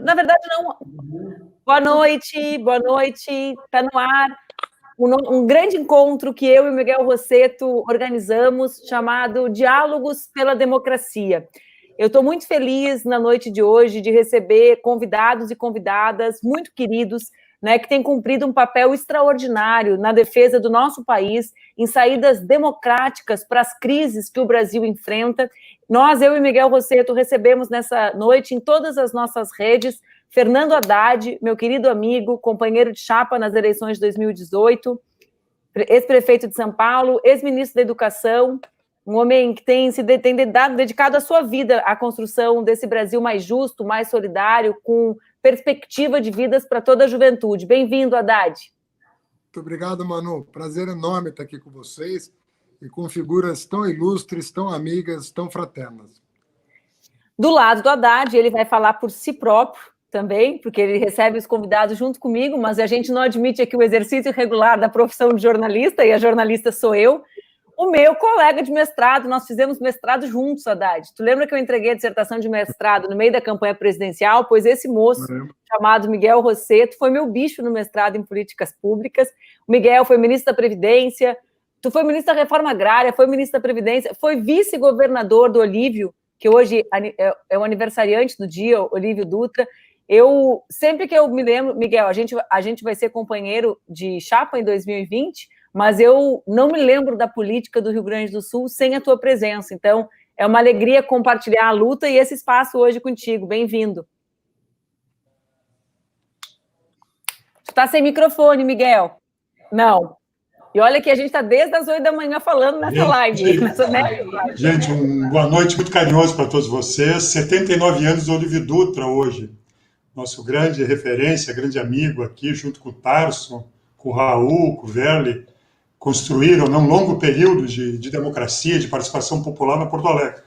Na verdade, não. Boa noite, está no ar um grande encontro que eu e o Miguel Rosseto organizamos, chamado Diálogos pela Democracia. Eu estou muito feliz na noite de hoje de receber convidados e convidadas muito queridos, né, que têm cumprido um papel extraordinário na defesa do nosso país, em saídas democráticas para as crises que o Brasil enfrenta. Eu e Miguel Rosseto, recebemos nessa noite, em todas as nossas redes, Fernando Haddad, meu querido amigo, companheiro de chapa nas eleições de 2018, ex-prefeito de São Paulo, ex-ministro da Educação, um homem que tem dedicado a sua vida à construção desse Brasil mais justo, mais solidário, com perspectiva de vidas para toda a juventude. Bem-vindo, Haddad. Muito obrigado, Manu. Prazer enorme estar aqui com vocês e com figuras tão ilustres, tão amigas, tão fraternas. Do lado do Haddad, ele vai falar por si próprio também, porque ele recebe os convidados junto comigo, mas a gente não admite aqui o exercício irregular da profissão de jornalista, e a jornalista sou eu. O meu colega de mestrado, nós fizemos mestrado juntos, Haddad. Tu lembra que eu entreguei a dissertação de mestrado no meio da campanha presidencial? Pois esse moço, chamado Miguel Rosseto, foi meu bicho no mestrado em políticas públicas. O Miguel foi ministro da Previdência, tu foi ministro da Reforma Agrária, foi ministro da Previdência, foi vice-governador do Olívio, que hoje é o aniversariante do dia, Olívio Dutra. Sempre que eu me lembro, Miguel, a gente vai ser companheiro de chapa em 2020, mas eu não me lembro da política do Rio Grande do Sul sem a tua presença. Então, é uma alegria compartilhar a luta e esse espaço hoje contigo. Bem-vindo. Tu está sem microfone, Miguel? Não. E olha que a gente está desde as 8 da manhã falando nessa live. Gente, boa noite muito carinhoso para todos vocês. 79 anos do Olívio Dutra hoje. Nosso grande referência, grande amigo aqui, junto com o Tarso, com o Raul, com o Verli, construíram um longo período de democracia, de participação popular na Porto Alegre.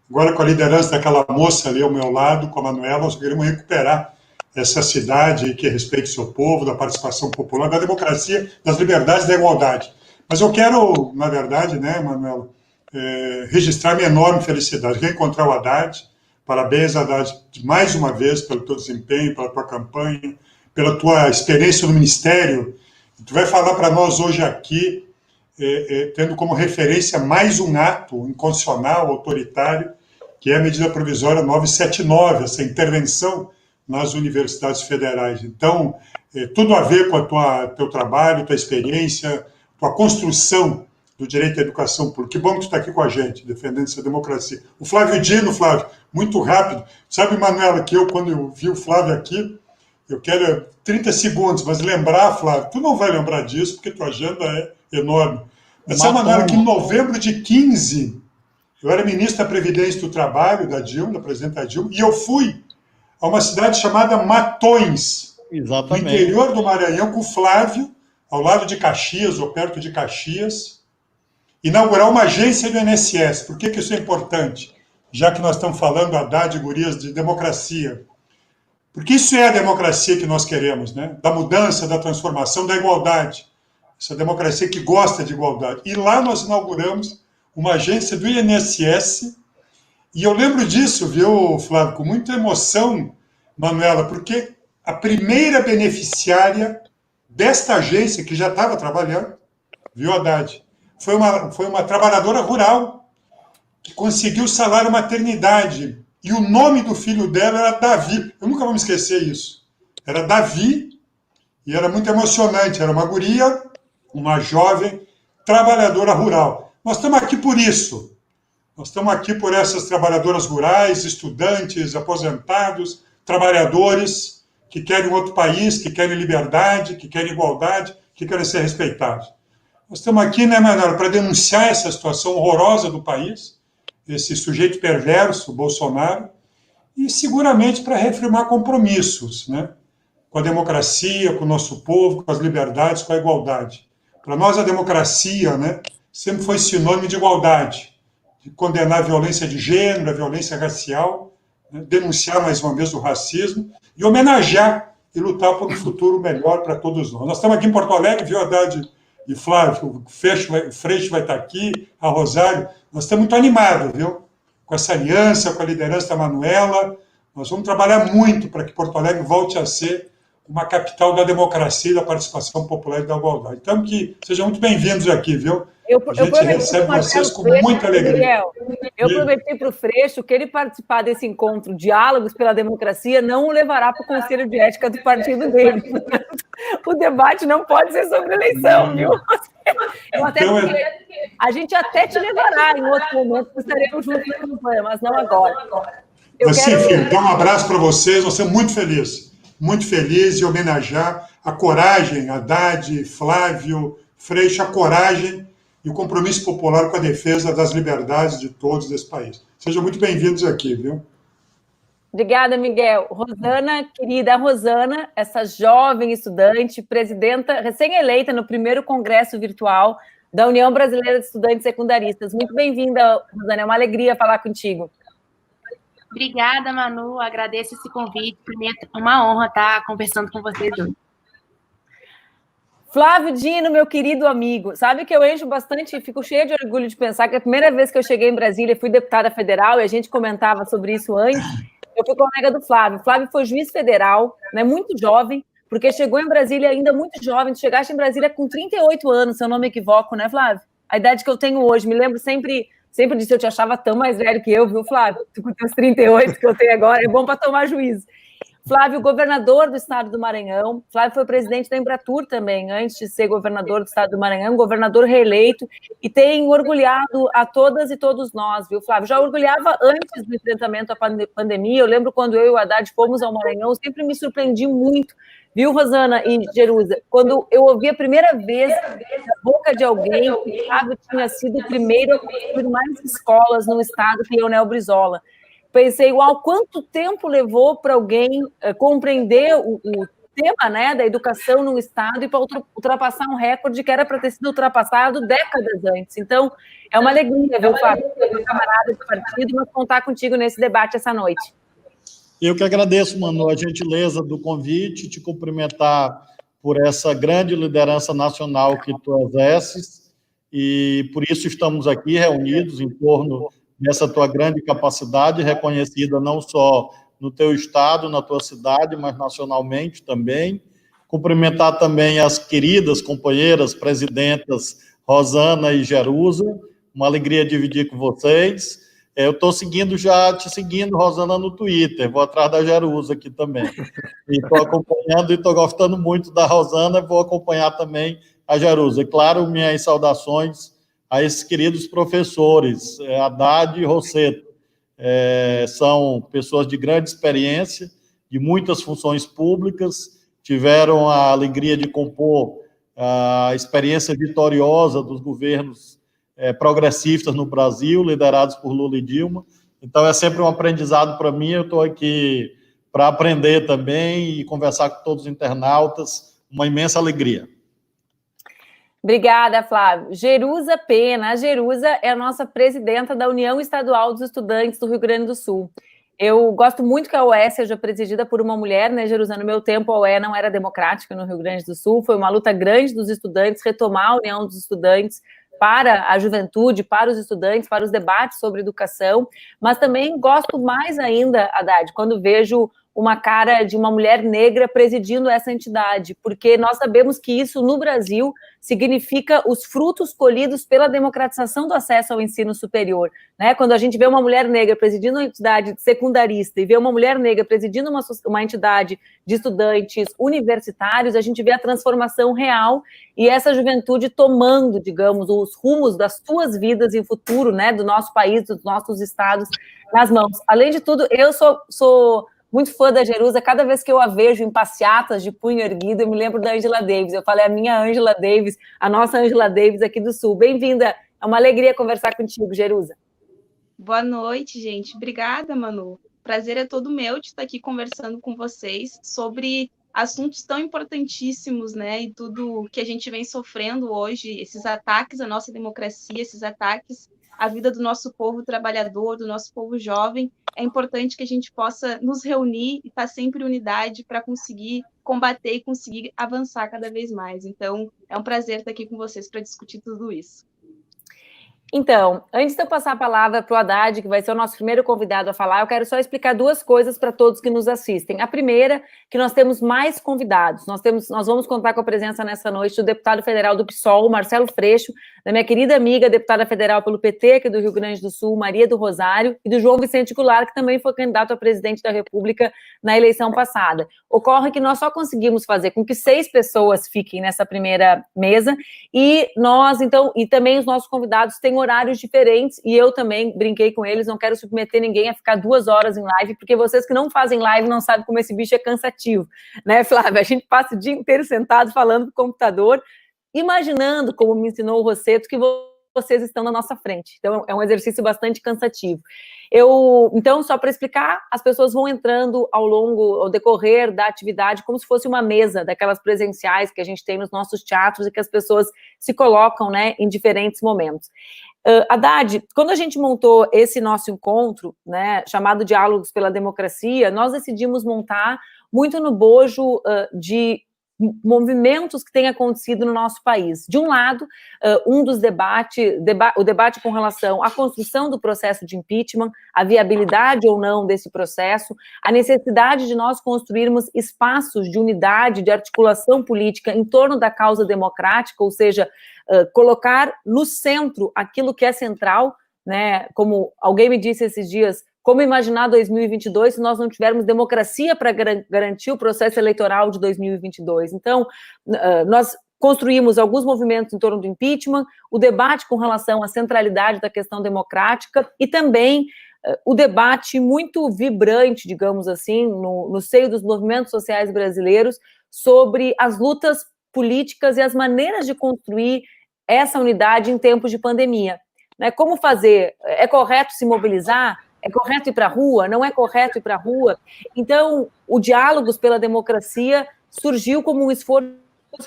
Agora, com a liderança daquela moça ali ao meu lado, com a Manuela, nós queremos recuperar essa cidade que respeite o seu povo, da participação popular, da democracia, das liberdades e da igualdade. Mas eu quero, na verdade, né, Manuela, registrar minha enorme felicidade, reencontrar o Haddad. Parabéns, Haddad, mais uma vez, pelo teu desempenho, pela tua campanha, pela tua experiência no Ministério. Tu vai falar para nós hoje aqui, tendo como referência mais um ato inconstitucional, autoritário, que é a medida provisória 979, essa intervenção nas universidades federais. Então, tudo a ver com teu trabalho, tua experiência, tua construção do direito à educação pública. Que bom que tu está aqui com a gente, defendendo essa democracia. O Flávio Dino, Flávio, muito rápido. Sabe, Manuela, que quando eu vi o Flávio aqui, eu quero 30 segundos, mas lembrar, Flávio, tu não vai lembrar disso, porque tua agenda é enorme. Mas sabe, Manuela, que em novembro de 15, eu era ministro da Previdência e do Trabalho, da Dilma, da presidenta Dilma, e eu fui a uma cidade chamada Matões, no interior do Maranhão, com o Flávio, ao lado de Caxias, ou perto de Caxias, inaugurar uma agência do INSS. Por que isso é importante? Já que nós estamos falando, Haddad, gurias, de democracia. Porque isso é a democracia que nós queremos, né? Da mudança, da transformação, da igualdade. Essa democracia que gosta de igualdade. E lá nós inauguramos uma agência do INSS, e eu lembro disso, viu, Flávio, com muita emoção, Manuela, porque a primeira beneficiária desta agência, que já estava trabalhando, viu, Haddad, foi uma trabalhadora rural que conseguiu o salário maternidade. E o nome do filho dela era Davi. Eu nunca vou me esquecer isso. Era Davi, e era muito emocionante. Era uma guria, uma jovem trabalhadora rural. Nós estamos aqui por isso. Nós estamos aqui por essas trabalhadoras rurais, estudantes, aposentados, trabalhadores que querem outro país, que querem liberdade, que querem igualdade, que querem ser respeitados. Nós estamos aqui, né, Manuela, para denunciar essa situação horrorosa do país, esse sujeito perverso, Bolsonaro, e seguramente para reafirmar compromissos, né, com a democracia, com o nosso povo, com as liberdades, com a igualdade. Para nós, a democracia, né, sempre foi sinônimo de igualdade, de condenar a violência de gênero, a violência racial, né, denunciar mais uma vez o racismo e homenagear e lutar por um futuro melhor para todos nós. Nós estamos aqui em Porto Alegre, viu, Haddad e Flávio, o Freixo vai estar aqui, a Rosário. Nós estamos muito animados, viu? Com essa aliança, com a liderança da Manuela. Nós vamos trabalhar muito para que Porto Alegre volte a ser uma capital da democracia, da participação popular e da igualdade. Então, que sejam muito bem-vindos aqui, viu? A gente recebe vocês com muita alegria. Eu prometi para o Freixo que ele participar desse encontro Diálogos pela Democracia não o levará para o Conselho de Ética do partido dele. O debate não pode ser sobre eleição, viu? A gente até te levará em outro momento, estaremos juntos na campanha, mas não agora. Filho, então um abraço para vocês, nós estamos muito felizes de homenagear a coragem, Haddad, Flávio, Freixo, a coragem e o compromisso popular com a defesa das liberdades de todos desse país. Sejam muito bem-vindos aqui, viu? Obrigada, Miguel. Rosana, querida Rosana, essa jovem estudante, presidenta recém-eleita no primeiro congresso virtual da União Brasileira de Estudantes Secundaristas. Muito bem-vinda, Rosana, é uma alegria falar contigo. Obrigada, Manu, agradeço esse convite, para mim é uma honra estar conversando com vocês hoje. Flávio Dino, meu querido amigo, sabe que eu encho bastante, fico cheia de orgulho de pensar que a primeira vez que eu cheguei em Brasília, fui deputada federal, e a gente comentava sobre isso antes, eu fui colega do Flávio. Flávio foi juiz federal, né, muito jovem, porque chegou em Brasília ainda muito jovem, tu chegaste em Brasília com 38 anos, se eu não me equivoco, né, Flávio? A idade que eu tenho hoje, me lembro sempre disso, eu te achava tão mais velho que eu, viu, Flávio? Tu com teus 38 que eu tenho agora, é bom para tomar juízo. Flávio, governador do estado do Maranhão. Flávio foi presidente da Embratur também, antes de ser governador do estado do Maranhão, governador reeleito, e tem orgulhado a todas e todos nós, viu, Flávio? Já orgulhava antes do enfrentamento à pandemia, eu lembro quando eu e o Haddad fomos ao Maranhão, eu sempre me surpreendi muito, viu, Rosana e Jerusa, quando eu ouvi a primeira vez da boca de alguém que o Flávio tinha sido o primeiro a construir mais escolas no estado que Leonel Brizola. Pensei, uau, quanto tempo levou para alguém compreender o tema, né, da educação no Estado e para ultrapassar um recorde que era para ter sido ultrapassado décadas antes. Então, é uma alegria, viu, Fábio, meu camarada de partido, mas contar contigo nesse debate essa noite. Eu que agradeço, Manu, a gentileza do convite, te cumprimentar por essa grande liderança nacional que tu exerces, e por isso estamos aqui reunidos em torno dessa tua grande capacidade, reconhecida não só no teu estado, na tua cidade, mas nacionalmente também. Cumprimentar também as queridas companheiras, presidentas Rosana e Jerusa, uma alegria dividir com vocês. Eu estou te seguindo, Rosana, no Twitter, vou atrás da Jerusa aqui também. E estou acompanhando e estou gostando muito da Rosana, vou acompanhar também a Jerusa. E, claro, minhas saudações a esses queridos professores, Haddad e Rosseto. São pessoas de grande experiência, de muitas funções públicas, tiveram a alegria de compor a experiência vitoriosa dos governos progressistas no Brasil, liderados por Lula e Dilma. Então, é sempre um aprendizado para mim, eu estou aqui para aprender também e conversar com todos os internautas, uma imensa alegria. Obrigada, Flávio. Jerusa Pena. A Jerusa é a nossa presidenta da União Estadual dos Estudantes do Rio Grande do Sul. Eu gosto muito que a UE seja presidida por uma mulher, né, Jerusa? No meu tempo, a UE não era democrática no Rio Grande do Sul. Foi uma luta grande dos estudantes, retomar a União dos Estudantes para a juventude, para os estudantes, para os debates sobre educação. Mas também gosto mais ainda, Haddad, quando vejo uma cara de uma mulher negra presidindo essa entidade, porque nós sabemos que isso, no Brasil, significa os frutos colhidos pela democratização do acesso ao ensino superior, né? Quando a gente vê uma mulher negra presidindo uma entidade secundarista e vê uma mulher negra presidindo uma entidade de estudantes universitários, a gente vê a transformação real e essa juventude tomando, digamos, os rumos das suas vidas e o futuro, né, do nosso país, dos nossos estados nas mãos. Além de tudo, eu sou muito fã da Jerusa, cada vez que eu a vejo em passeatas de punho erguido, eu me lembro da Angela Davis. Eu falei, a minha Angela Davis, a nossa Angela Davis aqui do Sul. Bem-vinda, é uma alegria conversar contigo, Jerusa. Boa noite, gente. Obrigada, Manu. Prazer é todo meu de estar aqui conversando com vocês sobre assuntos tão importantíssimos, né? E tudo que a gente vem sofrendo hoje, esses ataques à nossa democracia, esses ataques à vida do nosso povo trabalhador, do nosso povo jovem. É importante que a gente possa nos reunir e estar sempre em unidade para conseguir combater e conseguir avançar cada vez mais. Então, é um prazer estar aqui com vocês para discutir tudo isso. Então, antes de eu passar a palavra para o Haddad, que vai ser o nosso primeiro convidado a falar, eu quero só explicar duas coisas para todos que nos assistem. A primeira, que nós temos mais convidados. Nós vamos contar com a presença nessa noite do deputado federal do PSOL, Marcelo Freixo, da minha querida amiga, deputada federal pelo PT, aqui do Rio Grande do Sul, Maria do Rosário, e do João Vicente Goulart, que também foi candidato a presidente da República na eleição passada. Ocorre que nós só conseguimos fazer com que 6 pessoas fiquem nessa primeira mesa, e nós, então, e também os nossos convidados têm horários diferentes, e eu também brinquei com eles, não quero submeter ninguém a ficar 2 horas em live, porque vocês que não fazem live não sabem como esse bicho é cansativo, né, Flávia? A gente passa o dia inteiro sentado falando pro computador, imaginando, como me ensinou o Rosseto, que vocês estão na nossa frente. Então, é um exercício bastante cansativo. Então, só para explicar, as pessoas vão entrando ao decorrer da atividade, como se fosse uma mesa daquelas presenciais que a gente tem nos nossos teatros e que as pessoas se colocam, né, em diferentes momentos. Haddad, quando a gente montou esse nosso encontro, né, chamado Diálogos pela Democracia, nós decidimos montar muito no bojo de movimentos que têm acontecido no nosso país. De um lado, o debate com relação à construção do processo de impeachment, a viabilidade ou não desse processo, a necessidade de nós construirmos espaços de unidade, de articulação política em torno da causa democrática, ou seja, colocar no centro aquilo que é central, né? Como alguém me disse esses dias, como imaginar 2022 se nós não tivermos democracia para garantir o processo eleitoral de 2022? Então, nós construímos alguns movimentos em torno do impeachment, o debate com relação à centralidade da questão democrática e também o debate muito vibrante, digamos assim, no seio dos movimentos sociais brasileiros sobre as lutas políticas e as maneiras de construir essa unidade em tempos de pandemia. Né? Como fazer? É correto se mobilizar? É correto ir para a rua? Não é correto ir para a rua? Então, o Diálogos pela Democracia surgiu como um esforço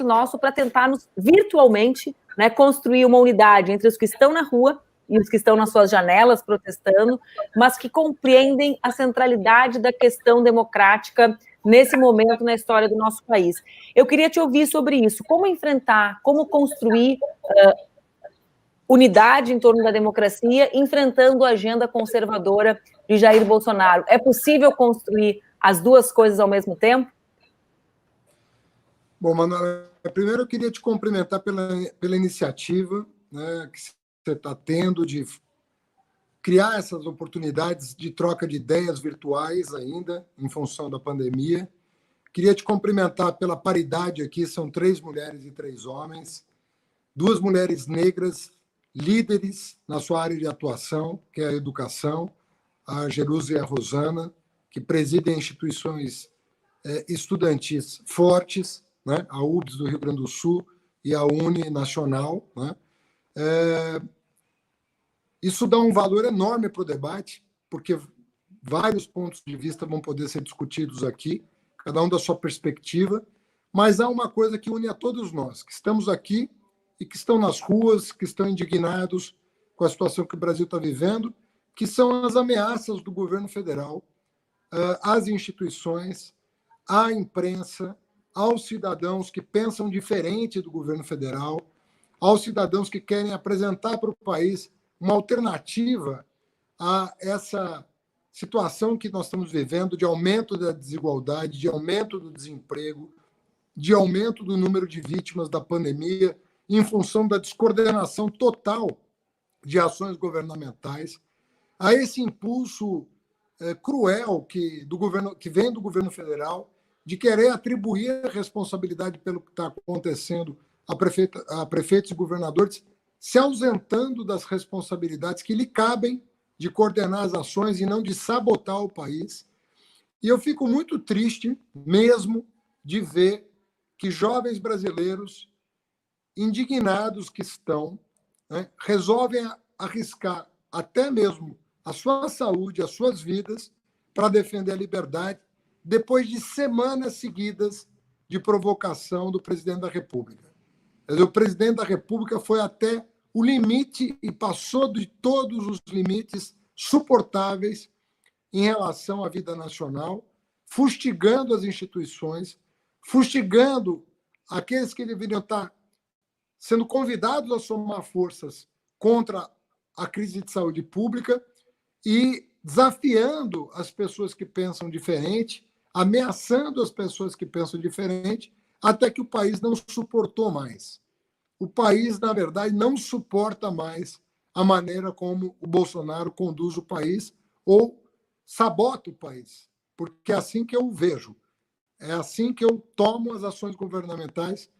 nosso para tentarmos virtualmente, né, construir uma unidade entre os que estão na rua e os que estão nas suas janelas protestando, mas que compreendem a centralidade da questão democrática nesse momento na história do nosso país. Eu queria te ouvir sobre isso. Como enfrentar, como construir unidade em torno da democracia, enfrentando a agenda conservadora de Jair Bolsonaro. É possível construir as duas coisas ao mesmo tempo? Bom, Manuela, primeiro eu queria te cumprimentar pela iniciativa, né, que você está tendo de criar essas oportunidades de troca de ideias virtuais ainda, em função da pandemia. Queria te cumprimentar pela paridade aqui, são 3 mulheres e 3 homens, 2 mulheres negras, líderes na sua área de atuação, que é a educação, a Jerusa e a Rosana, que presidem instituições estudantis fortes, né? A UBS do Rio Grande do Sul e a Uni Nacional. Né? Isso dá um valor enorme para o debate, porque vários pontos de vista vão poder ser discutidos aqui, cada um da sua perspectiva, mas há uma coisa que une a todos nós, que estamos aqui e que estão nas ruas, que estão indignados com a situação que o Brasil está vivendo, que são as ameaças do governo federal às instituições, à imprensa, aos cidadãos que pensam diferente do governo federal, aos cidadãos que querem apresentar para o país uma alternativa a essa situação que nós estamos vivendo de aumento da desigualdade, de aumento do desemprego, de aumento do número de vítimas da pandemia, em função da descoordenação total de ações governamentais, a esse impulso cruel que vem do governo federal de querer atribuir a responsabilidade pelo que está acontecendo a prefeitos e governadores, se ausentando das responsabilidades que lhe cabem de coordenar as ações e não de sabotar o país. E eu fico muito triste mesmo de ver que jovens brasileiros indignados que estão, né, resolvem arriscar até mesmo a sua saúde, as suas vidas, para defender a liberdade, depois de semanas seguidas de provocação do presidente da República. Quer dizer, o presidente da República foi até o limite e passou de todos os limites suportáveis em relação à vida nacional, fustigando as instituições, fustigando aqueles que deveriam estar sendo convidados a somar forças contra a crise de saúde pública e desafiando as pessoas que pensam diferente, ameaçando as pessoas que pensam diferente, até que o país não suportou mais. O país, na verdade, não suporta mais a maneira como o Bolsonaro conduz o país ou sabota o país, porque é assim que eu vejo, é assim que eu tomo as ações governamentais,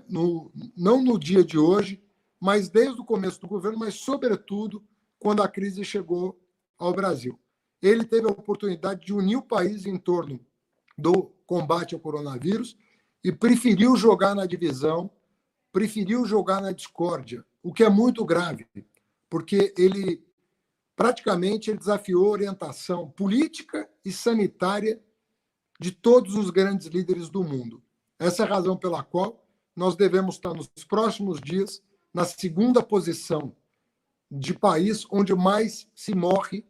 não no dia de hoje, mas desde o começo do governo, mas, sobretudo, quando a crise chegou ao Brasil. Ele teve a oportunidade de unir o país em torno do combate ao coronavírus e preferiu jogar na divisão, preferiu jogar na discórdia, o que é muito grave, porque ele praticamente desafiou a orientação política e sanitária de todos os grandes líderes do mundo. Essa é a razão pela qual nós devemos estar nos próximos dias na segunda posição de país onde mais se morre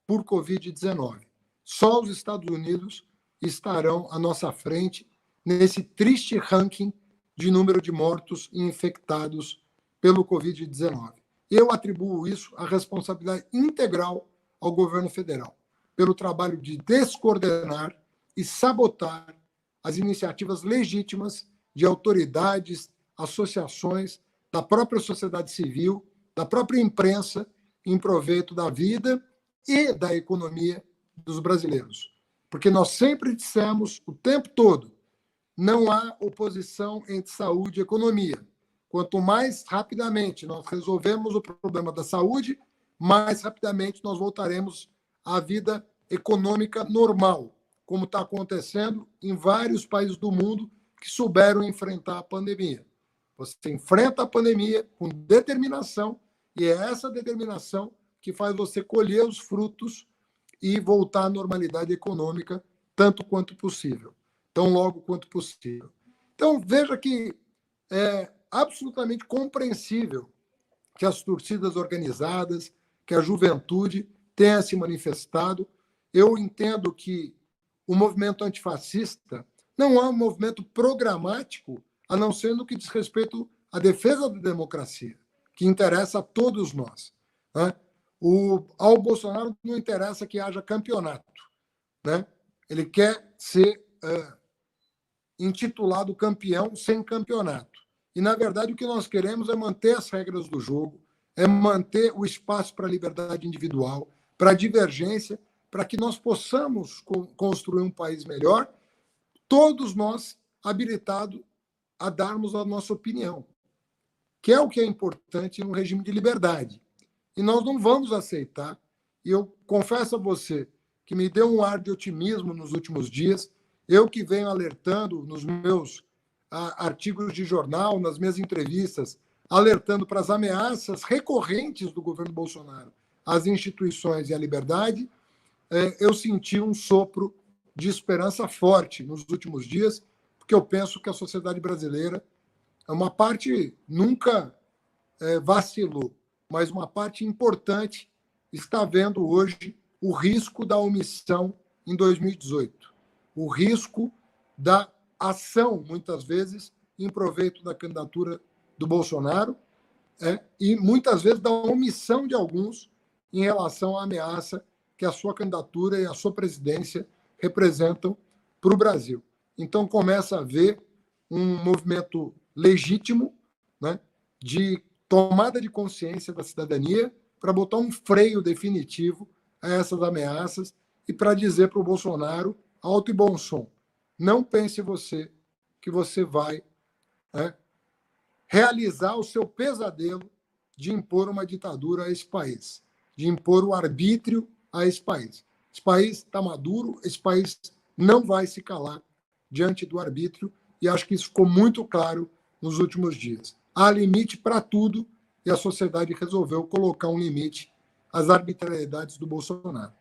por Covid-19. Só os Estados Unidos estarão à nossa frente nesse triste ranking de número de mortos e infectados pelo Covid-19. Eu atribuo isso à responsabilidade integral ao governo federal, pelo trabalho de descoordenar e sabotar as iniciativas legítimas de autoridades, associações, da própria sociedade civil, da própria imprensa, em proveito da vida e da economia dos brasileiros. Porque nós sempre dissemos o tempo todo, não há oposição entre saúde e economia. Quanto mais rapidamente nós resolvemos o problema da saúde, mais rapidamente nós voltaremos à vida econômica normal, como está acontecendo em vários países do mundo que souberam enfrentar a pandemia. Você enfrenta a pandemia com determinação, e é essa determinação que faz você colher os frutos e voltar à normalidade econômica tanto quanto possível, tão logo quanto possível. Então, veja que é absolutamente compreensível que as torcidas organizadas, que a juventude tenha se manifestado. Eu entendo que o movimento antifascista não é um movimento programático, a não ser no que diz respeito à defesa da democracia, que interessa a todos nós, né? Ao Bolsonaro não interessa que haja campeonato, né? Ele quer ser intitulado campeão sem campeonato. E, na verdade, o que nós queremos é manter as regras do jogo, é manter o espaço para a liberdade individual, para a divergência, para que nós possamos construir um país melhor, todos nós habilitados a darmos a nossa opinião, que é o que é importante num regime de liberdade. E nós não vamos aceitar, e eu confesso a você que me deu um ar de otimismo nos últimos dias, eu que venho alertando nos meus artigos de jornal, nas minhas entrevistas, alertando para as ameaças recorrentes do governo Bolsonaro às instituições e à liberdade, eu senti um sopro de esperança forte nos últimos dias, porque eu penso que a sociedade brasileira, uma parte nunca vacilou, mas uma parte importante está vendo hoje o risco da omissão em 2018, o risco da ação, muitas vezes, em proveito da candidatura do Bolsonaro, e muitas vezes da omissão de alguns em relação à ameaça que a sua candidatura e a sua presidência representam para o Brasil. Então, começa a haver um movimento legítimo, né, de tomada de consciência da cidadania para botar um freio definitivo a essas ameaças e para dizer para o Bolsonaro, alto e bom som, não pense você que você vai realizar o seu pesadelo de impor uma ditadura a esse país, de impor o arbítrio a esse país. Esse país está maduro, esse país não vai se calar diante do arbítrio, e acho que isso ficou muito claro nos últimos dias. Há limite para tudo, e a sociedade resolveu colocar um limite às arbitrariedades do Bolsonaro.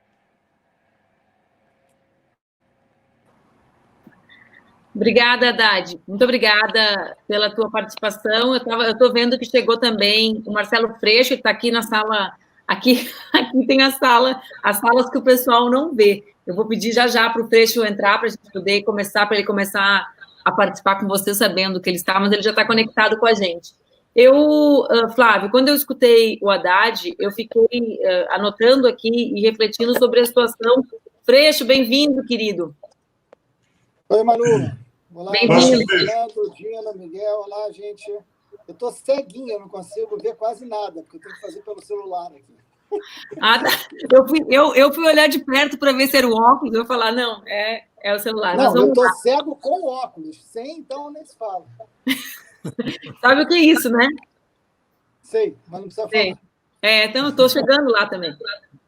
Obrigada, Haddad. Muito obrigada pela tua participação. Eu estou vendo que chegou também o Marcelo Freixo, que está aqui na sala. Aqui tem as salas que o pessoal não vê. Eu vou pedir já para o Freixo entrar, para a gente poder começar, para ele começar a participar com você, sabendo que ele está, mas ele já está conectado com a gente. Flávio, quando eu escutei o Haddad, eu fiquei anotando aqui e refletindo sobre a situação. Freixo, bem-vindo, querido. Oi, Manu. Olá, bem-vindo. Fernando, Dina, Miguel. Olá, gente. Eu estou ceguinha, eu não consigo ver quase nada, porque eu tenho que fazer pelo celular aqui. Ah, tá. Eu fui olhar de perto para ver se era o óculos, eu falar, não, é o celular. Não, eu estou cego com óculos, sem, então nem se fala. Sabe o que é isso, né? Sei, mas não precisa falar. Então eu estou chegando lá também.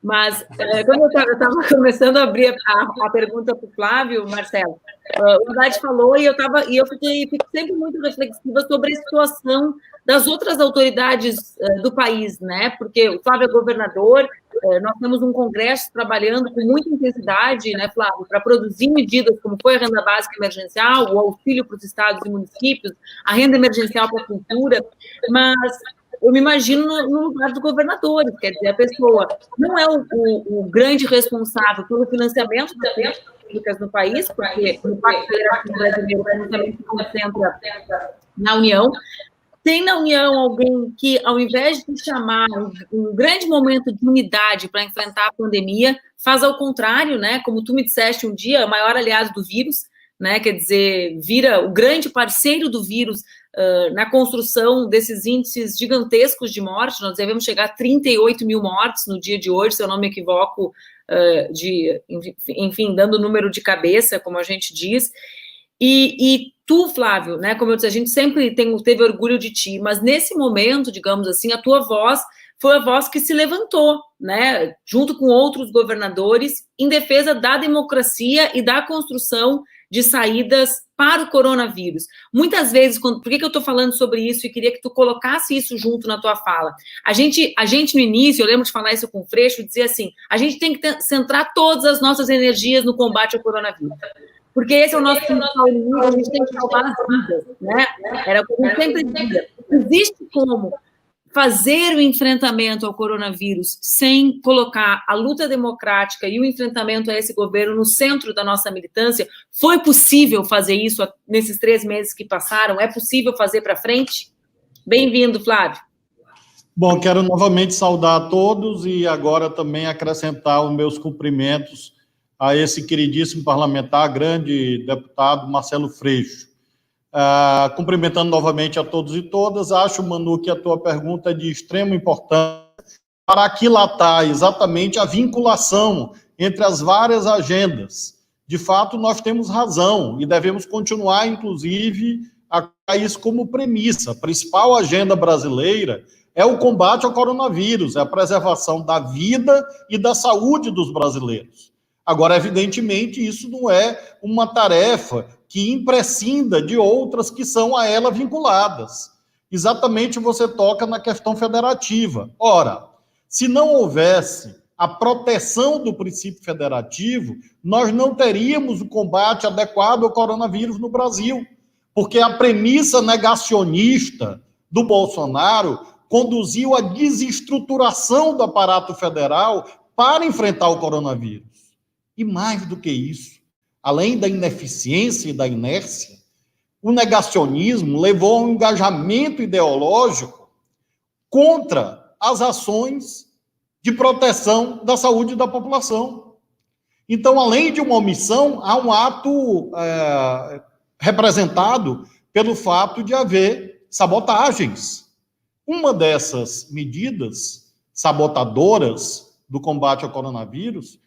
Mas quando eu estava começando a abrir a pergunta para o Flávio, Marcelo, o Haddad falou e eu fico sempre muito reflexiva sobre a situação das outras autoridades do país, né? Porque o Flávio é governador, nós temos um Congresso trabalhando com muita intensidade, né, Flávio, para produzir medidas como foi a renda básica emergencial, o auxílio para os estados e municípios, a renda emergencial para a cultura, mas eu me imagino no lugar dos governadores, quer dizer, a pessoa não é o grande responsável pelo financiamento das políticas públicas no país, porque no Pacto Federativo Brasileiro o financiamento se concentra na União. Tem na União alguém que, ao invés de chamar um grande momento de unidade para enfrentar a pandemia, faz ao contrário, né? Como tu me disseste um dia, o maior aliado do vírus, né? Quer dizer, vira o grande parceiro do vírus na construção desses índices gigantescos de morte. Nós devemos chegar a 38 mil mortes no dia de hoje, se eu não me equivoco, enfim, dando o número de cabeça, como a gente diz. E tu, Flávio, né, como eu disse, a gente sempre teve orgulho de ti, mas nesse momento, digamos assim, a tua voz foi a voz que se levantou, né, junto com outros governadores, em defesa da democracia e da construção de saídas para o coronavírus. Muitas vezes, por que eu estou falando sobre isso e queria que tu colocasse isso junto na tua fala? A gente no início, eu lembro de falar isso com o Freixo, dizer assim, a gente tem que centrar todas as nossas energias no combate ao coronavírus. Porque esse é o nosso principal inimigo, a gente tem que salvar as vidas, né? Era como sempre dizia. Existe como fazer o enfrentamento ao coronavírus sem colocar a luta democrática e o enfrentamento a esse governo no centro da nossa militância? Foi possível fazer isso nesses 3 meses que passaram? É possível fazer para frente? Bem-vindo, Flávio. Bom, quero novamente saudar a todos e agora também acrescentar os meus cumprimentos a esse queridíssimo parlamentar, grande deputado Marcelo Freixo. Cumprimentando novamente a todos e todas, acho, Manu, que a tua pergunta é de extrema importância para aquilatar exatamente a vinculação entre as várias agendas. De fato, nós temos razão e devemos continuar, inclusive, a isso como premissa. A principal agenda brasileira é o combate ao coronavírus, é a preservação da vida e da saúde dos brasileiros. Agora, evidentemente, isso não é uma tarefa que imprescinda de outras que são a ela vinculadas. Exatamente você toca na questão federativa. Ora, se não houvesse a proteção do princípio federativo, nós não teríamos o combate adequado ao coronavírus no Brasil, porque a premissa negacionista do Bolsonaro conduziu à desestruturação do aparato federal para enfrentar o coronavírus. E mais do que isso, além da ineficiência e da inércia, o negacionismo levou a um engajamento ideológico contra as ações de proteção da saúde da população. Então, além de uma omissão, há um ato representado pelo fato de haver sabotagens. Uma dessas medidas sabotadoras do combate ao coronavírus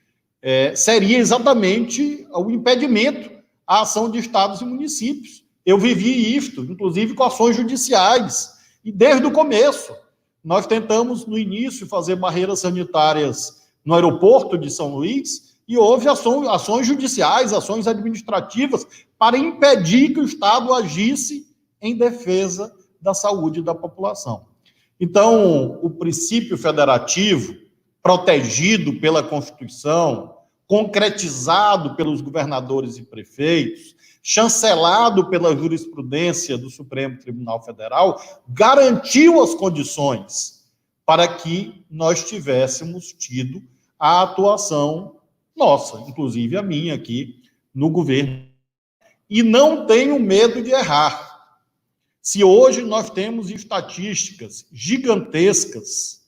seria exatamente o impedimento à ação de estados e municípios. Eu vivi isto, inclusive com ações judiciais, e desde o começo. Nós tentamos, no início, fazer barreiras sanitárias no aeroporto de São Luís, e houve ações judiciais, ações administrativas, para impedir que o Estado agisse em defesa da saúde da população. Então, o princípio federativo, protegido pela Constituição, concretizado pelos governadores e prefeitos, chancelado pela jurisprudência do Supremo Tribunal Federal, garantiu as condições para que nós tivéssemos tido a atuação nossa, inclusive a minha aqui, no governo. E não tenho medo de errar. Se hoje nós temos estatísticas gigantescas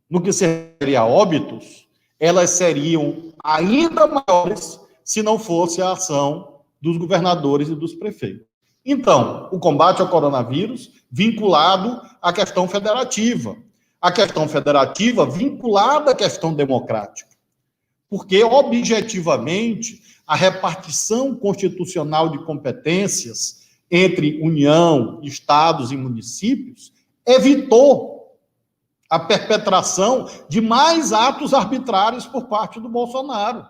no que se refere a óbitos, elas seriam ainda maiores se não fosse a ação dos governadores e dos prefeitos. Então, o combate ao coronavírus vinculado à questão federativa. A questão federativa vinculada à questão democrática. Porque, objetivamente, a repartição constitucional de competências entre União, estados e municípios evitou a perpetração de mais atos arbitrários por parte do Bolsonaro.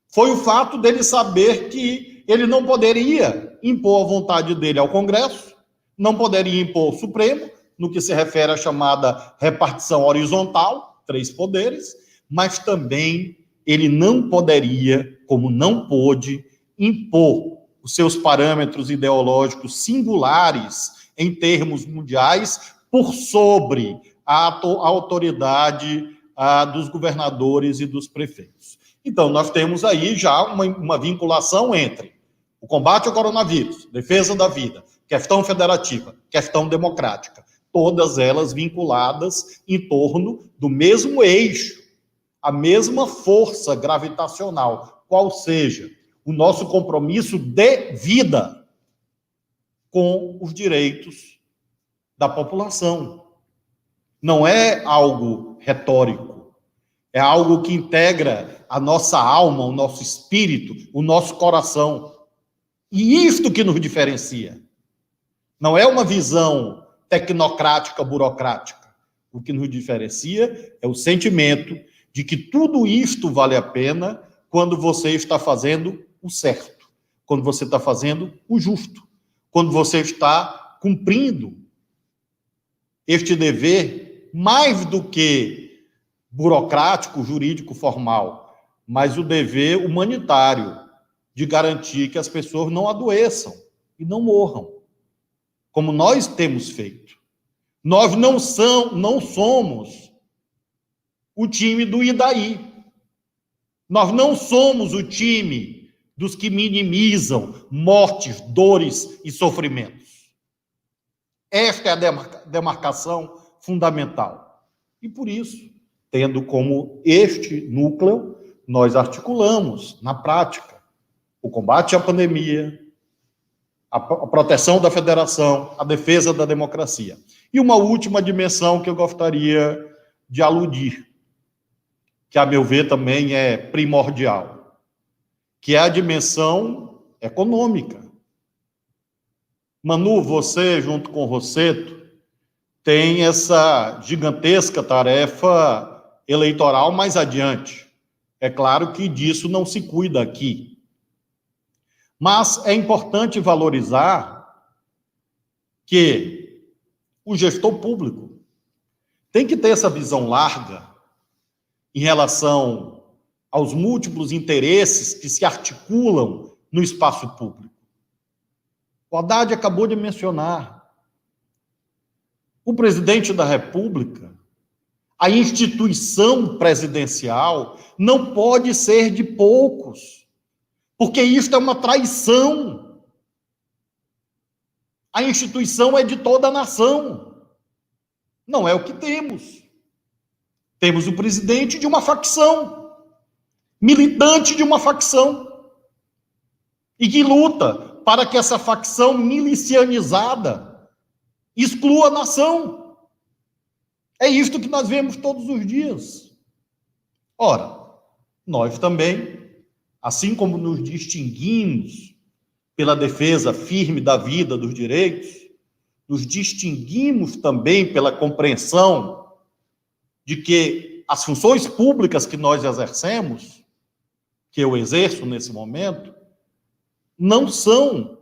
Foi o fato dele saber que ele não poderia impor a vontade dele ao Congresso, não poderia impor ao Supremo, no que se refere à chamada repartição horizontal, 3 poderes, mas também ele não poderia, como não pôde, impor os seus parâmetros ideológicos singulares em termos mundiais por sobre a autoridade dos governadores e dos prefeitos. Então, nós temos aí já uma vinculação entre o combate ao coronavírus, defesa da vida, questão federativa, questão democrática, todas elas vinculadas em torno do mesmo eixo, a mesma força gravitacional, qual seja o nosso compromisso de vida com os direitos da população. Não é algo retórico, é algo que integra a nossa alma, o nosso espírito, o nosso coração. E isto que nos diferencia. Não é uma visão tecnocrática, burocrática. O que nos diferencia é o sentimento de que tudo isto vale a pena quando você está fazendo o certo, quando você está fazendo o justo, quando você está cumprindo este dever mais do que burocrático, jurídico, formal, mas o dever humanitário de garantir que as pessoas não adoeçam e não morram, como nós temos feito. Nós não somos o time do e daí. Nós não somos o time dos que minimizam mortes, dores e sofrimentos. Esta é a demarcação fundamental. E por isso, tendo como este núcleo, nós articulamos, na prática, o combate à pandemia, a proteção da federação, a defesa da democracia. E uma última dimensão que eu gostaria de aludir, que, a meu ver, também é primordial, que é a dimensão econômica. Manu, você, junto com o Rosseto, tem essa gigantesca tarefa eleitoral mais adiante. É claro que disso não se cuida aqui. Mas é importante valorizar que o gestor público tem que ter essa visão larga em relação aos múltiplos interesses que se articulam no espaço público. O Haddad acabou de mencionar. O presidente da República, a instituição presidencial, não pode ser de poucos, porque isto é uma traição. A instituição é de toda a nação. Não é o que temos. Temos o presidente de uma facção, militante de uma facção, e que luta para que essa facção milicianizada exclua a nação. É isto que nós vemos todos os dias. Ora, nós também, assim como nos distinguimos pela defesa firme da vida, dos direitos, nos distinguimos também pela compreensão de que as funções públicas que nós exercemos, que eu exerço nesse momento, não são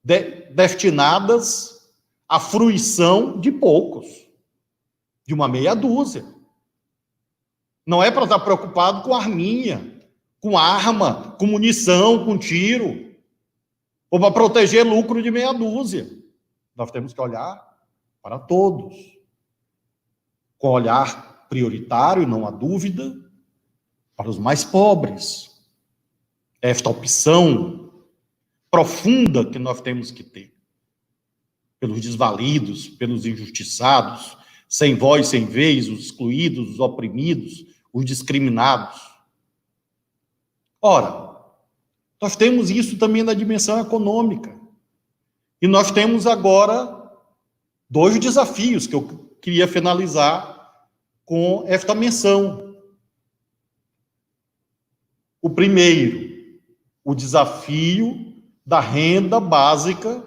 destinadas à fruição de poucos, de uma meia dúzia. Não é para estar preocupado com arminha, com arma, com munição, com tiro, ou para proteger lucro de meia dúzia. Nós temos que olhar para todos, com olhar prioritário, não há dúvida, para os mais pobres. Esta opção profunda que nós temos que ter. pelos desvalidos, pelos injustiçados, sem voz, sem vez, os excluídos, os oprimidos, os discriminados. Ora, nós temos isso também na dimensão econômica. E nós temos agora 2 desafios que eu queria finalizar com esta menção. O primeiro, o desafio da renda básica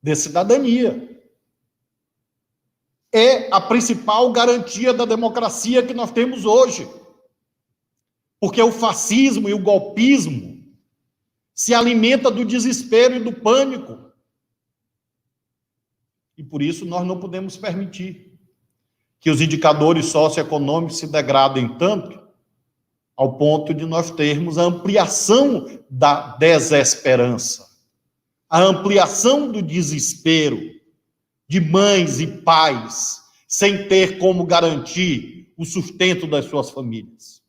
de cidadania. É a principal garantia da democracia que nós temos hoje. Porque o fascismo e o golpismo se alimenta do desespero e do pânico. E por isso nós não podemos permitir que os indicadores socioeconômicos se degradem tanto ao ponto de nós termos a ampliação da desesperança, a ampliação do desespero de mães e pais sem ter como garantir o sustento das suas famílias.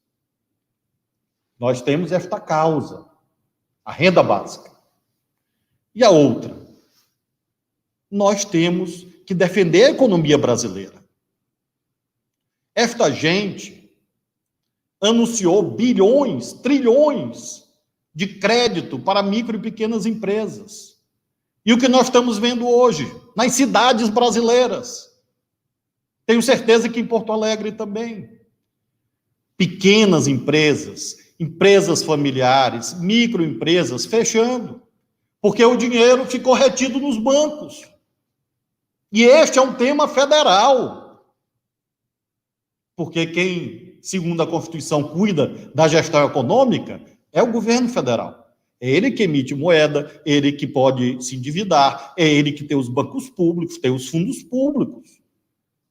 Nós temos esta causa, a renda básica. E a outra, nós temos que defender a economia brasileira. Esta gente anunciou bilhões, trilhões de crédito para micro e pequenas empresas. E o que nós estamos vendo hoje, nas cidades brasileiras, tenho certeza que em Porto Alegre também, pequenas empresas, empresas familiares, microempresas fechando, porque o dinheiro ficou retido nos bancos. E este é um tema federal, porque quem, segundo a Constituição, cuida da gestão econômica é o governo federal. É ele que emite moeda, é ele que pode se endividar, é ele que tem os bancos públicos, tem os fundos públicos.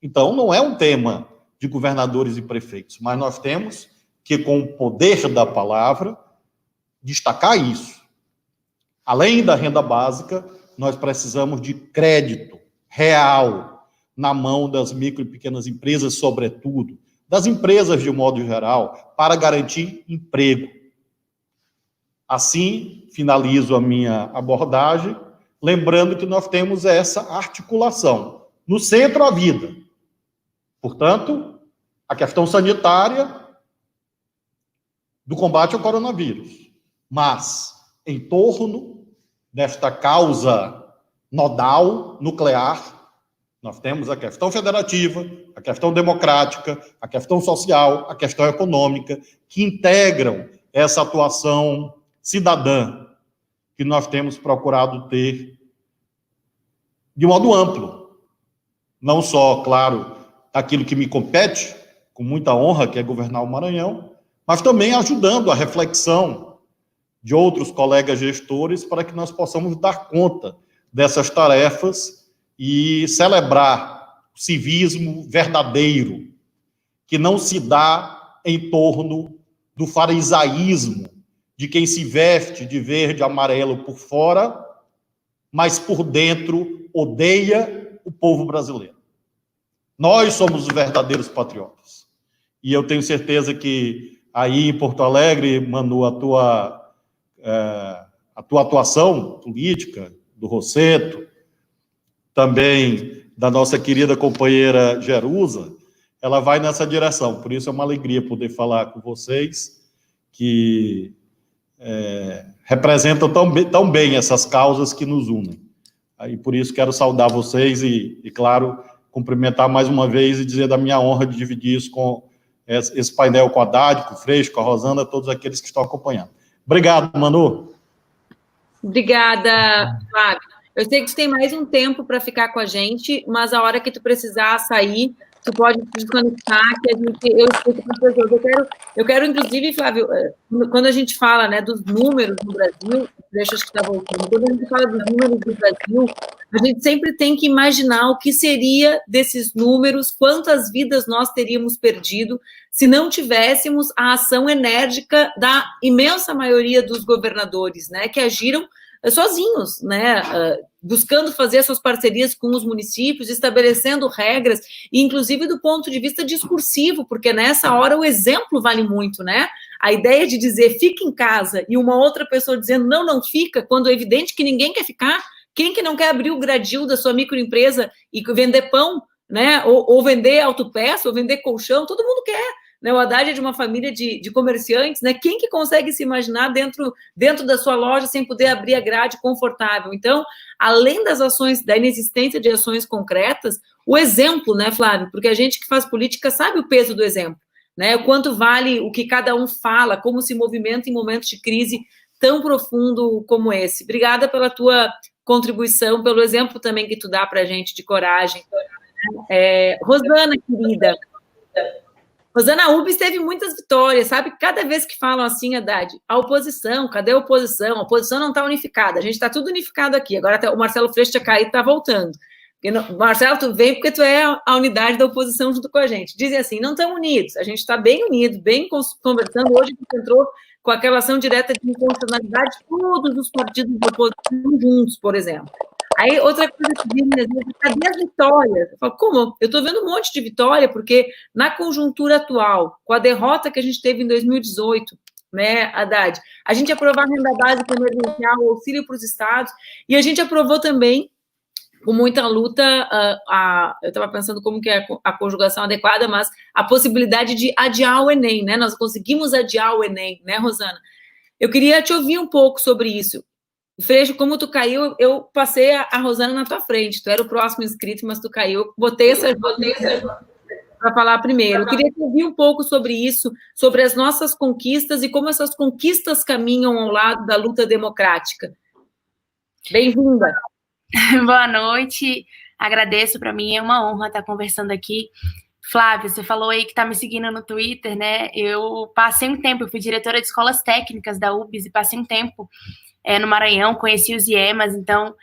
Então, não é um tema de governadores e prefeitos, mas nós temos que, com o poder da palavra, destacar isso. Além da renda básica, nós precisamos de crédito real na mão das micro e pequenas empresas, sobretudo, das empresas de um modo geral, para garantir emprego. Assim, finalizo a minha abordagem, lembrando que nós temos essa articulação. No centro, a vida. Portanto, a questão sanitária do combate ao coronavírus. Mas, em torno desta causa nodal, nuclear, nós temos a questão federativa, a questão democrática, a questão social, a questão econômica, que integram essa atuação cidadã que nós temos procurado ter de modo amplo. Não só, claro, aquilo que me compete, com muita honra, que é governar o Maranhão, mas também ajudando a reflexão de outros colegas gestores para que nós possamos dar conta dessas tarefas e celebrar o civismo verdadeiro, que não se dá em torno do farisaísmo de quem se veste de verde e amarelo por fora, mas por dentro odeia o povo brasileiro. Nós somos os verdadeiros patriotas. E eu tenho certeza que aí em Porto Alegre, Manu, a tua atuação política, do Rosseto, também da nossa querida companheira Jerusa, ela vai nessa direção. Por isso é uma alegria poder falar com vocês, que representam tão bem essas causas que nos unem. Aí, por isso, quero saudar vocês e, claro, cumprimentar mais uma vez e dizer da minha honra de dividir isso com esse painel com a Haddad, com o Freixo, com a Rosana, todos aqueles que estão acompanhando. Obrigado, Manu. Obrigada, Flávio. Eu sei que tu tem mais um tempo para ficar com a gente, mas a hora que tu precisar sair, tu pode desconectar, que eu escuto com as pessoas. Eu quero, inclusive, Flávio, quando a gente fala, né, dos números no Brasil, deixa acho que está voltando, quando a gente fala dos números do Brasil, a gente sempre tem que imaginar o que seria desses números, quantas vidas nós teríamos perdido se não tivéssemos a ação enérgica da imensa maioria dos governadores, né, que agiram sozinhos, né, buscando fazer essas parcerias com os municípios, estabelecendo regras, inclusive do ponto de vista discursivo, porque nessa hora o exemplo vale muito, né? A ideia de dizer fica em casa e uma outra pessoa dizendo não fica, quando é evidente que ninguém quer ficar, Quem que não quer abrir o gradil da sua microempresa e vender pão, né? Ou vender autopeça, ou vender colchão? Todo mundo quer. Né? O Haddad é de uma família de comerciantes, né? Quem que consegue se imaginar dentro da sua loja sem poder abrir a grade confortável? Então, além das ações, da inexistência de ações concretas, o exemplo, né, Flávio? Porque a gente que faz política sabe o peso do exemplo, né? O quanto vale o que cada um fala, como se movimenta em momentos de crise tão profundo como esse. Obrigada pela tua contribuição, pelo exemplo também que tu dá para a gente de coragem. Rosana, querida, Rosana, a UBS teve muitas vitórias, sabe? Cada vez que falam assim, Haddad, a oposição, cadê a oposição? A oposição não está unificada, a gente está tudo unificado aqui. Agora até o Marcelo Freixo tinha caído e está voltando. Marcelo, tu vem porque tu é a unidade da oposição junto com a gente. Dizem assim, não estão unidos, a gente está bem unido, bem conversando. Hoje a gente entrou com aquela ação direta de inconstitucionalidade, todos os partidos da oposição juntos, por exemplo. Aí, outra coisa que dizem, às vezes, cadê as vitórias? Eu falo, como? Eu estou vendo um monte de vitória, porque na conjuntura atual, com a derrota que a gente teve em 2018, né, Haddad, a gente aprovou a renda básica emergencial, o auxílio para os estados, e a gente aprovou também, com muita luta, eu estava pensando como que é a conjugação adequada, mas a possibilidade de adiar o Enem, né? Nós conseguimos adiar o Enem, né, Rosana? Eu queria te ouvir um pouco sobre isso. Freixo, como tu caiu, eu passei a Rosana na tua frente. Tu era o próximo inscrito, mas tu caiu. Eu botei essa para falar primeiro. Eu queria te ouvir um pouco sobre isso, sobre as nossas conquistas e como essas conquistas caminham ao lado da luta democrática. Bem-vinda. Boa noite. Agradeço, para mim é uma honra estar conversando aqui. Flávia, você falou aí que está me seguindo no Twitter, né? Eu passei um tempo, eu fui diretora de escolas técnicas da UBS e passei um tempo no Maranhão, conheci os IEMAs, então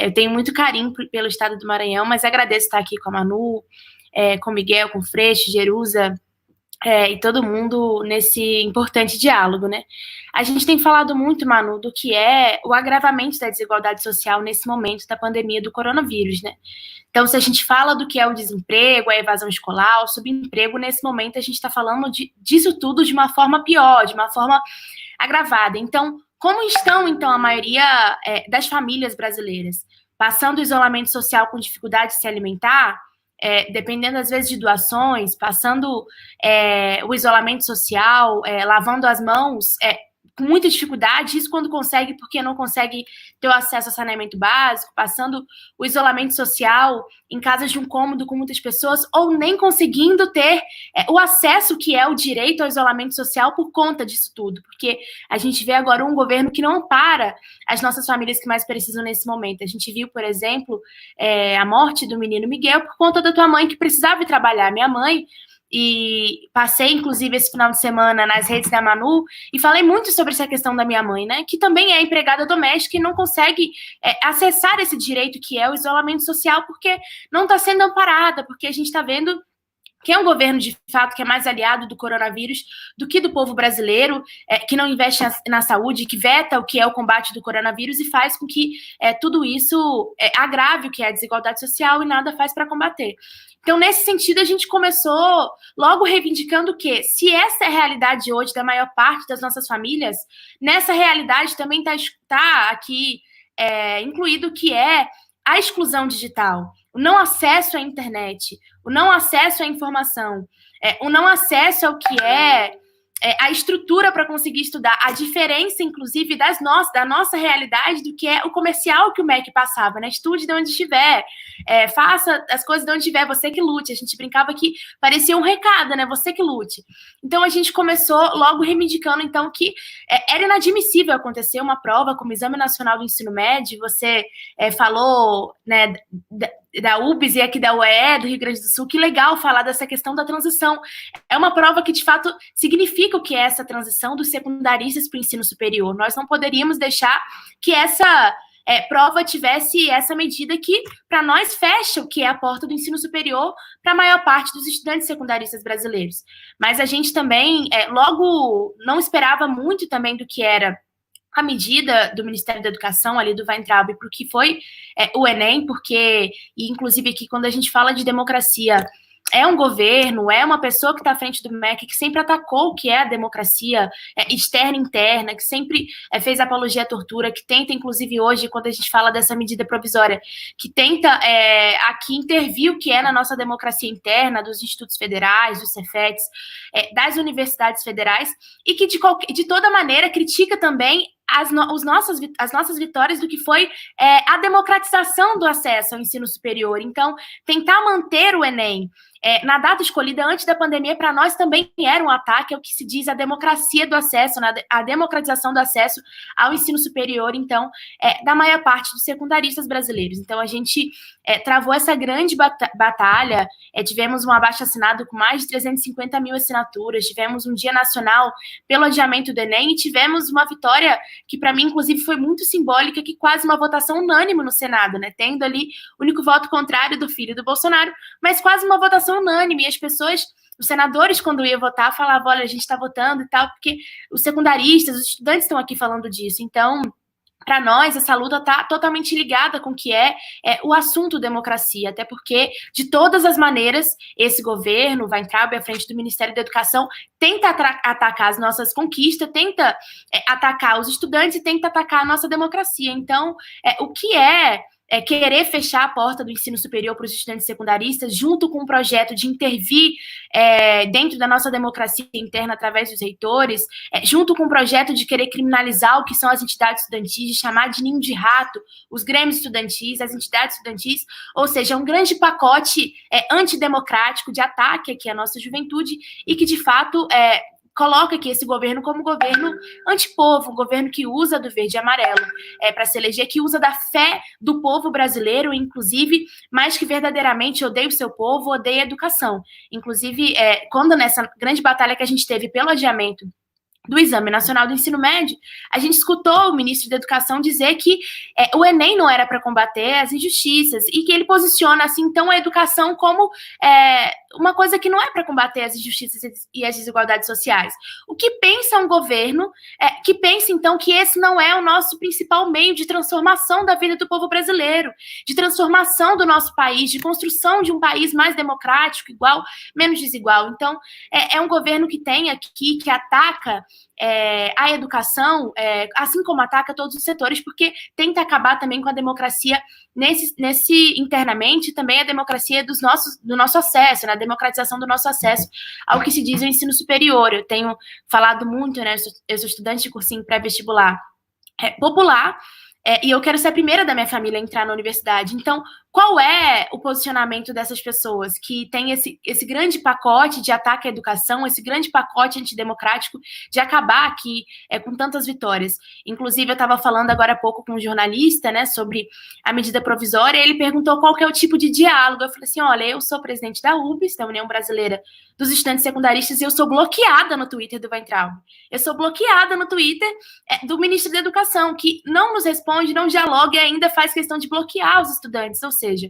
eu tenho muito carinho pelo estado do Maranhão, mas agradeço estar aqui com a Manu, com o Miguel, com o Freixo, Jerusa, e todo mundo nesse importante diálogo, né? A gente tem falado muito, Manu, do que é o agravamento da desigualdade social nesse momento da pandemia do coronavírus, né? Então, se a gente fala do que é o desemprego, a evasão escolar, o subemprego, nesse momento a gente está falando disso tudo de uma forma pior, de uma forma agravada. Então, como estão, então, a maioria das famílias brasileiras? Passando o isolamento social com dificuldade de se alimentar, dependendo, às vezes, de doações, passando o isolamento social, lavando as mãos, com muita dificuldade, isso quando consegue, porque não consegue ter o acesso a saneamento básico, passando o isolamento social em casas de um cômodo com muitas pessoas, ou nem conseguindo ter o acesso que é o direito ao isolamento social por conta disso tudo, porque a gente vê agora um governo que não ampara as nossas famílias que mais precisam nesse momento. A gente viu, por exemplo, a morte do menino Miguel por conta da tua mãe que precisava ir trabalhar. Minha mãe, e passei, inclusive, esse final de semana nas redes da Manu e falei muito sobre essa questão da minha mãe, né, que também é empregada doméstica e não consegue acessar esse direito que é o isolamento social porque não está sendo amparada, porque a gente está vendo que é um governo, de fato, que é mais aliado do coronavírus do que do povo brasileiro, que não investe na saúde, que veta o que é o combate do coronavírus e faz com que tudo isso agrave o que é a desigualdade social e nada faz para combater. Então, nesse sentido, a gente começou logo reivindicando que, se essa é a realidade hoje da maior parte das nossas famílias, nessa realidade também está aqui incluído o que é a exclusão digital, o não acesso à internet, o não acesso à informação, o não acesso ao que é a estrutura para conseguir estudar, a diferença, inclusive, da nossa realidade do que é o comercial que o MEC passava, né? Estude de onde estiver, faça as coisas de onde estiver, você que lute. A gente brincava que parecia um recado, né? Você que lute. Então, a gente começou logo reivindicando, então, que era inadmissível acontecer uma prova como o Exame Nacional do Ensino Médio. Você falou, né, da UBS e aqui da UEE, do Rio Grande do Sul. Que legal falar dessa questão da transição. É uma prova que, de fato, significa o que é essa transição dos secundaristas para o ensino superior. Nós não poderíamos deixar que essa prova tivesse essa medida que, para nós, fecha o que é a porta do ensino superior para a maior parte dos estudantes secundaristas brasileiros. Mas a gente também, logo, não esperava muito também do que era a medida do Ministério da Educação, ali do Weintraub, para o que foi o Enem, porque, e inclusive aqui, quando a gente fala de democracia é um governo, é uma pessoa que está à frente do MEC, que sempre atacou o que é a democracia externa e interna, que sempre fez apologia à tortura, que tenta, inclusive hoje, quando a gente fala dessa medida provisória, que tenta aqui intervir o que é na nossa democracia interna, dos institutos federais, dos Cefetes, das universidades federais, e que, de toda maneira, critica também as nossas vitórias do que foi a democratização do acesso ao ensino superior. Então, tentar manter o Enem na data escolhida antes da pandemia, para nós também era um ataque ao que se diz a democracia do acesso, a democratização do acesso ao ensino superior, então, da maior parte dos secundaristas brasileiros. Então, a gente travou essa grande batalha, tivemos um abaixo-assinado com mais de 350 mil assinaturas, tivemos um dia nacional pelo adiamento do Enem e tivemos uma vitória que, para mim, inclusive, foi muito simbólica, que quase uma votação unânime no Senado, né? Tendo ali o único voto contrário do filho do Bolsonaro, mas quase uma votação unânime, e as pessoas, os senadores, quando iam votar, falavam, olha, a gente está votando e tal, porque os secundaristas, os estudantes estão aqui falando disso. Então, para nós, essa luta está totalmente ligada com o que é o assunto democracia, até porque, de todas as maneiras, esse governo, Weintraub, à frente do Ministério da Educação, tenta atacar as nossas conquistas, tenta atacar os estudantes e tenta atacar a nossa democracia. Então, o que querer fechar a porta do ensino superior para os estudantes secundaristas, junto com um projeto de intervir dentro da nossa democracia interna através dos reitores, junto com um projeto de querer criminalizar o que são as entidades estudantis, de chamar de ninho de rato os grêmios estudantis, as entidades estudantis, ou seja, um grande pacote antidemocrático de ataque aqui à nossa juventude e que, de fato, coloca aqui esse governo como governo antipovo, um governo que usa do verde e amarelo para se eleger, que usa da fé do povo brasileiro, inclusive, mais que verdadeiramente odeia o seu povo, odeia a educação. Inclusive, quando nessa grande batalha que a gente teve pelo adiamento do Exame Nacional do Ensino Médio, a gente escutou o ministro da Educação dizer que o Enem não era para combater as injustiças e que ele posiciona, assim, então, a educação como uma coisa que não é para combater as injustiças e as desigualdades sociais. O que pensa um governo que pensa, então, que esse não é o nosso principal meio de transformação da vida do povo brasileiro, de transformação do nosso país, de construção de um país mais democrático, igual, menos desigual. Então, é um governo que tem aqui, que ataca a educação, assim como ataca todos os setores, porque tenta acabar também com a democracia nesse internamente, também a democracia do nosso acesso, a democratização do nosso acesso ao que se diz o ensino superior. Eu tenho falado muito, né? Eu sou estudante de cursinho pré-vestibular popular, e eu quero ser a primeira da minha família a entrar na universidade. Então, qual é o posicionamento dessas pessoas que tem esse grande pacote de ataque à educação, esse grande pacote antidemocrático de acabar aqui com tantas vitórias? Inclusive, eu estava falando agora há pouco com um jornalista, né, sobre a medida provisória, e ele perguntou qual que é o tipo de diálogo. Eu falei assim, olha, eu sou presidente da UBS, da União Brasileira dos Estudantes Secundaristas, e eu sou bloqueada no Twitter do Weintraub. Eu sou bloqueada no Twitter do ministro da Educação, que não nos responde, não dialoga e ainda faz questão de bloquear os estudantes. Ou seja,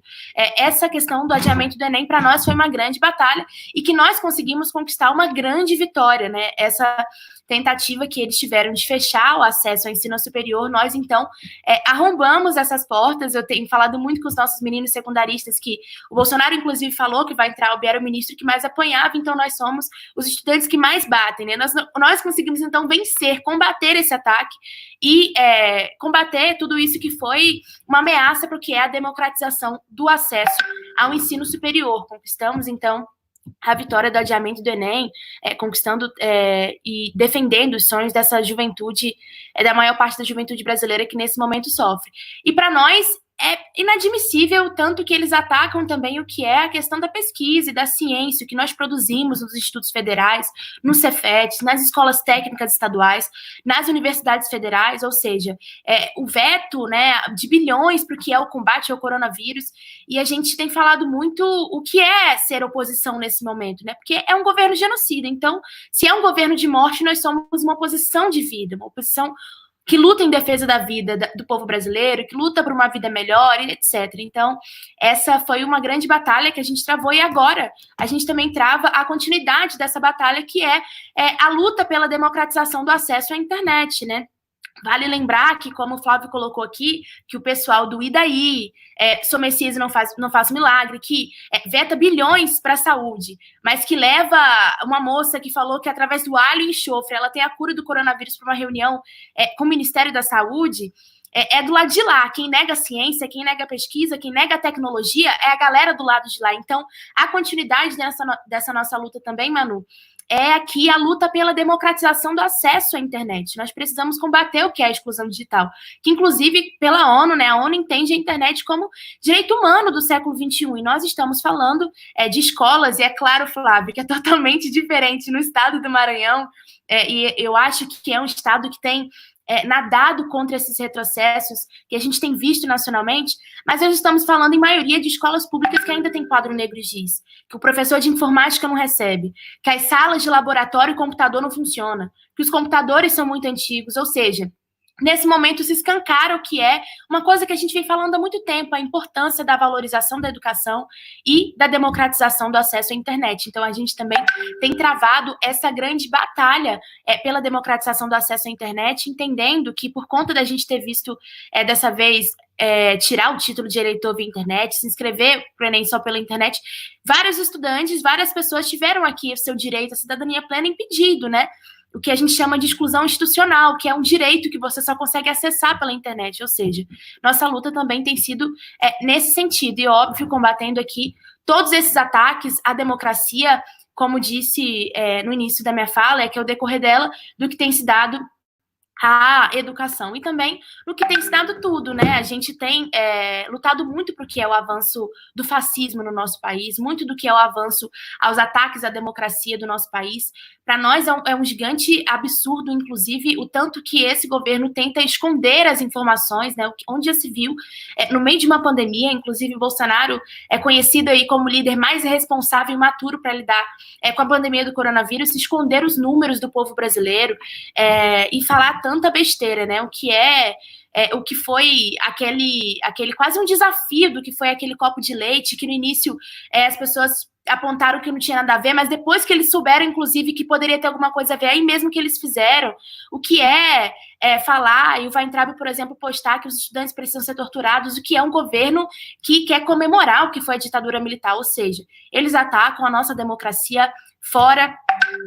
essa questão do adiamento do Enem para nós foi uma grande batalha e que nós conseguimos conquistar uma grande vitória, né? Essa tentativa que eles tiveram de fechar o acesso ao ensino superior, nós, então, arrombamos essas portas. Eu tenho falado muito com os nossos meninos secundaristas que o Bolsonaro, inclusive, falou que Weintraub era o ministro que mais apanhava, então nós somos os estudantes que mais batem, né? Nós conseguimos, então, vencer, combater esse ataque e combater tudo isso que foi uma ameaça para o que é a democratização do acesso ao ensino superior. Conquistamos, então, a vitória do adiamento do Enem, conquistando e defendendo os sonhos dessa juventude, da maior parte da juventude brasileira que nesse momento sofre. E para nós é inadmissível tanto que eles atacam também o que é a questão da pesquisa e da ciência, o que nós produzimos nos institutos federais, nos Cefetes, nas escolas técnicas estaduais, nas universidades federais, ou seja, o veto, né, de bilhões para o que é o combate ao coronavírus, e a gente tem falado muito o que é ser oposição nesse momento, né, porque é um governo genocida. Então, se é um governo de morte, nós somos uma oposição de vida, uma oposição que luta em defesa da vida do povo brasileiro, que luta por uma vida melhor, etc. Então, essa foi uma grande batalha que a gente travou, e agora a gente também trava a continuidade dessa batalha, que é a luta pela democratização do acesso à internet, né? Vale lembrar que, como o Flávio colocou aqui, que o pessoal do IDAI, Sou Messias e não faz milagre, que veta bilhões para a saúde, mas que leva uma moça que falou que através do alho e enxofre ela tem a cura do coronavírus para uma reunião com o Ministério da Saúde, é do lado de lá. Quem nega a ciência, quem nega a pesquisa, quem nega a tecnologia é a galera do lado de lá. Então, a continuidade dessa nossa luta também, Manu, é aqui a luta pela democratização do acesso à internet. Nós precisamos combater o que é a exclusão digital, que inclusive pela ONU, né, a ONU entende a internet como direito humano do século XXI, e nós estamos falando de escolas, e é claro, Flávio, que é totalmente diferente no estado do Maranhão, e eu acho que é um estado que tem nadado contra esses retrocessos que a gente tem visto nacionalmente, mas nós estamos falando em maioria de escolas públicas que ainda tem quadro negro giz, que o professor de informática não recebe, que as salas de laboratório e computador não funcionam, que os computadores são muito antigos, ou seja, nesse momento se escancara o que é uma coisa que a gente vem falando há muito tempo, a importância da valorização da educação e da democratização do acesso à internet. Então, a gente também tem travado essa grande batalha pela democratização do acesso à internet, entendendo que, por conta da gente ter visto, dessa vez, tirar o título de eleitor via internet, se inscrever para o Enem só pela internet, vários estudantes, várias pessoas tiveram aqui o seu direito à cidadania plena impedido, né? O que a gente chama de exclusão institucional, que é um direito que você só consegue acessar pela internet, ou seja, nossa luta também tem sido nesse sentido, e óbvio, combatendo aqui todos esses ataques à democracia, como disse no início da minha fala, que é o decorrer dela, do que tem se dado a educação, e também no que tem se dado tudo, né? A gente tem lutado muito para o que é o avanço do fascismo no nosso país, muito do que é o avanço aos ataques à democracia do nosso país. Para nós é um gigante absurdo, inclusive, o tanto que esse governo tenta esconder as informações, né? Onde já se viu, no meio de uma pandemia, inclusive Bolsonaro é conhecido aí como o líder mais responsável e maturo para lidar com a pandemia do coronavírus, esconder os números do povo brasileiro e falar tanta besteira, né? O que foi aquele quase um desafio do que foi aquele copo de leite, que no início as pessoas apontaram que não tinha nada a ver, mas depois que eles souberam, inclusive, que poderia ter alguma coisa a ver, aí mesmo que eles fizeram, o que falar, e o Weintraub, por exemplo, postar que os estudantes precisam ser torturados, o que é um governo que quer comemorar o que foi a ditadura militar, ou seja, eles atacam a nossa democracia fora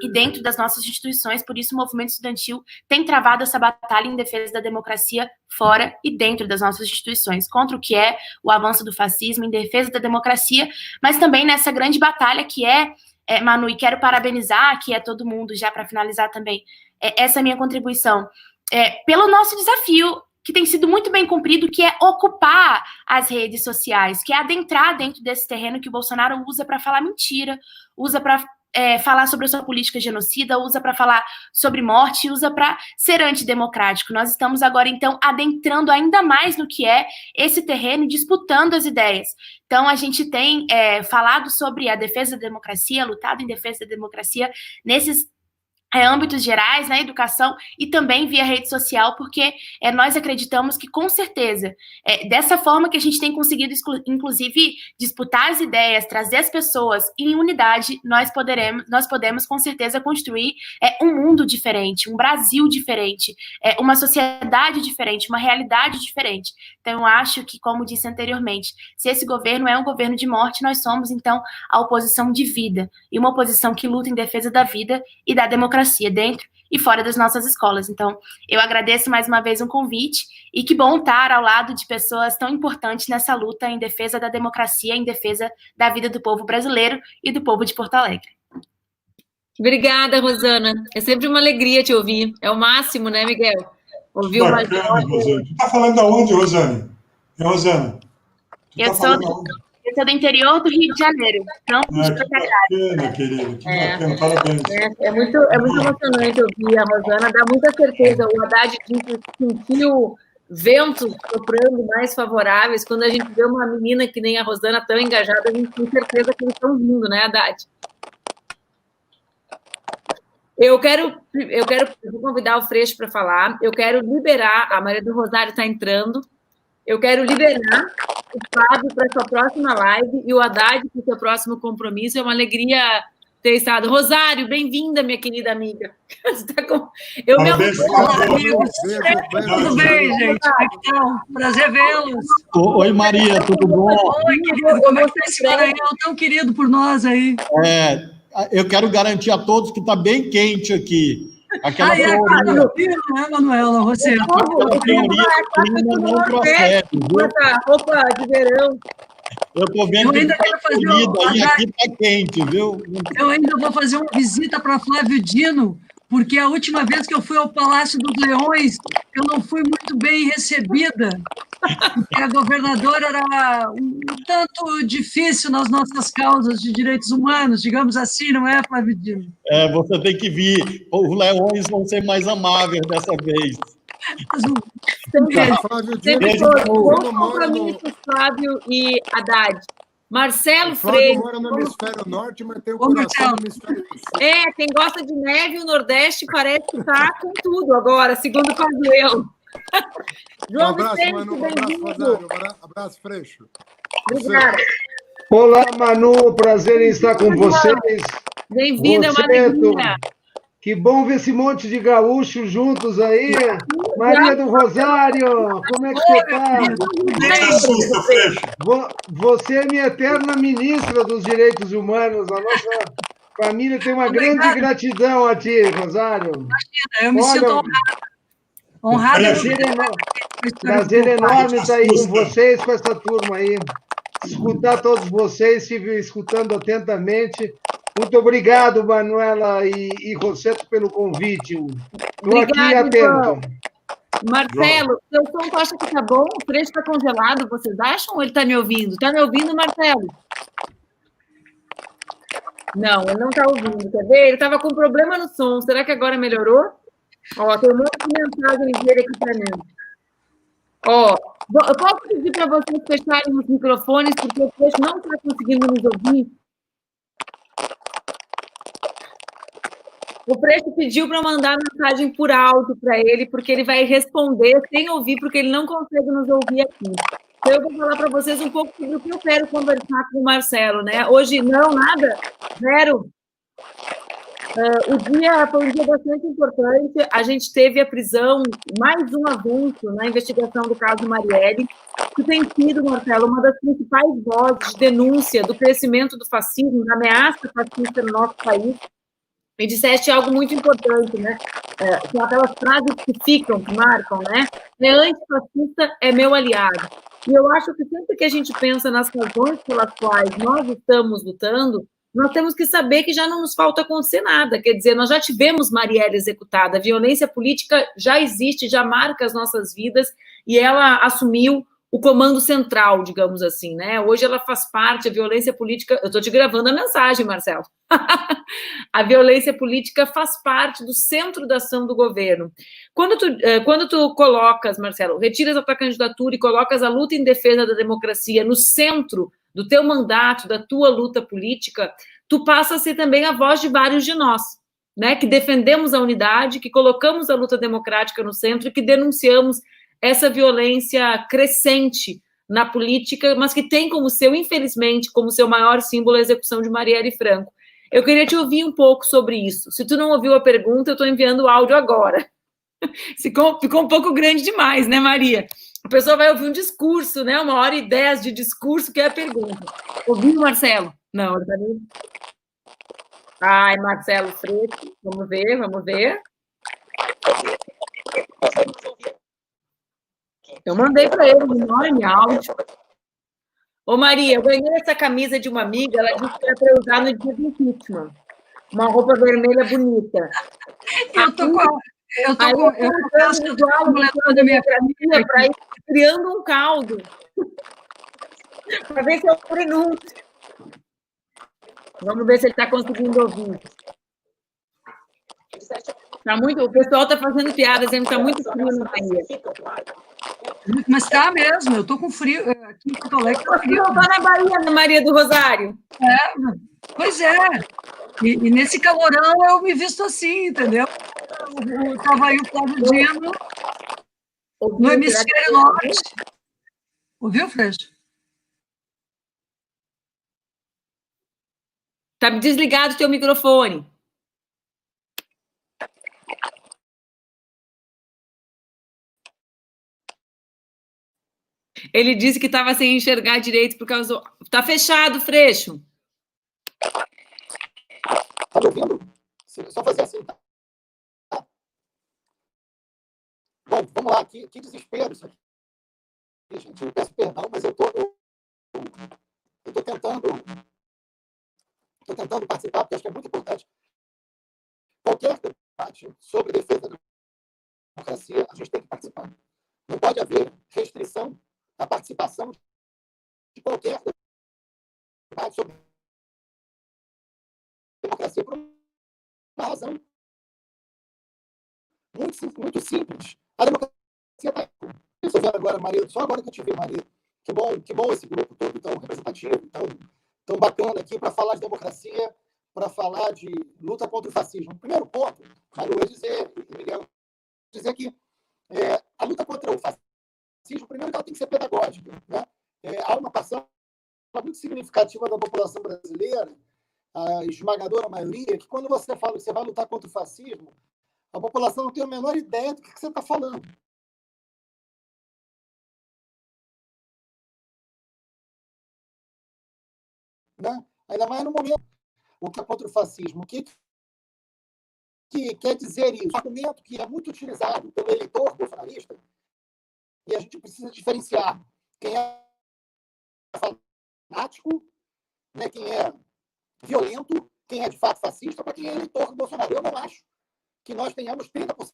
e dentro das nossas instituições, por isso o movimento estudantil tem travado essa batalha em defesa da democracia fora e dentro das nossas instituições, contra o que é o avanço do fascismo, em defesa da democracia, mas também nessa grande batalha que Manu, e quero parabenizar, que é todo mundo, já para finalizar também, essa minha contribuição, pelo nosso desafio, que tem sido muito bem cumprido, que é ocupar as redes sociais, que é adentrar dentro desse terreno que o Bolsonaro usa para falar mentira, usa para falar sobre a sua política genocida, usa para falar sobre morte, usa para ser antidemocrático. Nós estamos agora, então, adentrando ainda mais no que é esse terreno, disputando as ideias. Então, a gente tem falado sobre a defesa da democracia, lutado em defesa da democracia nesses âmbitos gerais, na educação e também via rede social, porque nós acreditamos que, com certeza, dessa forma que a gente tem conseguido, inclusive, disputar as ideias, trazer as pessoas em unidade, nós podemos, com certeza, construir um mundo diferente, um Brasil diferente, uma sociedade diferente, uma realidade diferente. Então, eu acho que, como disse anteriormente, se esse governo é um governo de morte, nós somos, então, a oposição de vida, e uma oposição que luta em defesa da vida e da democracia dentro e fora das nossas escolas. Então, eu agradeço mais uma vez o convite, e que bom estar ao lado de pessoas tão importantes nessa luta em defesa da democracia, em defesa da vida do povo brasileiro e do povo de Porto Alegre. Obrigada, Rosana. É sempre uma alegria te ouvir. É o máximo, né, Miguel? Ouvir uma Rosana. Tu está falando aonde, Rosana? Rosana? Eu sou do interior do Rio de Janeiro. Não, que bacana, querido. Que bacana, parabéns. É muito emocionante ouvir a Rosana, dá muita certeza. O Haddad sentiu ventos soprando mais favoráveis. Quando a gente vê uma menina que nem a Rosana tão engajada, a gente tem certeza que eles estão vindo, né, Haddad? Eu vou convidar o Freixo para falar. Eu quero liberar, a Maria do Rosário está entrando. Eu quero liberar o Fábio para a sua próxima live e o Haddad para o seu próximo compromisso. É uma alegria ter estado. Rosário, bem-vinda, minha querida amiga. Eu me Parabéns, amigos. Tudo bem, gente? Como é que estão? Prazer vê-los. Oi, Maria, tudo bom? Oi, querido. Como é que está esse Maranhão tão querido por nós aí? Eu quero garantir a todos que está bem quente aqui. Aquela É teoria, né, Manuela? Você. aquela teoria clima não procede, viu? Roupa de verão. Eu estou vendo que está escolhido aí, aqui está quente, viu? Eu ainda vou fazer uma visita para Flávio Dino, porque a última vez que eu fui ao Palácio dos Leões, eu não fui muito bem recebida, porque a governadora era um tanto difícil nas nossas causas de direitos humanos, digamos assim, não é, Flávio Dino? Você tem que vir. Os leões vão ser mais amáveis dessa vez. Bom compromisso, Flávio e Haddad. Marcelo Freire. Flávio mora no hemisfério norte, mas tem o coração no hemisfério sul. Quem gosta de neve, o Nordeste parece que está com tudo agora, segundo o Pazuello. Um abraço, Manu. Um abraço, Rosário. Um abraço, Freixo. Obrigada. Olá, Manu. Prazer em estar com vocês. Bem-vinda, Maria. Que bom ver esse monte de gaúchos juntos aí. Maria do Rosário, como é que você está? Você é minha eterna ministra dos direitos humanos. A nossa família tem uma grande gratidão a ti, Rosário. Imagina, eu me sinto honrada. Prazer enorme estar aí com vocês, com essa turma aí. Escutar todos vocês, estive escutando atentamente. Muito obrigado, Manuela e Rosseto, pelo convite. Estou aqui atento. João. Marcelo, seu som tu acha que tá bom? O trecho está congelado, vocês acham ou ele está me ouvindo? Está me ouvindo, Marcelo? Não, ele não está ouvindo, quer ver? Ele estava com problema no som. Será que agora melhorou? Ó, tem um monte de mensagem dele aqui para mim. Ó, eu posso pedir para vocês fecharem os microfones, porque o trecho não está conseguindo nos ouvir. O Freixo pediu para mandar mensagem por áudio para ele, porque ele vai responder sem ouvir, porque ele não consegue nos ouvir aqui. Então, eu vou falar para vocês um pouco sobre o que eu quero conversar com o Marcelo, né? Hoje, não, nada, zero. O dia foi um dia bastante importante. A gente teve a prisão, mais um avanço na investigação do caso Marielle, que tem sido, Marcelo, uma das principais vozes de denúncia do crescimento do fascismo, da ameaça fascista no nosso país. E disseste algo muito importante, né? São aquelas frases que ficam, que marcam, né? É antifascista, é meu aliado. E eu acho que sempre que a gente pensa nas razões pelas quais nós estamos lutando, nós temos que saber que já não nos falta acontecer nada. Quer dizer, nós já tivemos Marielle executada, a violência política já existe, já marca as nossas vidas, e ela assumiu o comando central, digamos assim, né? Hoje ela faz parte, a violência política... Eu estou te gravando a mensagem, Marcelo. A violência política faz parte do centro da ação do governo. Quando tu colocas, Marcelo, retiras a tua candidatura e colocas a luta em defesa da democracia no centro do teu mandato, da tua luta política, tu passa a ser também a voz de vários de nós, né? Que defendemos a unidade, que colocamos a luta democrática no centro e que denunciamos essa violência crescente na política, mas que tem como seu, infelizmente, como seu maior símbolo a execução de Marielle Franco. Eu queria te ouvir um pouco sobre isso. Se tu não ouviu a pergunta, eu estou enviando o áudio agora. Ficou um pouco grande demais, né, Maria? A pessoa vai ouvir um discurso, né? 1h10 de discurso, que é a pergunta. Ouviu, Marcelo? Não, ele está vendo. Ai, Marcelo Freixo. Vamos ver, vamos ver. Eu mandei para ele um enorme áudio. Ô, Maria, eu ganhei essa camisa de uma amiga, ela disse que era para eu usar no dia do impeachment. Uma roupa vermelha bonita. Eu tô da minha família para ir criando um caldo. Para ver se eu pronuncio. Vamos ver se ele está conseguindo ouvir. O pessoal está fazendo piada, sempre está muito frio na Bahia. Mas está mesmo, eu estou com frio. Aqui em Porto Alegre está frio. Não está na Bahia, na Maria do Rosário. Pois é. E nesse calorão eu me visto assim, entendeu? Estava aí o Flávio Dino no hemisfério norte. Ouviu, Freixo? Tá desligado o teu microfone. Ele disse que estava sem enxergar direito por causa do... Tá fechado, Freixo. Tá me ouvindo? Só fazer assim, tá? Bom, vamos lá. Que desespero isso aqui. Gente, eu peço perdão, mas eu tô tentando participar, porque acho que é muito importante. Qualquer debate sobre defesa da democracia, a gente tem que participar. Não pode haver restrição à participação de qualquer debate sobre democracia por uma razão muito simples. A democracia está... Estou vendo agora, Maria, só agora que eu te vi, Maria. Que bom esse grupo todo tão representativo, tão bacana aqui para falar de democracia, para falar de luta contra o fascismo. O primeiro ponto, Maria, eu ia dizer que a luta contra o fascismo, primeiro que ela tem que ser pedagógica. Né? Há uma parcela muito significativa da população brasileira, a esmagadora maioria, que quando você fala que você vai lutar contra o fascismo, a população não tem a menor ideia do que você está falando. Né? Ainda mais no momento o que é contra o fascismo. O que quer dizer isso? Um argumento que é muito utilizado pelo eleitor bolsonarista, e a gente precisa diferenciar quem é fanático, né, quem é violento, quem é de fato fascista, para quem é eleitor do Bolsonaro. Eu não acho que nós tenhamos 30%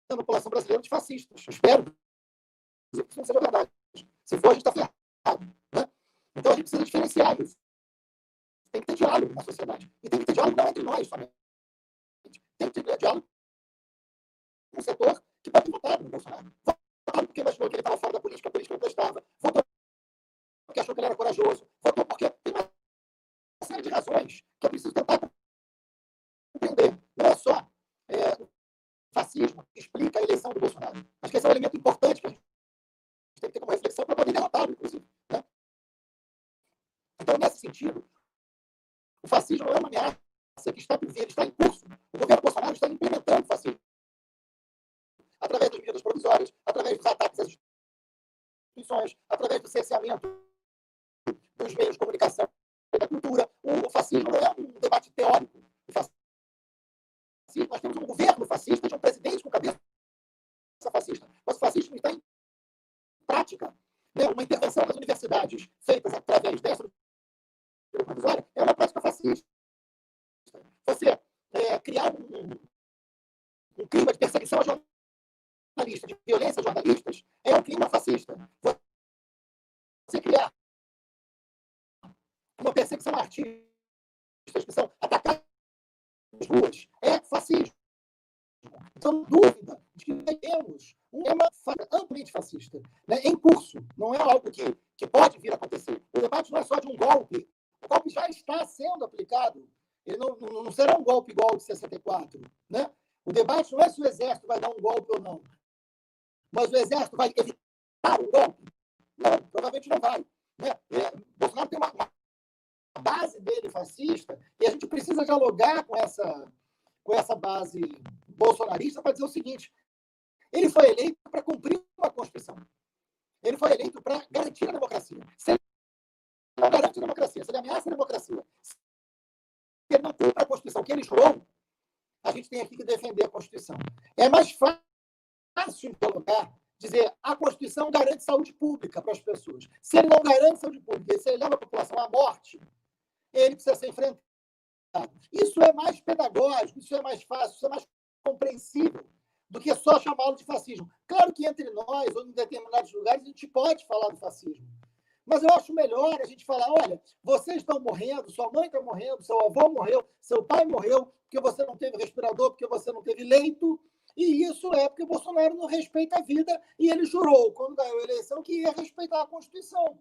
da população brasileira de fascistas. Espero que isso não seja verdade. Se for, a gente está ferrado. Né? Então, a gente precisa diferenciar isso. Tem que ter diálogo na sociedade. E tem que ter diálogo não entre nós somente. Tem que ter diálogo com um setor que pode votar no Bolsonaro. Votou porque achou que ele estava fora da política, a política não prestava. Votou porque achou que ele era corajoso. Votou porque tem uma série de razões que é preciso tentar compreender. Não é só o fascismo que explica a eleição do Bolsonaro. Acho que esse é um elemento importante que a gente tem que ter como reflexão para poder derrotá-lo, inclusive. Né? Então, nesse sentido, o fascismo não é uma ameaça que está por vir, está em curso. O governo Bolsonaro está implementando o fascismo. Através das medidas provisórias, através dos ataques às instituições, através do cerceamento dos meios de comunicação e da cultura. O fascismo não é um debate teórico. O fascismo, nós temos um governo fascista, um presidente com cabeça fascista. Mas o fascismo está em prática. Né? Uma intervenção das universidades feitas através dessa provisória é uma prática fascista. Você criar um clima de perseguição a jornalistas, de violência a jornalistas, é um clima fascista. Você criar uma perseguição a artistas que são atacados nas ruas é fascismo. Então, dúvida de que temos um tema amplamente fascista, né, em curso. Não é algo que pode vir a acontecer. O debate não é só de um golpe. O golpe já está sendo aplicado. Ele não será um golpe igual ao de 64. Né? O debate não é se o Exército vai dar um golpe ou não. Mas o Exército vai evitar um golpe? Não, provavelmente não vai. Né? Bolsonaro tem uma base dele fascista e a gente precisa dialogar com essa base bolsonarista para dizer o seguinte: ele foi eleito para cumprir uma Constituição. Ele foi eleito para garantir a democracia. Se ele não garante a democracia, se ele ameaça a democracia, se ele não cumpre a Constituição que ele jurou, a gente tem aqui que defender a Constituição. É mais fácil de dialogar, dizer a Constituição garante saúde pública para as pessoas. Se ele não garante saúde pública, se ele leva a população à morte, ele precisa ser enfrentado. Isso é mais pedagógico, isso é mais fácil, isso é mais compreensível do que só chamá-lo de fascismo. Claro que entre nós, ou em determinados lugares, a gente pode falar do fascismo. Mas eu acho melhor a gente falar: olha, vocês estão morrendo, sua mãe está morrendo, seu avô morreu, seu pai morreu, porque você não teve respirador, porque você não teve leito, e isso é porque o Bolsonaro não respeita a vida, e ele jurou, quando ganhou a eleição, que ia respeitar a Constituição.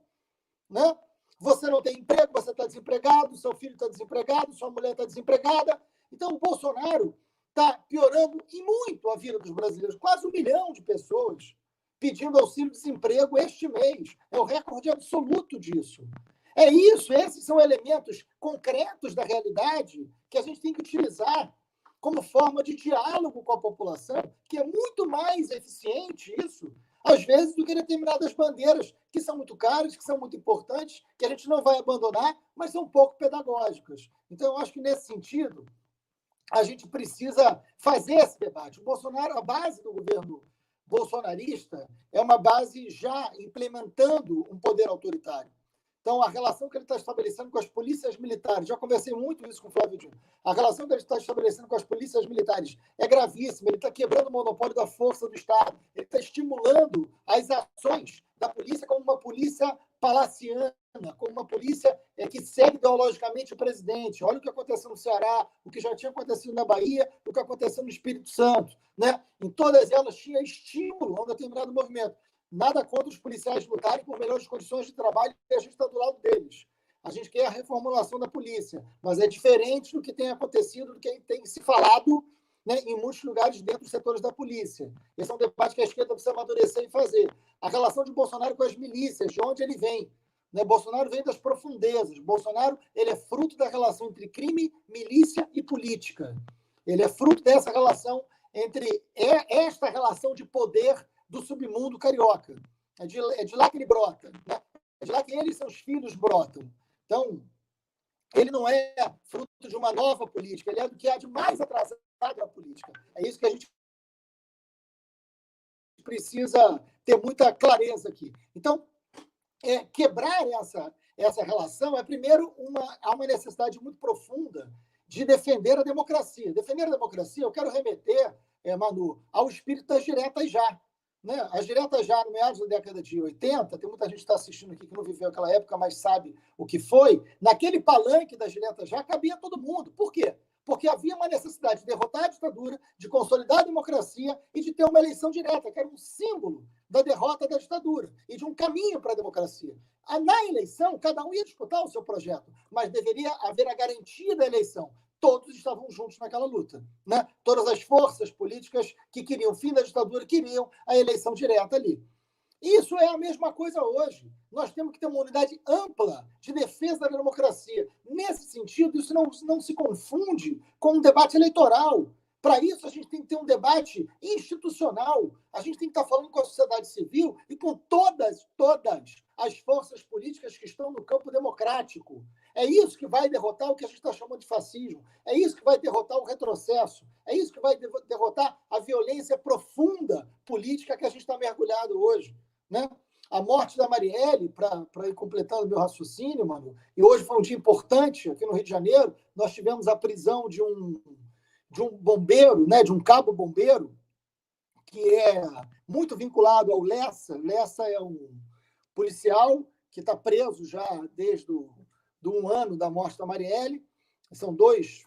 Né? Você não tem emprego, você está desempregado, seu filho está desempregado, sua mulher está desempregada. Então, o Bolsonaro está piorando e muito a vida dos brasileiros. Quase 1 milhão de pessoas pedindo auxílio-desemprego este mês. É o recorde absoluto disso. É isso, esses são elementos concretos da realidade que a gente tem que utilizar como forma de diálogo com a população, que é muito mais eficiente isso, às vezes, do que determinadas bandeiras que são muito caras, que são muito importantes, que a gente não vai abandonar, mas são pouco pedagógicas. Então, eu acho que, nesse sentido, a gente precisa fazer esse debate. O Bolsonaro, a base do governo bolsonarista, é uma base já implementando um poder autoritário. Então, a relação que ele está estabelecendo com as polícias militares, já conversei muito isso com o Flávio Dino, a relação que ele está estabelecendo com as polícias militares é gravíssima, ele está quebrando o monopólio da força do Estado, ele está estimulando as ações da polícia como uma polícia palaciana, como uma polícia que segue ideologicamente o presidente. Olha o que aconteceu no Ceará, o que já tinha acontecido na Bahia, o que aconteceu no Espírito Santo. Né? Em todas elas tinha estímulo a um determinado movimento. Nada contra os policiais lutarem por melhores condições de trabalho e a gente está do lado deles. A gente quer a reformulação da polícia, mas é diferente do que tem acontecido, do que tem se falado, né, em muitos lugares dentro dos setores da polícia. Esse é um debate que a esquerda precisa amadurecer e fazer. A relação de Bolsonaro com as milícias, de onde ele vem. Né? Bolsonaro vem das profundezas. Bolsonaro ele é fruto da relação entre crime, milícia e política. Ele é fruto dessa relação entre esta relação de poder do submundo carioca. É de lá que ele brota. Né? É de lá que ele e seus filhos brotam. Então, ele não é fruto de uma nova política, ele é do que há de mais atrasado na política. É isso que a gente precisa ter muita clareza aqui. Então, quebrar essa relação primeiro, há uma necessidade muito profunda de defender a democracia. Defender a democracia, eu quero remeter, Manu, ao espírito das diretas já. Né? As diretas já, no meados da década de 80, tem muita gente que está assistindo aqui que não viveu aquela época, mas sabe o que foi. Naquele palanque das diretas já cabia todo mundo. Por quê? Porque havia uma necessidade de derrotar a ditadura, de consolidar a democracia e de ter uma eleição direta, que era um símbolo da derrota da ditadura e de um caminho para a democracia. Na eleição, cada um ia disputar o seu projeto, mas deveria haver a garantia da eleição. Todos estavam juntos naquela luta. Né? Todas as forças políticas que queriam o fim da ditadura queriam a eleição direta ali. Isso é a mesma coisa hoje. Nós temos que ter uma unidade ampla de defesa da democracia. Nesse sentido, isso não se confunde com um debate eleitoral. Para isso, a gente tem que ter um debate institucional. A gente tem que estar falando com a sociedade civil e com todas as forças políticas que estão no campo democrático. É isso que vai derrotar o que a gente está chamando de fascismo. É isso que vai derrotar o retrocesso. É isso que vai derrotar a violência profunda política que a gente está mergulhado hoje. Né? A morte da Marielle, para ir completando meu raciocínio, Manu, e hoje foi um dia importante aqui no Rio de Janeiro, nós tivemos a prisão de um bombeiro, né, de um cabo bombeiro, que é muito vinculado ao Lessa. Lessa é um policial que está preso já desde um ano da morte da Marielle. São duas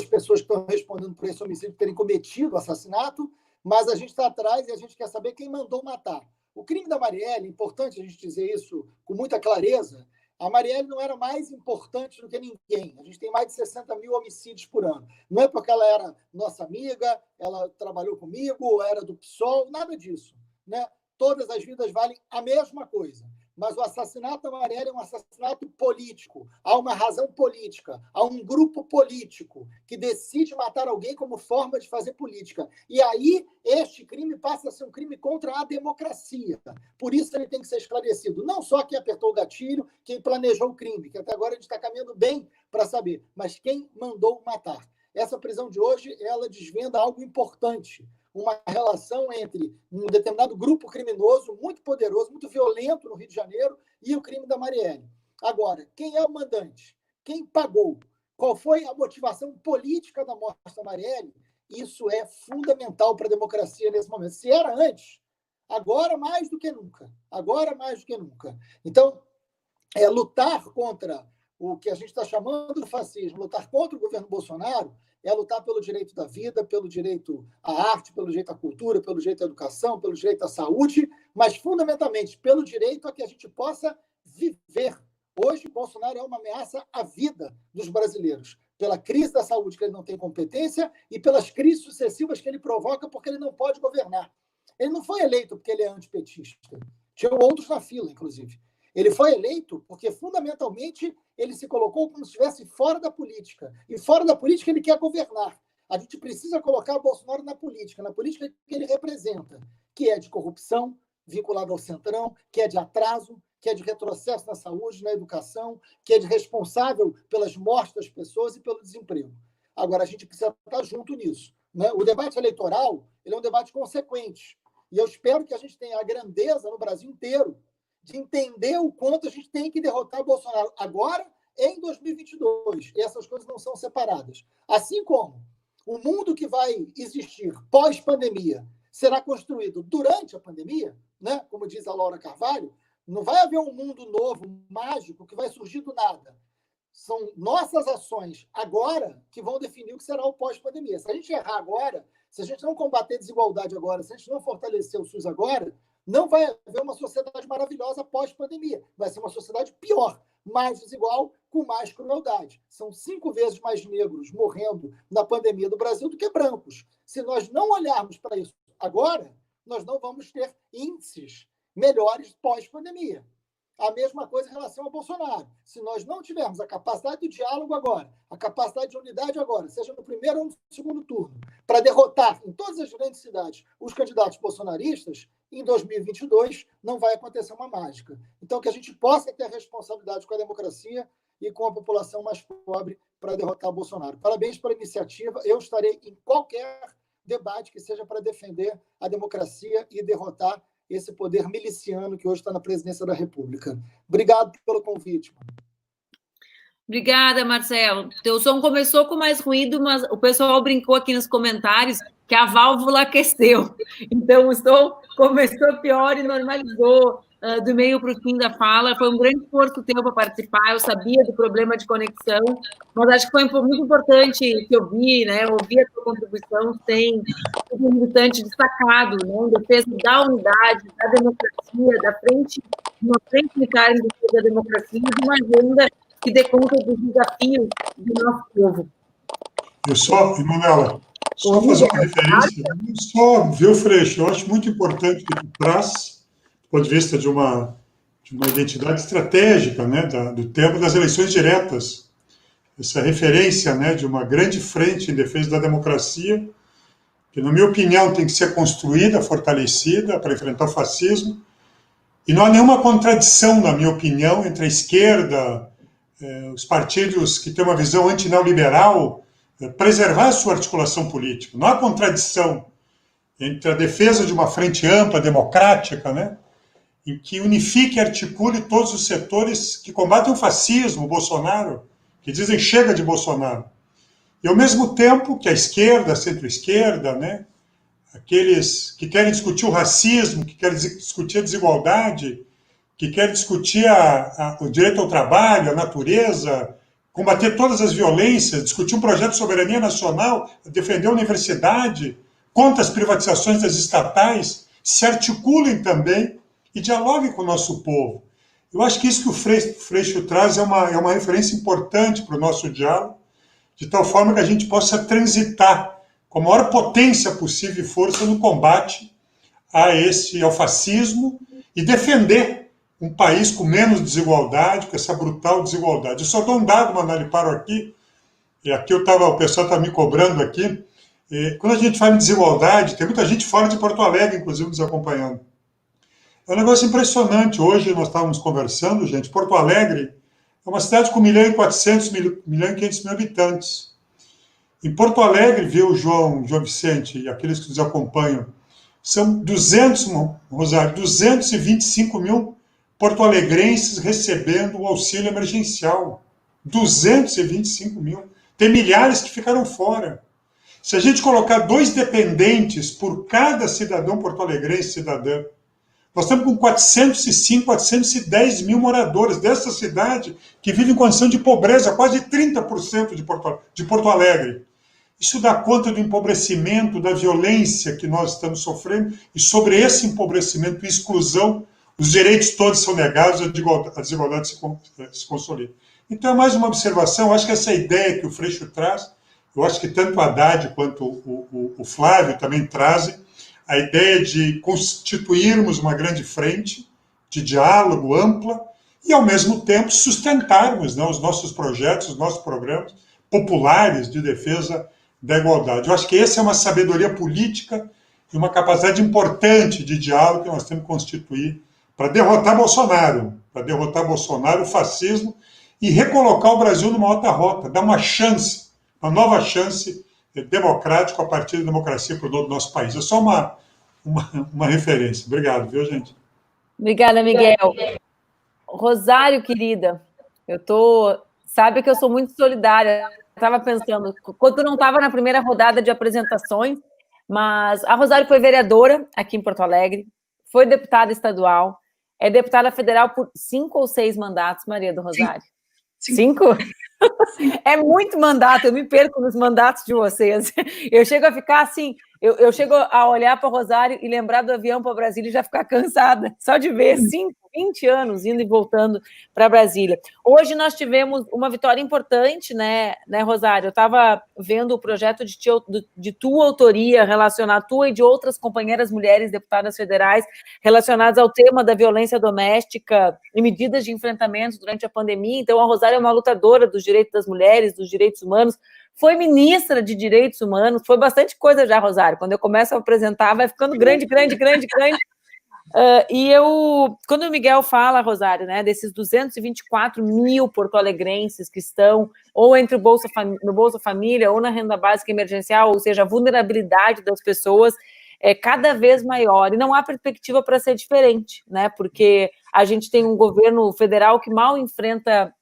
pessoas que estão respondendo por esse homicídio, terem cometido o assassinato, mas a gente está atrás e a gente quer saber quem mandou matar. O crime da Marielle, é importante a gente dizer isso com muita clareza, a Marielle não era mais importante do que ninguém. A gente tem mais de 60 mil homicídios por ano. Não é porque ela era nossa amiga, ela trabalhou comigo, era do PSOL, nada disso. Né? Todas as vidas valem a mesma coisa. Mas o assassinato da Marielle é um assassinato político. Há uma razão política. Há um grupo político que decide matar alguém como forma de fazer política. E aí, este crime passa a ser um crime contra a democracia. Por isso ele tem que ser esclarecido. Não só quem apertou o gatilho, quem planejou o crime, que até agora a gente está caminhando bem para saber, mas quem mandou matar. Essa prisão de hoje, ela desvenda algo importante. Uma relação entre um determinado grupo criminoso muito poderoso, muito violento no Rio de Janeiro e o crime da Marielle. Agora, quem é o mandante? Quem pagou? Qual foi a motivação política da morte da Marielle? Isso é fundamental para a democracia nesse momento. Se era antes, agora mais do que nunca. Agora mais do que nunca. Então, lutar contra o que a gente está chamando de fascismo, lutar contra o governo Bolsonaro, é lutar pelo direito da vida, pelo direito à arte, pelo direito à cultura, pelo direito à educação, pelo direito à saúde, mas, fundamentalmente, pelo direito a que a gente possa viver. Hoje, Bolsonaro é uma ameaça à vida dos brasileiros, pela crise da saúde, que ele não tem competência, e pelas crises sucessivas que ele provoca porque ele não pode governar. Ele não foi eleito porque ele é antipetista. Tinham outros na fila, inclusive. Ele foi eleito porque, fundamentalmente, ele se colocou como se estivesse fora da política. E fora da política ele quer governar. A gente precisa colocar o Bolsonaro na política que ele representa, que é de corrupção, vinculado ao Centrão, que é de atraso, que é de retrocesso na saúde, na educação, que é de responsável pelas mortes das pessoas e pelo desemprego. Agora, a gente precisa estar junto nisso, né? O debate eleitoral ele é um debate consequente. E eu espero que a gente tenha a grandeza no Brasil inteiro de entender o quanto a gente tem que derrotar o Bolsonaro agora e em 2022. E essas coisas não são separadas. Assim como o mundo que vai existir pós-pandemia será construído durante a pandemia, né? Como diz a Laura Carvalho, não vai haver um mundo novo, mágico, que vai surgir do nada. São nossas ações agora que vão definir o que será o pós-pandemia. Se a gente errar agora, se a gente não combater a desigualdade agora, se a gente não fortalecer o SUS agora, não vai haver uma sociedade maravilhosa pós-pandemia. Vai ser uma sociedade pior, mais desigual, com mais crueldade. São 5 vezes mais negros morrendo na pandemia do Brasil do que brancos. Se nós não olharmos para isso agora, nós não vamos ter índices melhores pós-pandemia. A mesma coisa em relação ao Bolsonaro. Se nós não tivermos a capacidade do diálogo agora, a capacidade de unidade agora, seja no primeiro ou no segundo turno, para derrotar em todas as grandes cidades os candidatos bolsonaristas, em 2022 não vai acontecer uma mágica. Então, que a gente possa ter responsabilidade com a democracia e com a população mais pobre para derrotar o Bolsonaro. Parabéns pela iniciativa. Eu estarei em qualquer debate que seja para defender a democracia e derrotar esse poder miliciano que hoje está na presidência da República. Obrigado pelo convite. Obrigada, Marcelo. Teu som começou com mais ruído, mas o pessoal brincou aqui nos comentários que a válvula aqueceu. Então, começou pior e normalizou do meio para o fim da fala. Foi um grande esforço teu para participar. Eu sabia do problema de conexão, mas acho que foi muito importante que eu vi, né? Ouvir a tua contribuição sem um militante destacado, né? Em defesa da unidade, da democracia, da frente, uma frente militar em defesa da democracia e de uma agenda que dê conta dos desafios do nosso povo. Eu só, Manuela, só fazer uma referência, só, viu, Freixo, eu acho muito importante que tu traz, do ponto de vista de uma identidade estratégica, né, do tempo das eleições diretas, essa referência, né, de uma grande frente em defesa da democracia, que, na minha opinião, tem que ser construída, fortalecida para enfrentar o fascismo, e não há nenhuma contradição, na minha opinião, entre a esquerda, os partidos que têm uma visão antineoliberal, preservar a sua articulação política. Não há contradição entre a defesa de uma frente ampla, democrática, né, em que unifique e articule todos os setores que combatem o fascismo, o Bolsonaro, que dizem chega de Bolsonaro. E, ao mesmo tempo, que a esquerda, a centro-esquerda, né, aqueles que querem discutir o racismo, que querem discutir a desigualdade, que querem discutir o direito ao trabalho, a natureza, combater todas as violências, discutir um projeto de soberania nacional, defender a universidade, contra as privatizações das estatais, se articulem também e dialoguem com o nosso povo. Eu acho que isso que o Freixo traz é uma referência importante para o nosso diálogo, de tal forma que a gente possa transitar com a maior potência possível e força no combate ao fascismo e defender um país com menos desigualdade, com essa brutal desigualdade. Eu só dou um dado, Manuel, paro aqui, e aqui o pessoal está me cobrando aqui, quando a gente fala em desigualdade, tem muita gente fora de Porto Alegre, inclusive, nos acompanhando. É um negócio impressionante. Hoje nós estávamos conversando, gente, Porto Alegre é uma cidade com 1.400.000, 1.500.000 habitantes. Em Porto Alegre, viu, João Vicente, e aqueles que nos acompanham, são 225 mil porto-alegrenses recebendo o auxílio emergencial. 225 mil. Tem milhares que ficaram fora. Se a gente colocar 2 dependentes por cada cidadão porto-alegrense, cidadã, nós estamos com 405, 410 mil moradores dessa cidade que vivem em condição de pobreza, quase 30% de Porto Alegre. Isso dá conta do empobrecimento, da violência que nós estamos sofrendo, e sobre esse empobrecimento e exclusão, os direitos todos são negados, a desigualdade se consolida. Então, é mais uma observação. Eu acho que essa ideia que o Freixo traz, eu acho que tanto a Haddad quanto o Flávio também trazem, a ideia de constituirmos uma grande frente de diálogo ampla e, ao mesmo tempo, sustentarmos, né, os nossos projetos, os nossos programas populares de defesa da igualdade. Eu acho que essa é uma sabedoria política e uma capacidade importante de diálogo que nós temos que constituir para derrotar Bolsonaro, o fascismo, e recolocar o Brasil numa outra rota, dar uma chance, uma nova chance democrática a partir da democracia para o nosso país. É só uma referência. Obrigado, viu, gente? Obrigada, Miguel. Rosário, querida, sabe que eu sou muito solidária. Estava pensando, quando tu não estava na primeira rodada de apresentações, mas a Rosário foi vereadora aqui em Porto Alegre, foi deputada estadual, é deputada federal por 5 ou 6 mandatos, Maria do Rosário. 5? É muito mandato, eu me perco nos mandatos de vocês. Eu chego a ficar assim, eu chego a olhar para o Rosário e lembrar do avião para Brasília e já ficar cansada, só de ver 20 anos indo e voltando para Brasília. Hoje nós tivemos uma vitória importante, né Rosário? Eu estava vendo o projeto de tua autoria, relacionado, tua e de outras companheiras mulheres deputadas federais, relacionadas ao tema da violência doméstica e medidas de enfrentamento durante a pandemia. Então, a Rosário é uma lutadora dos direitos das mulheres, dos direitos humanos, foi ministra de Direitos Humanos, foi bastante coisa já, Rosário. Quando eu começo a apresentar, vai ficando grande. Quando o Miguel fala, Rosário, né, desses 224 mil porto-alegrenses que estão ou entre no Bolsa Família ou na renda básica emergencial, ou seja, a vulnerabilidade das pessoas é cada vez maior, e não há perspectiva para ser diferente, né, porque a gente tem um governo federal que não enfrenta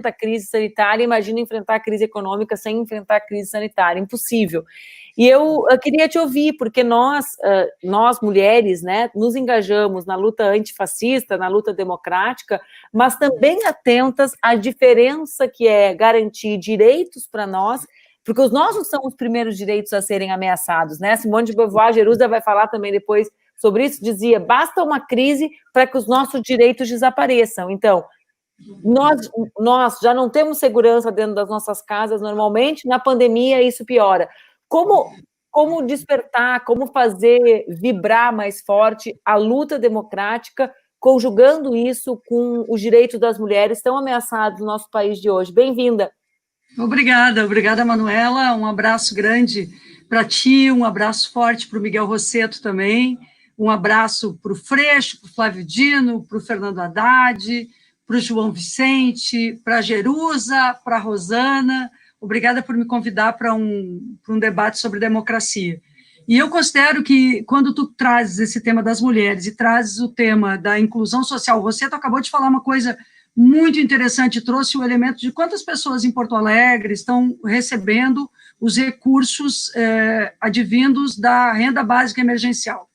a crise sanitária, imagina enfrentar a crise econômica sem enfrentar a crise sanitária, impossível. E eu queria te ouvir, porque nós mulheres, né, nos engajamos na luta antifascista, na luta democrática, mas também atentas à diferença que é garantir direitos para nós, porque os nossos são os primeiros direitos a serem ameaçados, né? Simone de Beauvoir, Jerusa vai falar também depois sobre isso, dizia, basta uma crise para que os nossos direitos desapareçam. Então, nós já não temos segurança dentro das nossas casas normalmente, na pandemia isso piora. Como despertar, como fazer vibrar mais forte a luta democrática, conjugando isso com os direitos das mulheres tão ameaçados no nosso país de hoje? Bem-vinda. Obrigada, Manuela, um abraço grande para ti, um abraço forte para o Miguel Rosseto também, um abraço para o Freixo, para o Flávio Dino, para o Fernando Haddad, para o João Vicente, para a Jerusa, para a Rosana. Obrigada por me convidar para um debate sobre democracia. E eu considero que, quando tu trazes esse tema das mulheres e trazes o tema da inclusão social, você acabou de falar uma coisa muito interessante, trouxe o elemento de quantas pessoas em Porto Alegre estão recebendo os recursos advindos da renda básica emergencial.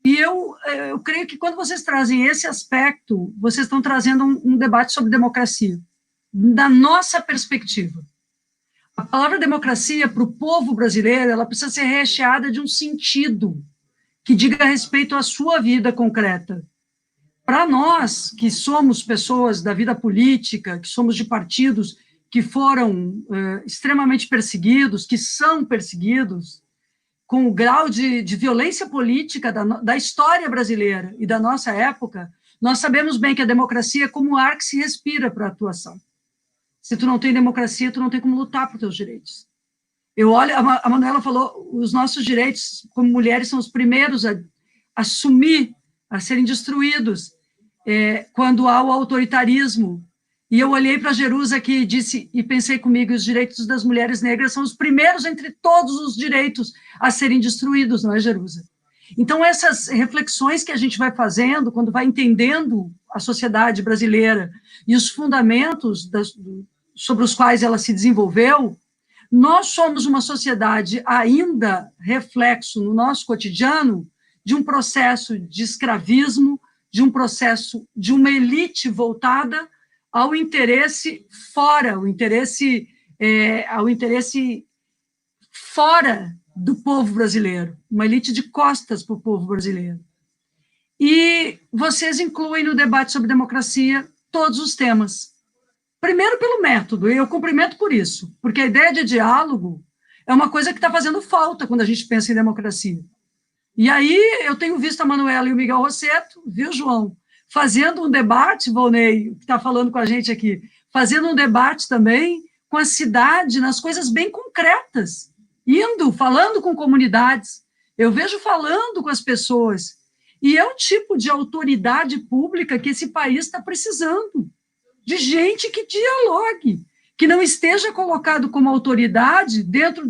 E eu creio que, quando vocês trazem esse aspecto, vocês estão trazendo um debate sobre democracia, da nossa perspectiva. A palavra democracia, para o povo brasileiro, ela precisa ser recheada de um sentido que diga respeito à sua vida concreta. Para nós, que somos pessoas da vida política, que somos de partidos que foram extremamente perseguidos, que são perseguidos, com o grau de violência política da história brasileira e da nossa época, nós sabemos bem que a democracia é como o ar que se respira para a atuação. Se tu não tem democracia, tu não tem como lutar por teus direitos. A Manuela falou, os nossos direitos como mulheres são os primeiros a assumir, a serem destruídos quando há o autoritarismo. E eu olhei para a Jerusa aqui e disse, e pensei comigo, os direitos das mulheres negras são os primeiros entre todos os direitos a serem destruídos, não é, Jerusa? Então, essas reflexões que a gente vai fazendo, quando vai entendendo a sociedade brasileira e os fundamentos sobre os quais ela se desenvolveu, nós somos uma sociedade ainda reflexo no nosso cotidiano de um processo de escravismo, de um processo de uma elite voltada ao interesse fora, ao interesse fora do povo brasileiro, uma elite de costas para o povo brasileiro. E vocês incluem no debate sobre democracia todos os temas. Primeiro pelo método, e eu cumprimento por isso, porque a ideia de diálogo é uma coisa que está fazendo falta quando a gente pensa em democracia. E aí eu tenho visto a Manuela e o Miguel Rosseto, viu, João, fazendo um debate, Volney, que está falando com a gente aqui, fazendo um debate também com a cidade, nas coisas bem concretas, falando com comunidades, eu vejo falando com as pessoas, e é o tipo de autoridade pública que esse país está precisando, de gente que dialogue, que não esteja colocado como autoridade dentro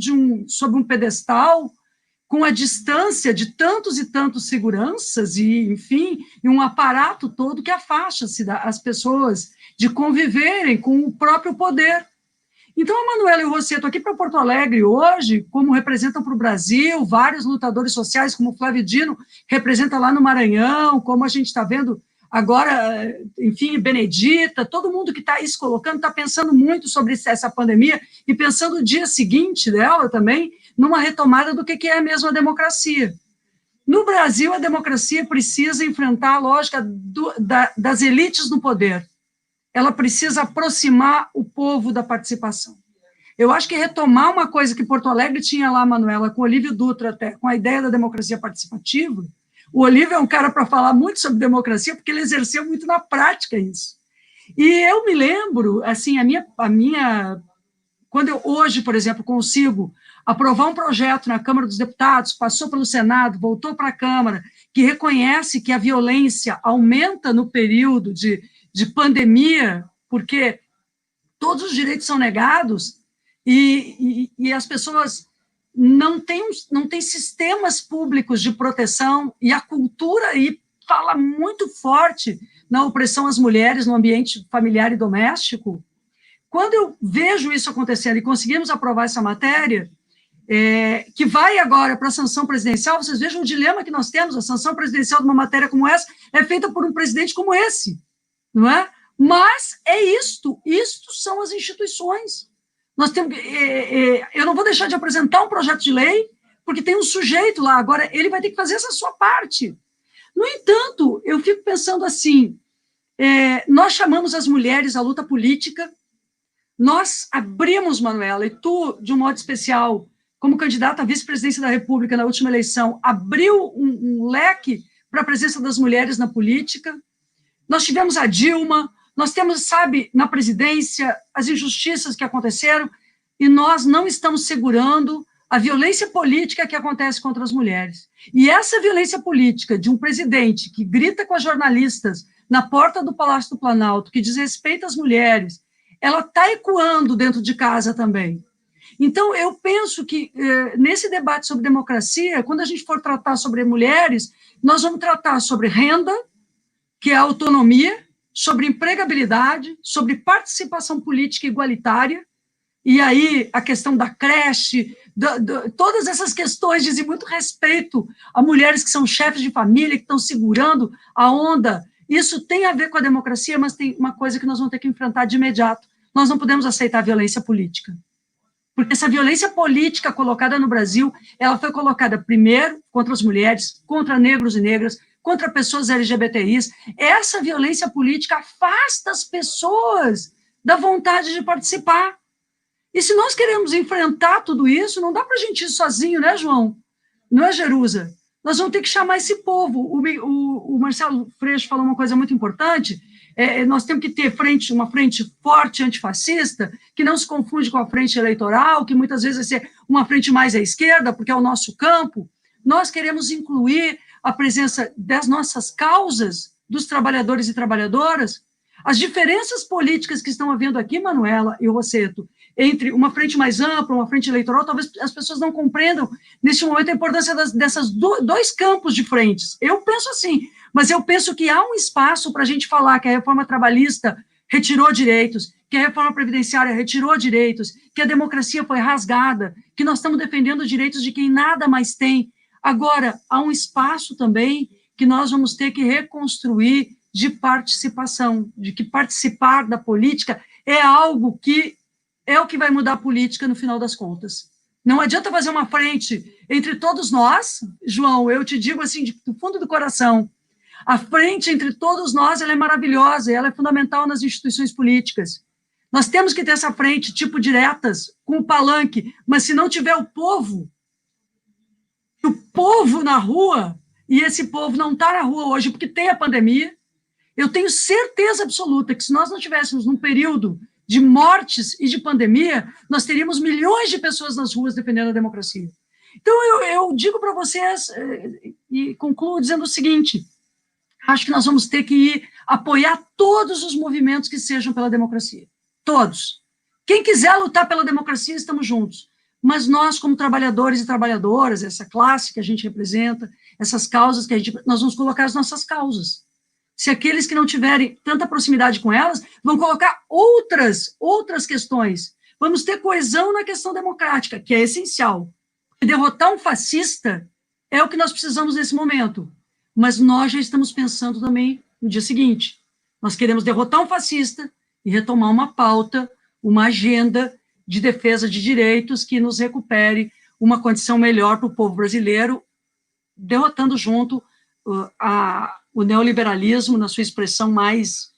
sob um pedestal, com a distância de tantos e tantos seguranças e, enfim, e um aparato todo que afasta as pessoas de conviverem com o próprio poder. Então, a Manuela e o Rosseto aqui para Porto Alegre hoje, como representam para o Brasil, vários lutadores sociais, como o Flávio Dino representa lá no Maranhão, como a gente está vendo agora, enfim, Benedita, todo mundo que está aí se colocando está pensando muito sobre essa pandemia e pensando o dia seguinte dela também, numa retomada do que é mesmo a democracia. No Brasil, a democracia precisa enfrentar a lógica das elites no poder. Ela precisa aproximar o povo da participação. Eu acho que retomar uma coisa que Porto Alegre tinha lá, Manuela, com Olívio Dutra até, com a ideia da democracia participativa. O Olívio é um cara para falar muito sobre democracia, porque ele exerceu muito na prática isso. E eu me lembro, assim, quando eu hoje, por exemplo, consigo aprovar um projeto na Câmara dos Deputados, passou pelo Senado, voltou para a Câmara, que reconhece que a violência aumenta no período de pandemia, porque todos os direitos são negados e as pessoas não têm sistemas públicos de proteção, e a cultura aí fala muito forte na opressão às mulheres no ambiente familiar e doméstico. Quando eu vejo isso acontecendo e conseguimos aprovar essa matéria, que vai agora para a sanção presidencial, vocês vejam o dilema que nós temos, a sanção presidencial de uma matéria como essa é feita por um presidente como esse, não é? Mas é isto são as instituições. Nós temos, eu não vou deixar de apresentar um projeto de lei, porque tem um sujeito lá, agora ele vai ter que fazer essa sua parte. No entanto, eu fico pensando assim, nós chamamos as mulheres à luta política, nós abrimos, Manuela, e tu, de um modo especial, como candidata à vice-presidência da República na última eleição, abriu um leque para a presença das mulheres na política. Nós tivemos a Dilma, nós temos, sabe, na presidência, as injustiças que aconteceram, e nós não estamos segurando a violência política que acontece contra as mulheres. E essa violência política de um presidente que grita com as jornalistas na porta do Palácio do Planalto, que desrespeita as mulheres, ela está ecoando dentro de casa também. Então, eu penso que, nesse debate sobre democracia, quando a gente for tratar sobre mulheres, nós vamos tratar sobre renda, que é a autonomia, sobre empregabilidade, sobre participação política igualitária, e aí a questão da creche, todas essas questões dizem muito respeito a mulheres que são chefes de família, que estão segurando a onda. Isso tem a ver com a democracia, mas tem uma coisa que nós vamos ter que enfrentar de imediato. Nós não podemos aceitar a violência política. Porque essa violência política colocada no Brasil, ela foi colocada primeiro contra as mulheres, contra negros e negras, contra pessoas LGBTIs. Essa violência política afasta as pessoas da vontade de participar. E se nós queremos enfrentar tudo isso, não dá para a gente ir sozinho, né, João? Não é, Jerusa? Nós vamos ter que chamar esse povo. O Marcelo Freixo falou uma coisa muito importante, nós temos que ter uma frente forte antifascista, que não se confunde com a frente eleitoral, que muitas vezes vai ser uma frente mais à esquerda, porque é o nosso campo. Nós queremos incluir a presença das nossas causas, dos trabalhadores e trabalhadoras. As diferenças políticas que estão havendo aqui, Manuela e Rosseto, entre uma frente mais ampla, uma frente eleitoral, talvez as pessoas não compreendam, neste momento, a importância dessas dois campos de frentes. Eu penso assim, mas eu penso que há um espaço para a gente falar que a reforma trabalhista retirou direitos, que a reforma previdenciária retirou direitos, que a democracia foi rasgada, que nós estamos defendendo os direitos de quem nada mais tem. Agora, há um espaço também que nós vamos ter que reconstruir de participação, de que participar da política é algo que é o que vai mudar a política no final das contas. Não adianta fazer uma frente entre todos nós, João, eu te digo assim, do fundo do coração, a frente entre todos nós, ela é maravilhosa, ela é fundamental nas instituições políticas. Nós temos que ter essa frente, tipo diretas, com o palanque, mas se não tiver o povo na rua, e esse povo não está na rua hoje porque tem a pandemia, Eu tenho certeza absoluta que se nós não tivéssemos num período de mortes e de pandemia, nós teríamos milhões de pessoas nas ruas defendendo a democracia. Então, eu digo para vocês, e concluo dizendo o seguinte, acho que nós vamos ter que apoiar todos os movimentos que sejam pela democracia. Todos. Quem quiser lutar pela democracia, estamos juntos. Mas nós, como trabalhadores e trabalhadoras, essa classe que a gente representa, essas causas que nós vamos colocar as nossas causas. Se aqueles que não tiverem tanta proximidade com elas, vão colocar outras questões. Vamos ter coesão na questão democrática, que é essencial. Derrotar um fascista é o que nós precisamos nesse momento. Mas nós já estamos pensando também no dia seguinte. Nós queremos derrotar um fascista e retomar uma pauta, uma agenda de defesa de direitos que nos recupere uma condição melhor para o povo brasileiro, derrotando junto o neoliberalismo na sua expressão mais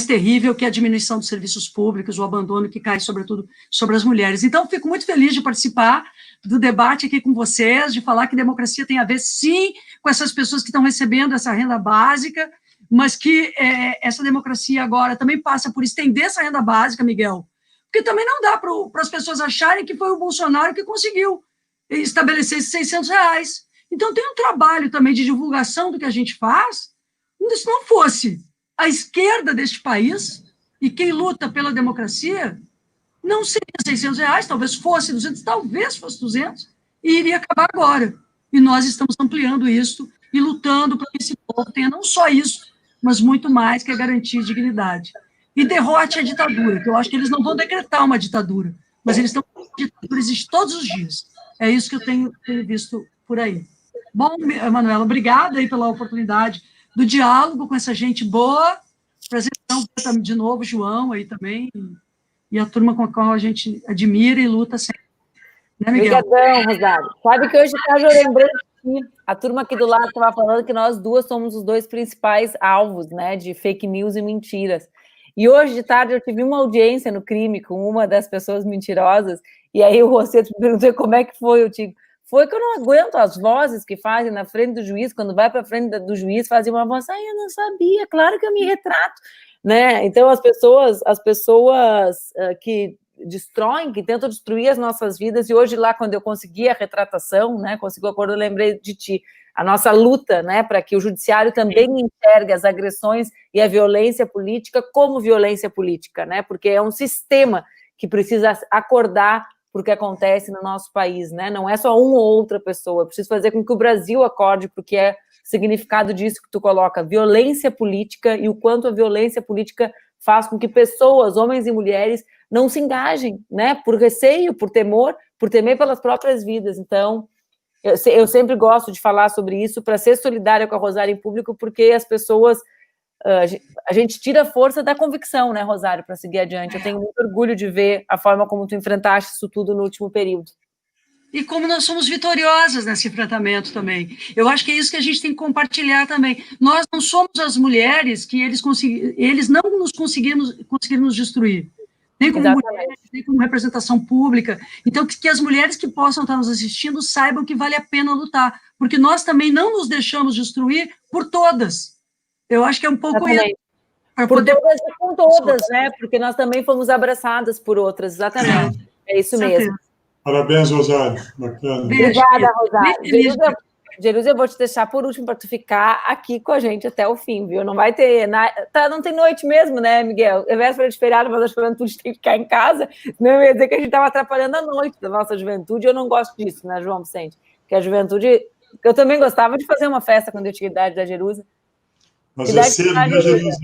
terrível, que é a diminuição dos serviços públicos, o abandono que cai, sobretudo, sobre as mulheres. Então, fico muito feliz de participar do debate aqui com vocês, de falar que democracia tem a ver, sim, com essas pessoas que estão recebendo essa renda básica, mas que essa democracia agora também passa por estender essa renda básica, Miguel, porque também não dá para as pessoas acharem que foi o Bolsonaro que conseguiu estabelecer esses R$600. Então, tem um trabalho também de divulgação do que a gente faz, se não fosse a esquerda deste país, e quem luta pela democracia, não seria R$600, talvez fosse 200, talvez fosse 200, e iria acabar agora. E nós estamos ampliando isso e lutando para que esse povo tenha não só isso, mas muito mais, que é garantir dignidade. E derrote a ditadura, que eu acho que eles não vão decretar uma ditadura, mas eles estão... A ditadura existe todos os dias. É isso que eu tenho visto por aí. Bom, Manuela, obrigada aí pela oportunidade do diálogo com essa gente boa. Prazer estar de novo, João, aí também, e a turma com a qual a gente admira e luta sempre. Né, Miguel? Obrigadão, Rosário. Sabe que hoje de tarde eu lembrei que a turma aqui do lado estava falando que nós duas somos os dois principais alvos, né, de fake news e mentiras. E hoje de tarde eu tive uma audiência no crime com uma das pessoas mentirosas, e aí o Rosseto me perguntou como é que foi, eu digo, foi que eu não aguento as vozes que fazem na frente do juiz, quando vai para a frente do juiz, fazem uma voz, eu não sabia, claro que eu me retrato, né? Então as pessoas que destroem, que tentam destruir as nossas vidas, e hoje lá, quando eu consegui a retratação, né, consegui o acordo, eu lembrei de ti, a nossa luta, né, para que o judiciário também enxergue as agressões e a violência política como violência política, né, porque é um sistema que precisa acordar por que acontece no nosso país, né, não é só uma ou outra pessoa, preciso fazer com que o Brasil acorde, porque é o significado disso que tu coloca, violência política, e o quanto a violência política faz com que pessoas, homens e mulheres, não se engajem, né, por receio, por temor, por temer pelas próprias vidas. Então, eu sempre gosto de falar sobre isso para ser solidária com a Rosário em público, porque as pessoas, a gente tira a força da convicção, né, Rosário, para seguir adiante. Eu tenho muito orgulho de ver a forma como tu enfrentaste isso tudo no último período. E como nós somos vitoriosas nesse enfrentamento também. Eu acho que é isso que a gente tem que compartilhar também. Nós não somos as mulheres que eles não conseguiram nos destruir. Nem como mulheres, nem como representação pública. Então, que as mulheres que possam estar nos assistindo saibam que vale a pena lutar, porque nós também não nos deixamos destruir por todas. Eu acho que é um pouco isso. Por todas e com todas, né? Porque nós também fomos abraçadas por outras, exatamente. É isso mesmo. Parabéns, Rosário. Bacana. Obrigada, Rosário. Jerusa, eu vou te deixar por último para tu ficar aqui com a gente até o fim, viu? Não vai ter... não tem noite mesmo, né, Miguel? É véspera de feriado, mas a juventude tem que ficar em casa. Não, eu ia dizer que a gente estava atrapalhando a noite da nossa juventude, e eu não gosto disso, né, João Vicente? Porque a juventude... Eu também gostava de fazer uma festa quando eu tinha idade da Jerusa. Mas é cedo, né, Jerusa?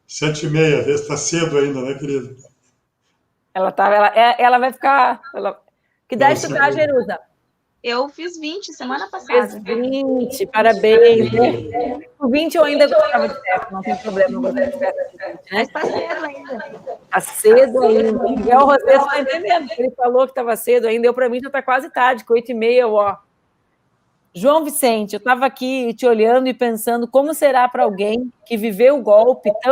7h30, está cedo ainda, né, querida? Ela vai ficar... Que idade tu tá, Jerusa? Eu fiz 20 semana passada. Fiz 20, parabéns. Com 20 eu ainda gostava de festa, não tem problema, eu gostava de festa. Mas tá cedo ainda. Tá cedo ainda. Miguel Rosseto tá entendendo, ele falou que estava cedo ainda, eu para mim já tá quase tarde, com 8h30, ó. João Vicente, eu estava aqui te olhando e pensando como será para alguém que viveu o golpe de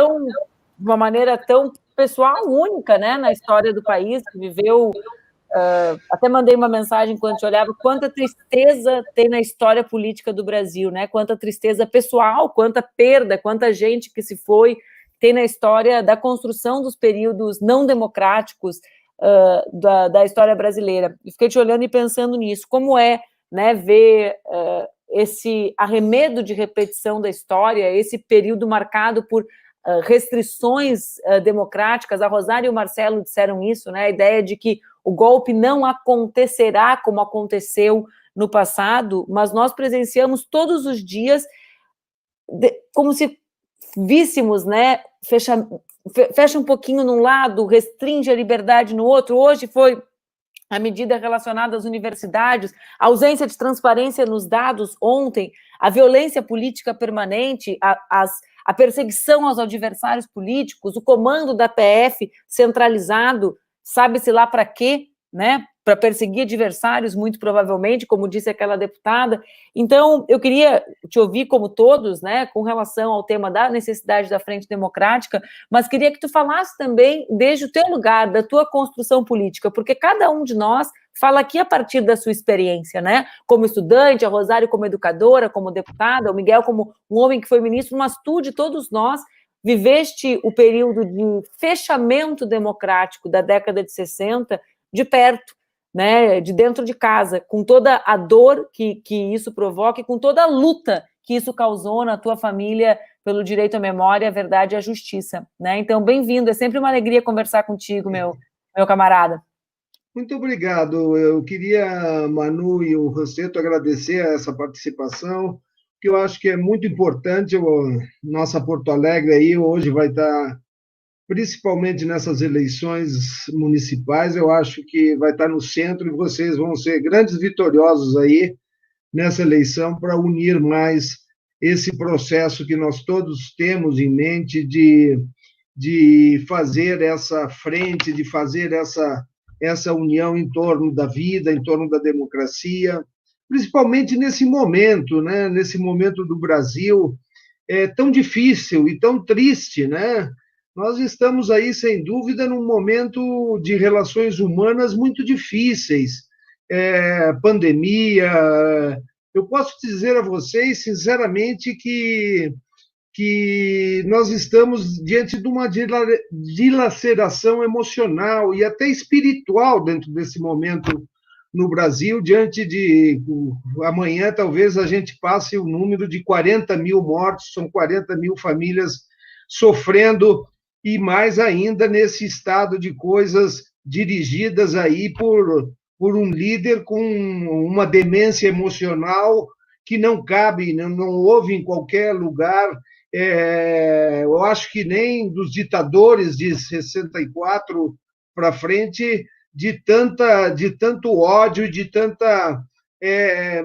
uma maneira tão pessoal, única, né, na história do país, que viveu até mandei uma mensagem quando te olhava, quanta tristeza tem na história política do Brasil, né? Quanta tristeza pessoal, quanta perda, quanta gente que se foi, tem na história da construção dos períodos não democráticos da história brasileira. E fiquei te olhando e pensando nisso, como é, né, ver esse arremedo de repetição da história, esse período marcado por restrições democráticas. A Rosário e o Marcelo disseram isso, né, a ideia de que o golpe não acontecerá como aconteceu no passado, mas nós presenciamos todos os dias como se víssemos, né, fecha um pouquinho num lado, restringe a liberdade no outro. Hoje foi a medida relacionada às universidades, a ausência de transparência nos dados ontem, a violência política permanente, a perseguição aos adversários políticos, o comando da PF centralizado, sabe-se lá para quê, né? Para perseguir adversários, muito provavelmente, como disse aquela deputada. Então, eu queria te ouvir, como todos, né, com relação ao tema da necessidade da Frente Democrática, mas queria que tu falasse também desde o teu lugar, da tua construção política, porque cada um de nós fala aqui a partir da sua experiência, né, como estudante, a Rosário como educadora, como deputada, o Miguel como um homem que foi ministro, mas tu, de todos nós, viveste o período de fechamento democrático da década de 60 de perto, né, de dentro de casa, com toda a dor que isso provoca e com toda a luta que isso causou na tua família pelo direito à memória, à verdade e à justiça, né? Então, bem-vindo, é sempre uma alegria conversar contigo, meu camarada. Muito obrigado. Eu queria, Manu e o Rosseto, agradecer essa participação, que eu acho que é muito importante. Nossa Porto Alegre aí hoje vai estar, principalmente nessas eleições municipais, eu acho que vai estar no centro e vocês vão ser grandes vitoriosos aí nessa eleição para unir mais esse processo que nós todos temos em mente de fazer essa frente, de fazer essa união em torno da vida, em torno da democracia, principalmente nesse momento, né? Nesse momento do Brasil tão difícil e tão triste, né? Nós estamos aí, sem dúvida, num momento de relações humanas muito difíceis. Pandemia. Eu posso dizer a vocês, sinceramente, que nós estamos diante de uma dilaceração emocional e até espiritual dentro desse momento no Brasil, diante de... Amanhã, talvez, a gente passe o número de 40 mil mortos, são 40 mil famílias sofrendo, e mais ainda nesse estado de coisas dirigidas aí por um líder com uma demência emocional que não cabe, não houve em qualquer lugar. Eu acho que nem dos ditadores de 64 para frente, de tanto ódio, de tanta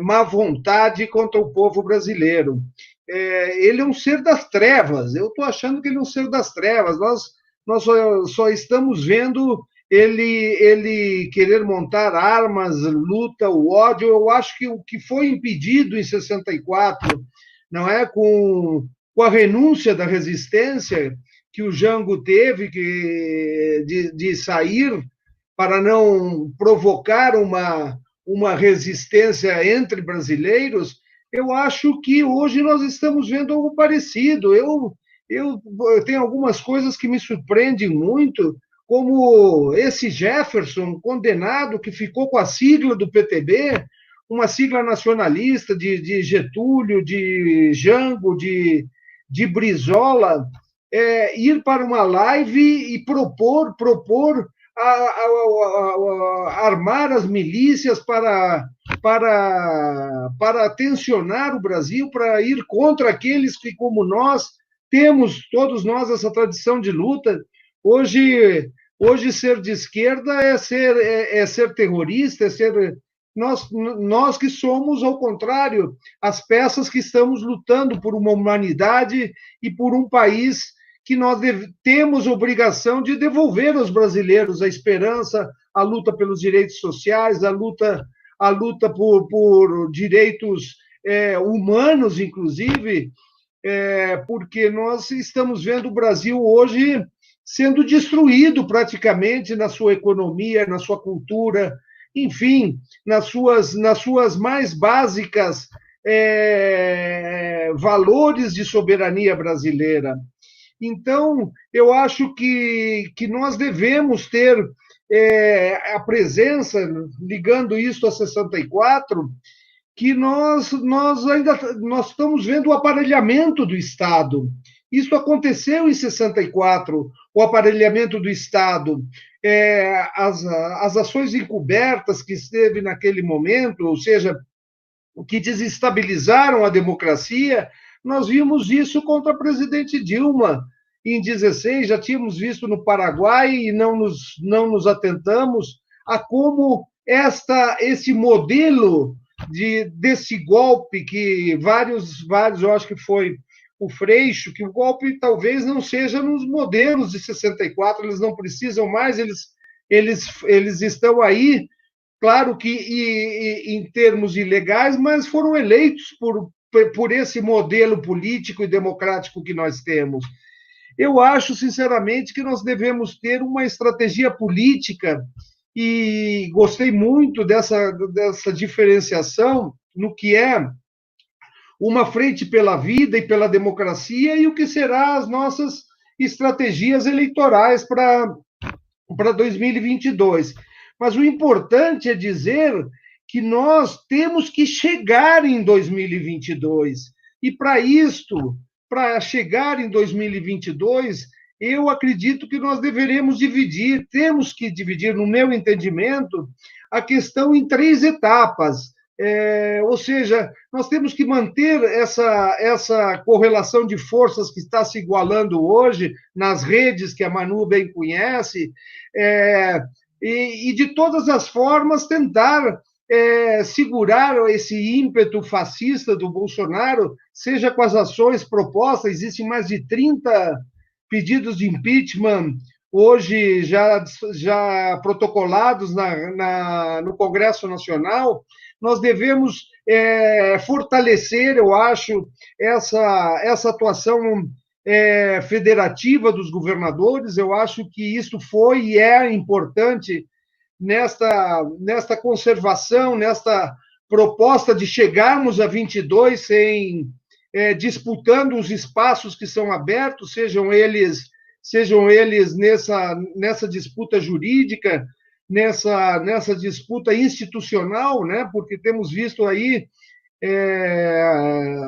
má vontade contra o povo brasileiro. Ele é um ser das trevas, eu estou achando que ele é um ser das trevas, nós só estamos vendo ele querer montar armas, luta, o ódio. Eu acho que o que foi impedido em 64, não é, com a renúncia da resistência que o Jango teve de sair para não provocar uma resistência entre brasileiros, eu acho que hoje nós estamos vendo algo parecido. Eu tenho algumas coisas que me surpreendem muito, como esse Jefferson, condenado, que ficou com a sigla do PTB, uma sigla nacionalista de Getúlio, de Jango, de Brizola, ir para uma live e propor armar as milícias para tensionar o Brasil, para ir contra aqueles que, como nós, temos, todos nós, essa tradição de luta. Hoje ser de esquerda é ser terrorista, é ser... Nós que somos, ao contrário, as peças que estamos lutando por uma humanidade e por um país que nós temos obrigação de devolver aos brasileiros a esperança, a luta pelos direitos sociais, a luta por direitos humanos, inclusive, porque nós estamos vendo o Brasil hoje sendo destruído praticamente na sua economia, na sua cultura, enfim, nas suas mais básicas valores de soberania brasileira. Então, eu acho que nós devemos ter a presença, ligando isso a 64, que nós estamos vendo o aparelhamento do Estado. Isso aconteceu em 64, o aparelhamento do Estado, as ações encobertas que esteve naquele momento, ou seja, que desestabilizaram a democracia. Nós vimos isso contra a presidente Dilma em 16, já tínhamos visto no Paraguai e não nos atentamos a como esse modelo desse golpe que vários, eu acho que foi o Freixo, que o golpe talvez não seja nos modelos de 64, eles não precisam mais, eles estão aí, claro que em termos ilegais, mas foram eleitos por esse modelo político e democrático que nós temos. Eu acho, sinceramente, que nós devemos ter uma estratégia política, e gostei muito dessa diferenciação no que é uma frente pela vida e pela democracia e o que serão as nossas estratégias eleitorais para 2022. Mas o importante é dizer que nós temos que chegar em 2022. E para isto, para chegar em 2022, eu acredito que nós temos que dividir, no meu entendimento, a questão em 3 etapas. Ou seja, nós temos que manter essa correlação de forças que está se igualando hoje nas redes que a Manu bem conhece, e de todas as formas tentar segurar esse ímpeto fascista do Bolsonaro, seja com as ações propostas, existem mais de 30 pedidos de impeachment hoje já protocolados no Congresso Nacional. Nós devemos fortalecer, eu acho, essa atuação federativa dos governadores. Eu acho que isso foi e é importante nesta conservação, nesta proposta de chegarmos a 22 disputando os espaços que são abertos, sejam eles nessa disputa jurídica, nessa disputa institucional, né? Porque temos visto aí,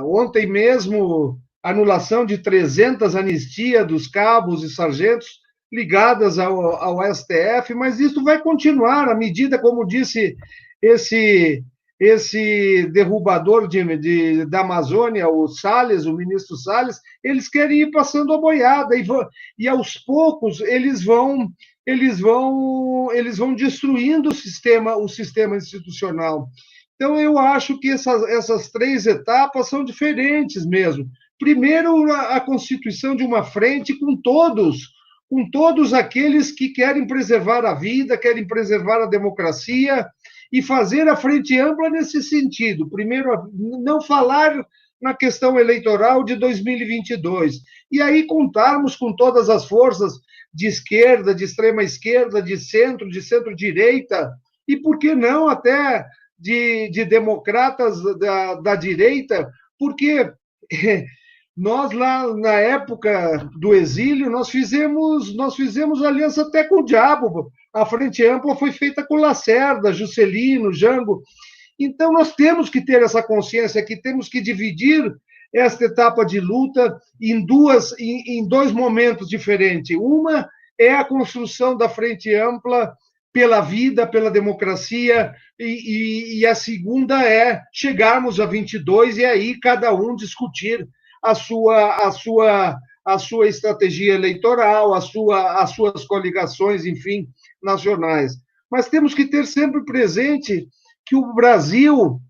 ontem mesmo, anulação de 300 anistias dos cabos e sargentos ligadas ao STF, mas isso vai continuar à medida, como disse esse derrubador da Amazônia, o ministro Salles, eles querem ir passando a boiada e aos poucos eles vão destruindo o sistema institucional. Então, eu acho que essas 3 etapas são diferentes mesmo. Primeiro, a constituição de uma frente com todos aqueles que querem preservar a vida, querem preservar a democracia, e fazer a frente ampla nesse sentido. Primeiro, não falar na questão eleitoral de 2022, e aí contarmos com todas as forças de esquerda, de extrema esquerda, de centro-direita, e por que não até de democratas da direita, porque nós lá na época do exílio, nós fizemos aliança até com o diabo. A Frente Ampla foi feita com Lacerda, Juscelino, Jango. Então, nós temos que ter essa consciência que temos que dividir esta etapa de luta em 2 momentos diferentes. Uma é a construção da Frente Ampla pela vida, pela democracia, e a segunda é chegarmos a 22 e aí cada um discutir a sua estratégia eleitoral, as suas coligações, enfim, nacionais. Mas temos que ter sempre presente que o Brasil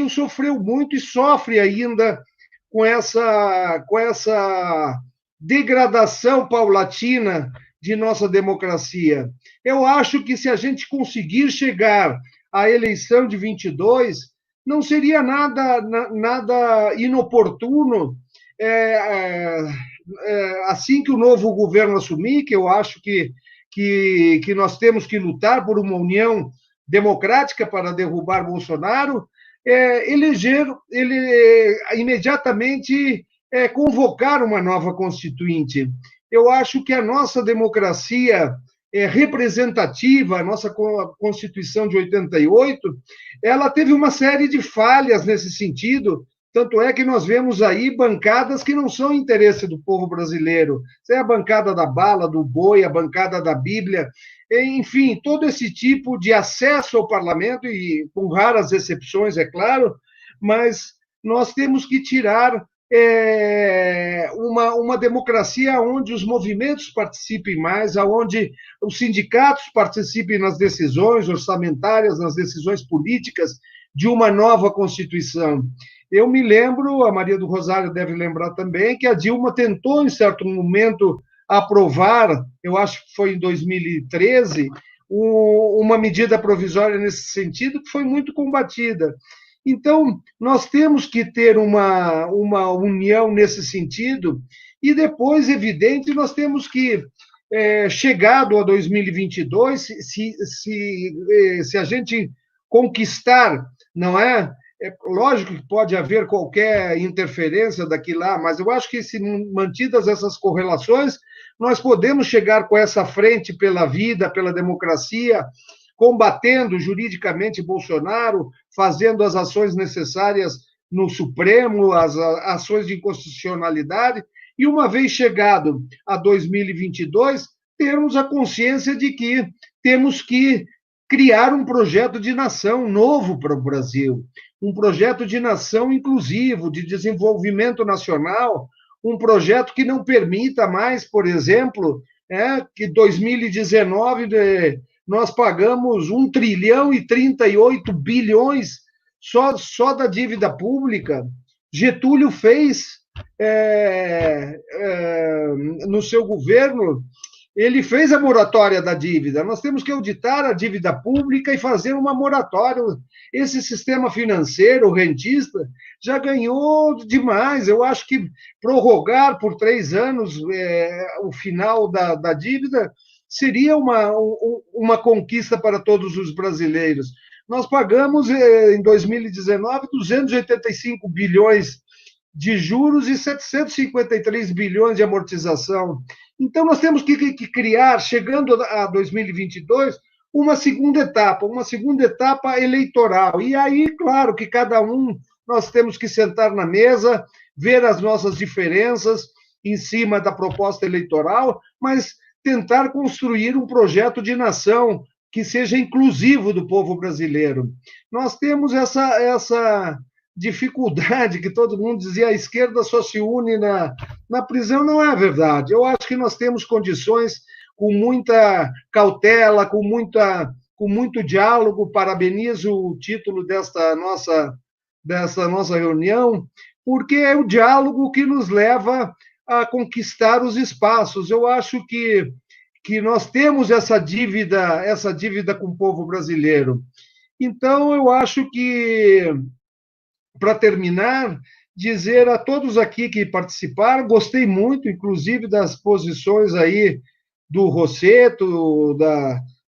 sofreu muito e sofre ainda com essa degradação paulatina de nossa democracia. Eu acho que se a gente conseguir chegar à eleição de 22, não seria nada inoportuno assim que o novo governo assumir, que eu acho que nós temos que lutar por uma união democrática para derrubar Bolsonaro, imediatamente convocar uma nova constituinte. Eu acho que a nossa democracia representativa, a nossa Constituição de 88, ela teve uma série de falhas nesse sentido, tanto é que nós vemos aí bancadas que não são interesse do povo brasileiro. É a bancada da bala, do boi, a bancada da Bíblia, enfim, todo esse tipo de acesso ao parlamento, e com raras exceções, é claro, mas nós temos que tirar uma democracia onde os movimentos participem mais, onde os sindicatos participem nas decisões orçamentárias, nas decisões políticas de uma nova Constituição. Eu me lembro, a Maria do Rosário deve lembrar também, que a Dilma tentou, em certo momento, aprovar, eu acho que foi em 2013, uma medida provisória nesse sentido, que foi muito combatida. Então, nós temos que ter uma união nesse sentido, e depois, evidente, nós temos que, chegado a 2022, se a gente conquistar, não é? É lógico que pode haver qualquer interferência daqui lá, mas eu acho que, se mantidas essas correlações, nós podemos chegar com essa frente pela vida, pela democracia, combatendo juridicamente Bolsonaro, fazendo as ações necessárias no Supremo, as ações de inconstitucionalidade, e uma vez chegado a 2022, termos a consciência de que temos que criar um projeto de nação novo para o Brasil, um projeto de nação inclusivo, de desenvolvimento nacional, um projeto que não permita mais, por exemplo, que 2019 nós pagamos 1 trilhão e 38 bilhões só da dívida pública. Getúlio fez, no seu governo, ele fez a moratória da dívida. Nós temos que auditar a dívida pública e fazer uma moratória. Esse sistema financeiro rentista já ganhou demais. Eu acho que prorrogar por 3 anos o final da dívida seria uma conquista para todos os brasileiros. Nós pagamos, em 2019, 285 bilhões de juros e 753 bilhões de amortização. Então, nós temos que criar, chegando a 2022, uma segunda etapa eleitoral. E aí, claro, que cada um, nós temos que sentar na mesa, ver as nossas diferenças em cima da proposta eleitoral, mas tentar construir um projeto de nação que seja inclusivo do povo brasileiro. Nós temos essa dificuldade que todo mundo dizia, a esquerda só se une na prisão. Não é verdade. Eu acho que nós temos condições, com muita cautela, com muito diálogo. Parabenizo o título dessa nossa reunião, porque é o diálogo que nos leva a conquistar os espaços. Eu acho que nós temos essa dívida com o povo brasileiro. Então, eu acho que, para terminar, dizer a todos aqui que participaram, gostei muito, inclusive, das posições aí do Rosseto,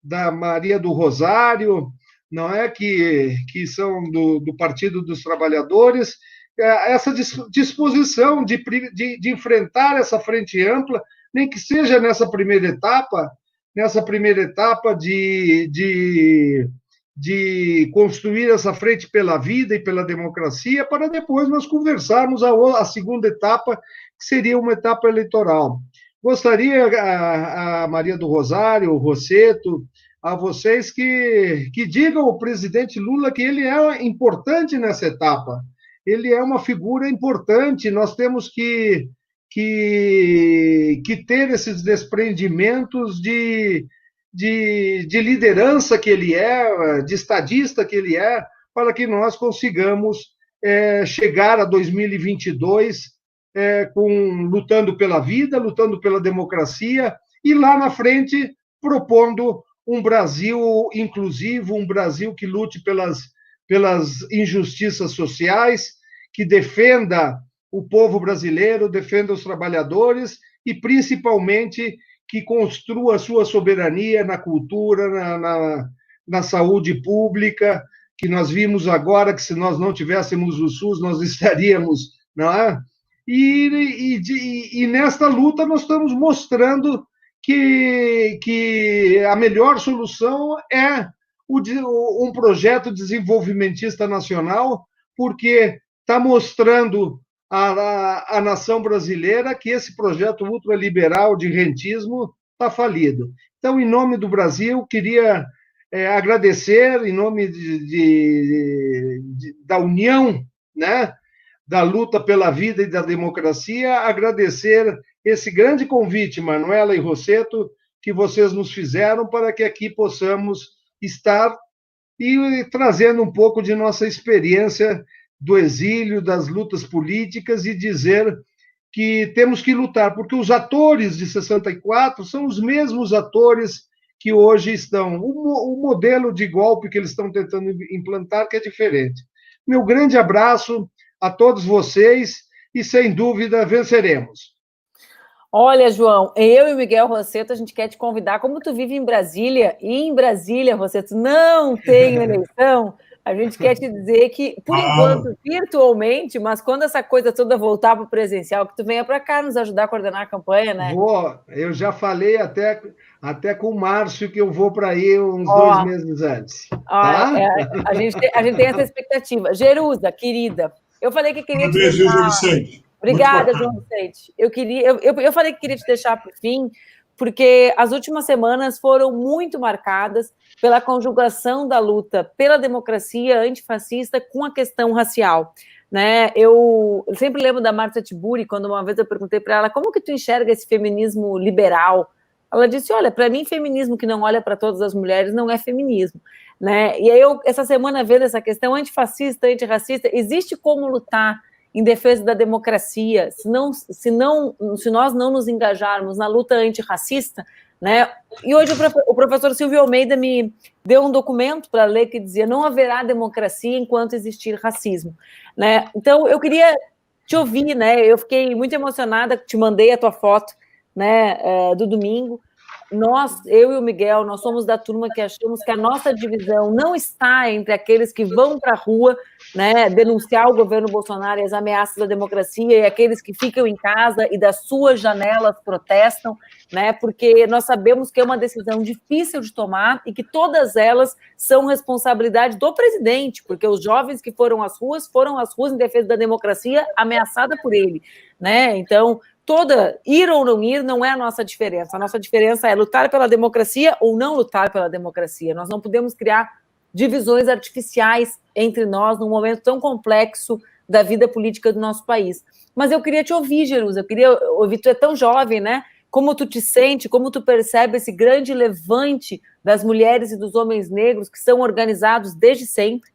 da Maria do Rosário, não é, que são do Partido dos Trabalhadores, essa disposição de enfrentar essa frente ampla, nem que seja nessa primeira etapa de construir essa frente pela vida e pela democracia, para depois nós conversarmos a segunda etapa, que seria uma etapa eleitoral. Gostaria, a Maria do Rosário, o Rosseto, a vocês que digam ao presidente Lula que ele é importante nessa etapa. Ele é uma figura importante, nós temos que ter esses desprendimentos de liderança que ele é, de estadista que ele é, para que nós consigamos chegar a 2022 lutando pela vida, lutando pela democracia, e lá na frente propondo um Brasil inclusivo, um Brasil que lute pelas injustiças sociais, que defenda o povo brasileiro, defenda os trabalhadores e, principalmente, que construa a sua soberania na cultura, na saúde pública, que nós vimos agora que se nós não tivéssemos o SUS, nós estaríamos, não é? E nesta luta nós estamos mostrando que a melhor solução é um projeto desenvolvimentista nacional, porque está mostrando à nação brasileira que esse projeto ultraliberal de rentismo está falido. Então, em nome do Brasil, queria agradecer, em nome da união, né, da luta pela vida e da democracia, agradecer esse grande convite, Manuela e Rosseto, que vocês nos fizeram para que aqui possamos estar e trazendo um pouco de nossa experiência do exílio, das lutas políticas e dizer que temos que lutar, porque os atores de 64 são os mesmos atores que hoje estão. O modelo de golpe que eles estão tentando implantar que é diferente. Meu grande abraço a todos vocês e, sem dúvida, venceremos. Olha, João, eu e o Miguel Rosseto, a gente quer te convidar, como tu vive em Brasília, e em Brasília, Rosseto, não tem eleição, a gente quer te dizer que, por enquanto, virtualmente, mas quando essa coisa toda voltar para o presencial, que tu venha para cá nos ajudar a coordenar a campanha, né? Eu já falei até com o Márcio que eu vou para aí uns 2 meses antes. Tá? A gente tem essa expectativa. Jerusa, querida, eu falei que queria te deixar... João Vicente. Obrigada, João Vicente. Eu falei que queria te deixar para o fim, porque as últimas semanas foram muito marcadas pela conjugação da luta pela democracia antifascista com a questão racial. Né? Eu sempre lembro da Marta Tiburi, quando uma vez eu perguntei para ela como que tu enxerga esse feminismo liberal. Ela disse, olha, para mim, feminismo que não olha para todas as mulheres não é feminismo. Né? E aí, essa semana, vendo essa questão antifascista, antirracista, existe como lutar em defesa da democracia, se nós não nos engajarmos na luta antirracista, né? E hoje o professor Silvio Almeida me deu um documento para ler que dizia não haverá democracia enquanto existir racismo, né? Então, eu queria te ouvir, né? Eu fiquei muito emocionada, te mandei a tua foto, né, do domingo. Eu e o Miguel, nós somos da turma que achamos que a nossa divisão não está entre aqueles que vão para a rua, né, denunciar o governo Bolsonaro e as ameaças da democracia e aqueles que ficam em casa e das suas janelas protestam, né, porque nós sabemos que é uma decisão difícil de tomar e que todas elas são responsabilidade do presidente, porque os jovens que foram às ruas em defesa da democracia ameaçada por ele, né, então... ir ou não ir não é a nossa diferença. A nossa diferença é lutar pela democracia ou não lutar pela democracia. Nós não podemos criar divisões artificiais entre nós num momento tão complexo da vida política do nosso país. Mas eu queria te ouvir, Jerusa, eu queria ouvir, tu é tão jovem, né? Como tu te sente, como tu percebe esse grande levante das mulheres e dos homens negros que são organizados desde sempre.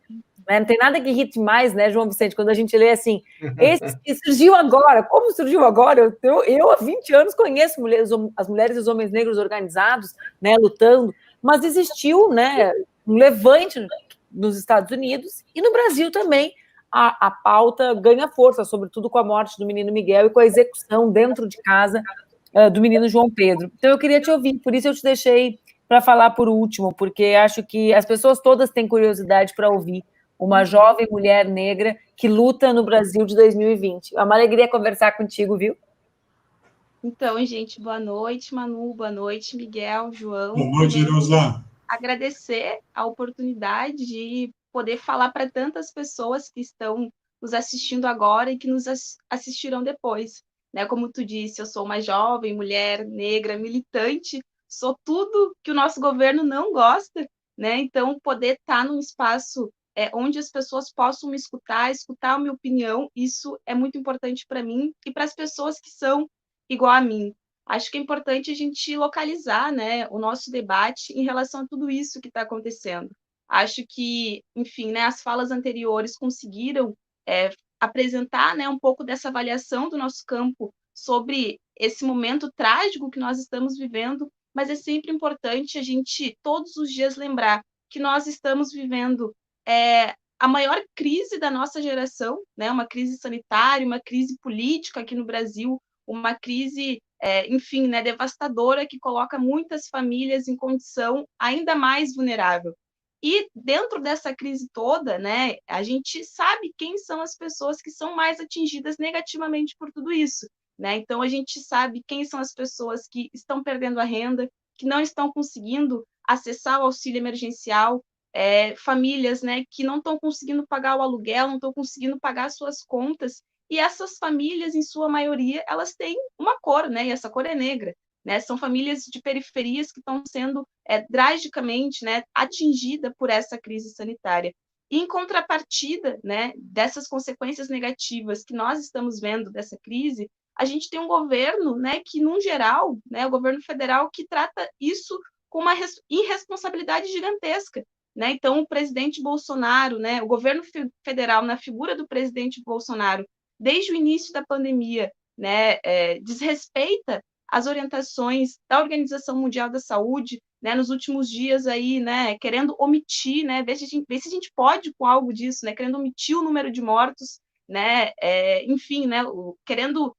Né? Não tem nada que irrite mais, né, João Vicente, quando a gente lê assim, esse surgiu agora, como surgiu agora? Eu há 20 anos conheço as mulheres e os homens negros organizados, né, lutando, mas existiu, né, um levante nos Estados Unidos e no Brasil também. A pauta ganha força, sobretudo com a morte do menino Miguel e com a execução dentro de casa do menino João Pedro. Então eu queria te ouvir, por isso eu te deixei para falar por último, porque acho que as pessoas todas têm curiosidade para ouvir uma jovem mulher negra que luta no Brasil de 2020. É uma alegria conversar contigo, viu? Então, gente, boa noite, Manu, boa noite, Miguel, João. Boa noite, Jerusa. Agradecer a oportunidade de poder falar para tantas pessoas que estão nos assistindo agora e que nos assistirão depois. Né? Como tu disse, eu sou uma jovem, mulher, negra, militante, sou tudo que o nosso governo não gosta, né? Então, poder estar num espaço onde as pessoas possam me escutar a minha opinião, isso é muito importante para mim e para as pessoas que são igual a mim. Acho que é importante a gente localizar, né, o nosso debate em relação a tudo isso que está acontecendo. Acho que, enfim, né, as falas anteriores conseguiram apresentar, né, um pouco dessa avaliação do nosso campo sobre esse momento trágico que nós estamos vivendo, mas é sempre importante a gente, todos os dias, lembrar que nós estamos vivendo a maior crise da nossa geração, né? Uma crise sanitária, uma crise política aqui no Brasil, uma crise, enfim, né, devastadora, que coloca muitas famílias em condição ainda mais vulnerável. E dentro dessa crise toda, né, a gente sabe quem são as pessoas que são mais atingidas negativamente por tudo isso, né? Então a gente sabe quem são as pessoas que estão perdendo a renda, que não estão conseguindo acessar o auxílio emergencial, famílias, né, que não estão conseguindo pagar o aluguel, não estão conseguindo pagar as suas contas, e essas famílias, em sua maioria, elas têm uma cor, né, e essa cor é negra. Né, são famílias de periferias que estão sendo drasticamente, né, atingidas por essa crise sanitária. E, em contrapartida, né, dessas consequências negativas que nós estamos vendo dessa crise, a gente tem um governo, né, que, num geral, né, o governo federal, que trata isso com uma irresponsabilidade gigantesca. Né? Então, o presidente Bolsonaro, né, o governo federal, na figura do presidente Bolsonaro, desde o início da pandemia, né, desrespeita as orientações da Organização Mundial da Saúde, né, nos últimos dias aí, né, querendo omitir, né, ver se a gente pode com algo disso, né, querendo omitir o número de mortos, né, enfim, né, querendo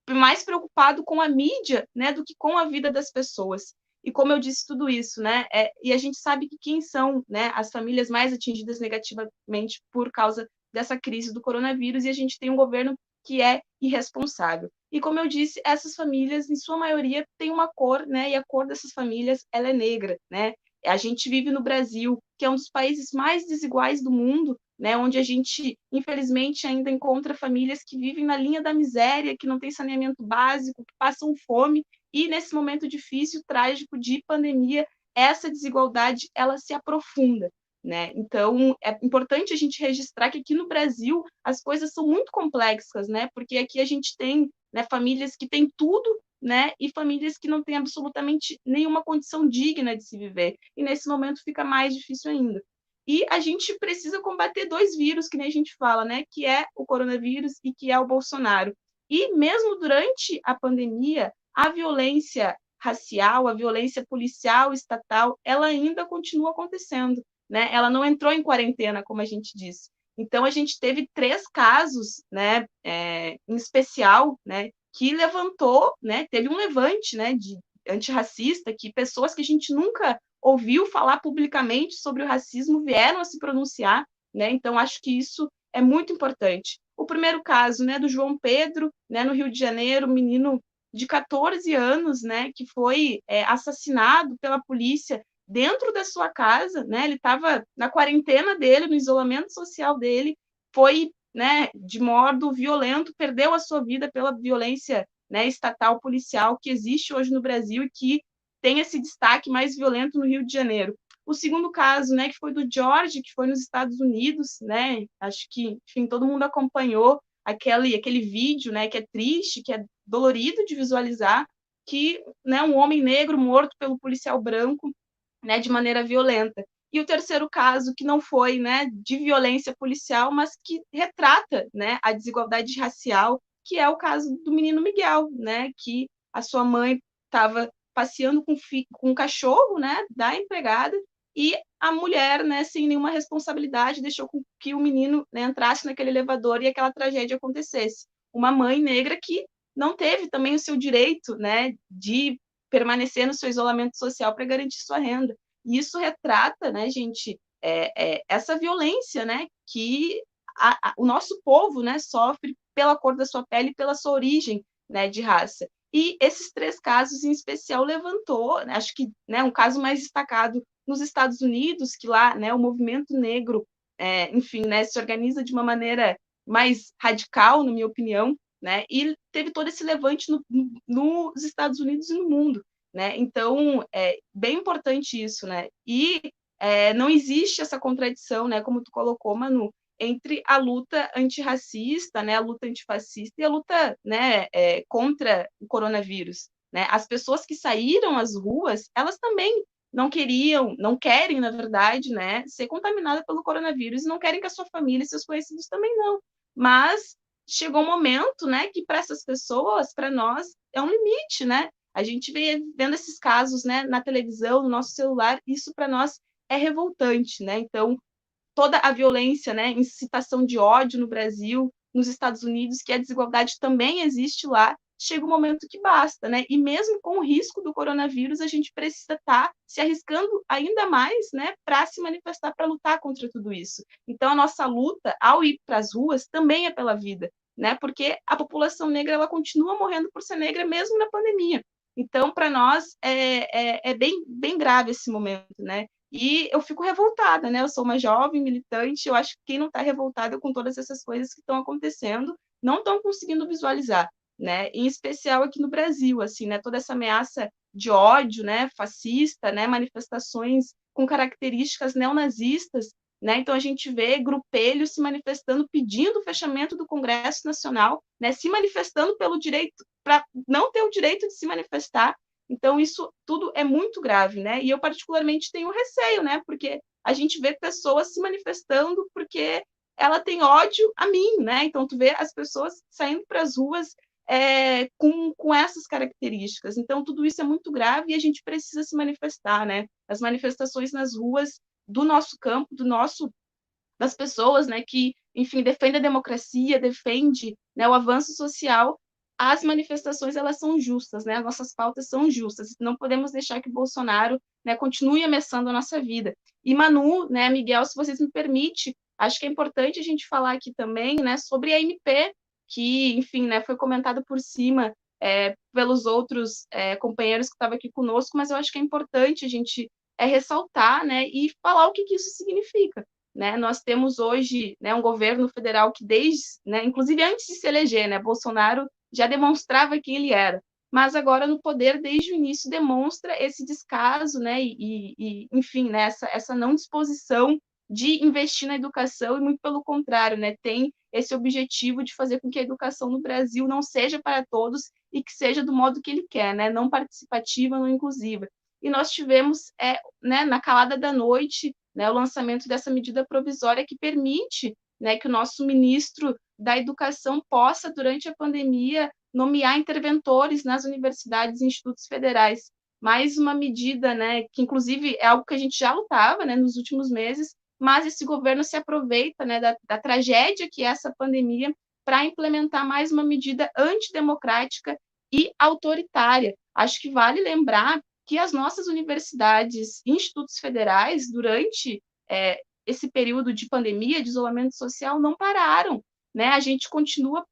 mais preocupado com a mídia, né, do que com a vida das pessoas. E como eu disse tudo isso, né, e a gente sabe que quem são, né, as famílias mais atingidas negativamente por causa dessa crise do coronavírus, e a gente tem um governo que é irresponsável. E como eu disse, essas famílias, em sua maioria, têm uma cor, né? E a cor dessas famílias, ela é negra, né? A gente vive no Brasil, que é um dos países mais desiguais do mundo, né? Onde a gente, infelizmente, ainda encontra famílias que vivem na linha da miséria, que não têm saneamento básico, que passam fome, e nesse momento difícil, trágico de pandemia, essa desigualdade, ela se aprofunda. Né? Então, é importante a gente registrar que aqui no Brasil as coisas são muito complexas, né? Porque aqui a gente tem, né, famílias que têm tudo, né, e famílias que não têm absolutamente nenhuma condição digna de se viver. E nesse momento fica mais difícil ainda. E a gente precisa combater dois vírus, que nem a gente fala, né? Que é o coronavírus e que é o Bolsonaro. E mesmo durante a pandemia, a violência racial, a violência policial, estatal, ela ainda continua acontecendo. Né? Ela não entrou em quarentena, como a gente disse. Então, a gente teve 3 casos, né, em especial, né, que levantou, né, teve um levante, né, de antirracista, que pessoas que a gente nunca ouviu falar publicamente sobre o racismo vieram a se pronunciar, né? Então, acho que isso é muito importante. O primeiro caso, né, do João Pedro, né, no Rio de Janeiro, um menino de 14 anos, né, que foi assassinado pela polícia dentro da sua casa, né? Ele estava na quarentena dele, no isolamento social dele, foi, né, de modo violento, perdeu a sua vida pela violência, né, estatal policial que existe hoje no Brasil e que tem esse destaque mais violento no Rio de Janeiro. O segundo caso, né, que foi do George, que foi nos Estados Unidos, né? Acho que, enfim, todo mundo acompanhou aquele vídeo, né, que é triste, que é dolorido de visualizar, que, né, um homem negro morto pelo policial branco, né, de maneira violenta. E o terceiro caso, que não foi, né, de violência policial, mas que retrata, né, a desigualdade racial, que é o caso do menino Miguel, né, que a sua mãe estava passeando com um cachorro, né, da empregada, e a mulher, né, sem nenhuma responsabilidade, deixou que o menino, né, entrasse naquele elevador e aquela tragédia acontecesse. Uma mãe negra que não teve também o seu direito, né, de permanecer no seu isolamento social para garantir sua renda. E isso retrata, né, gente, essa violência, né, que o nosso povo, né, sofre pela cor da sua pele e pela sua origem, né, de raça. E esses 3 casos em especial levantou, né, acho que, né, um caso mais destacado nos Estados Unidos, que lá, né, o movimento negro, enfim, né, se organiza de uma maneira mais radical, na minha opinião, né? E teve todo esse levante nos Estados Unidos e no mundo, né? Então, é bem importante isso, né? E não existe essa contradição, né? Como tu colocou, Manu, entre a luta antirracista, né? A luta antifascista e a luta, né, contra o coronavírus, né? As pessoas que saíram às ruas, elas também não querem, na verdade, né, ser contaminadas pelo coronavírus e não querem que a sua família e seus conhecidos também não. Mas chegou um momento, né, que para essas pessoas, para nós, é um limite, né? A gente vê vendo esses casos, né, na televisão, no nosso celular, isso para nós é revoltante, né? Então, toda a violência, né, incitação de ódio no Brasil, nos Estados Unidos, que a desigualdade também existe lá, chega um momento que basta, né? E mesmo com o risco do coronavírus, a gente precisa estar se arriscando ainda mais, né, para se manifestar, para lutar contra tudo isso. Então, a nossa luta, ao ir para as ruas, também é pela vida, né? Porque a população negra, ela continua morrendo por ser negra mesmo na pandemia. Então, para nós, é bem grave esse momento, né? E eu fico revoltada, né? Eu sou uma jovem militante, eu acho que quem não está revoltada com todas essas coisas que estão acontecendo, não estão conseguindo visualizar, né? Em especial aqui no Brasil, assim, né? Toda essa ameaça de ódio, né? Fascista, né? Manifestações com características neonazistas, né? Então a gente vê grupelhos se manifestando, pedindo o fechamento do Congresso Nacional, né? Se manifestando pelo direito, para não ter o direito de se manifestar. Então, isso tudo é muito grave, né? E eu, particularmente, tenho receio, né? Porque a gente vê pessoas se manifestando porque ela tem ódio a mim, né? Então, tu vê as pessoas saindo para as ruas com essas características. Então, tudo isso é muito grave e a gente precisa se manifestar, né? As manifestações nas ruas do nosso campo, das pessoas, né? Que, enfim, defendem a democracia, defende, né, o avanço social. As manifestações, elas são justas, né? As nossas pautas são justas. Não podemos deixar que o Bolsonaro, né, continue ameaçando a nossa vida. E Manu, né, Miguel, se vocês me permitem, acho que é importante a gente falar aqui também, né, sobre a MP, que, enfim, né, foi comentado por cima pelos outros companheiros que estavam aqui conosco, mas eu acho que é importante a gente ressaltar, né, e falar o que isso significa. Né? Nós temos hoje, né, um governo federal que né, inclusive antes de se eleger, né, Bolsonaro já demonstrava quem ele era, mas agora no poder, desde o início, demonstra esse descaso, né, enfim, né, essa não disposição de investir na educação, e muito pelo contrário, né, tem esse objetivo de fazer com que a educação no Brasil não seja para todos e que seja do modo que ele quer, né, não participativa, não inclusiva. E nós tivemos, né, na calada da noite, né, o lançamento dessa medida provisória que permite, né, que o nosso ministro da Educação possa, durante a pandemia, nomear interventores nas universidades e institutos federais. Mais uma medida, né, que inclusive é algo que a gente já lutava, né, nos últimos meses, mas esse governo se aproveita, né, da tragédia que é essa pandemia para implementar mais uma medida antidemocrática e autoritária. Acho que vale lembrar que as nossas universidades e institutos federais, durante esse período de pandemia, de isolamento social, não pararam, né? A gente continua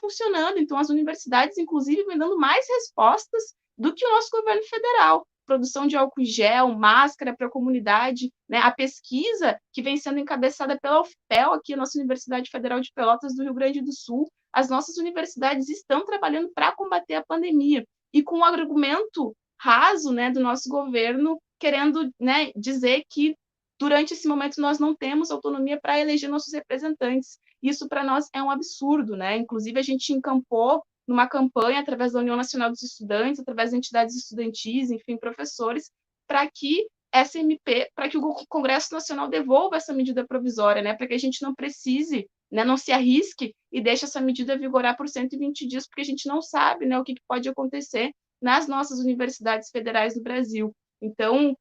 funcionando, então as universidades, inclusive, vêm dando mais respostas do que o nosso governo federal. Produção de álcool gel, máscara para a comunidade, né? A pesquisa que vem sendo encabeçada pela UFPEL, aqui a nossa Universidade Federal de Pelotas do Rio Grande do Sul, as nossas universidades estão trabalhando para combater a pandemia, e com o argumento raso, né, do nosso governo, querendo, né, dizer que durante esse momento nós não temos autonomia para eleger nossos representantes. Isso para nós é um absurdo, né? Inclusive a gente encampou numa campanha através da União Nacional dos Estudantes, através de entidades estudantis, enfim, professores, para que essa MP, para que o Congresso Nacional devolva essa medida provisória, né, para que a gente não precise, né, não se arrisque e deixe essa medida vigorar por 120 dias, porque a gente não sabe, né, o que pode acontecer nas nossas universidades federais do Brasil. Então,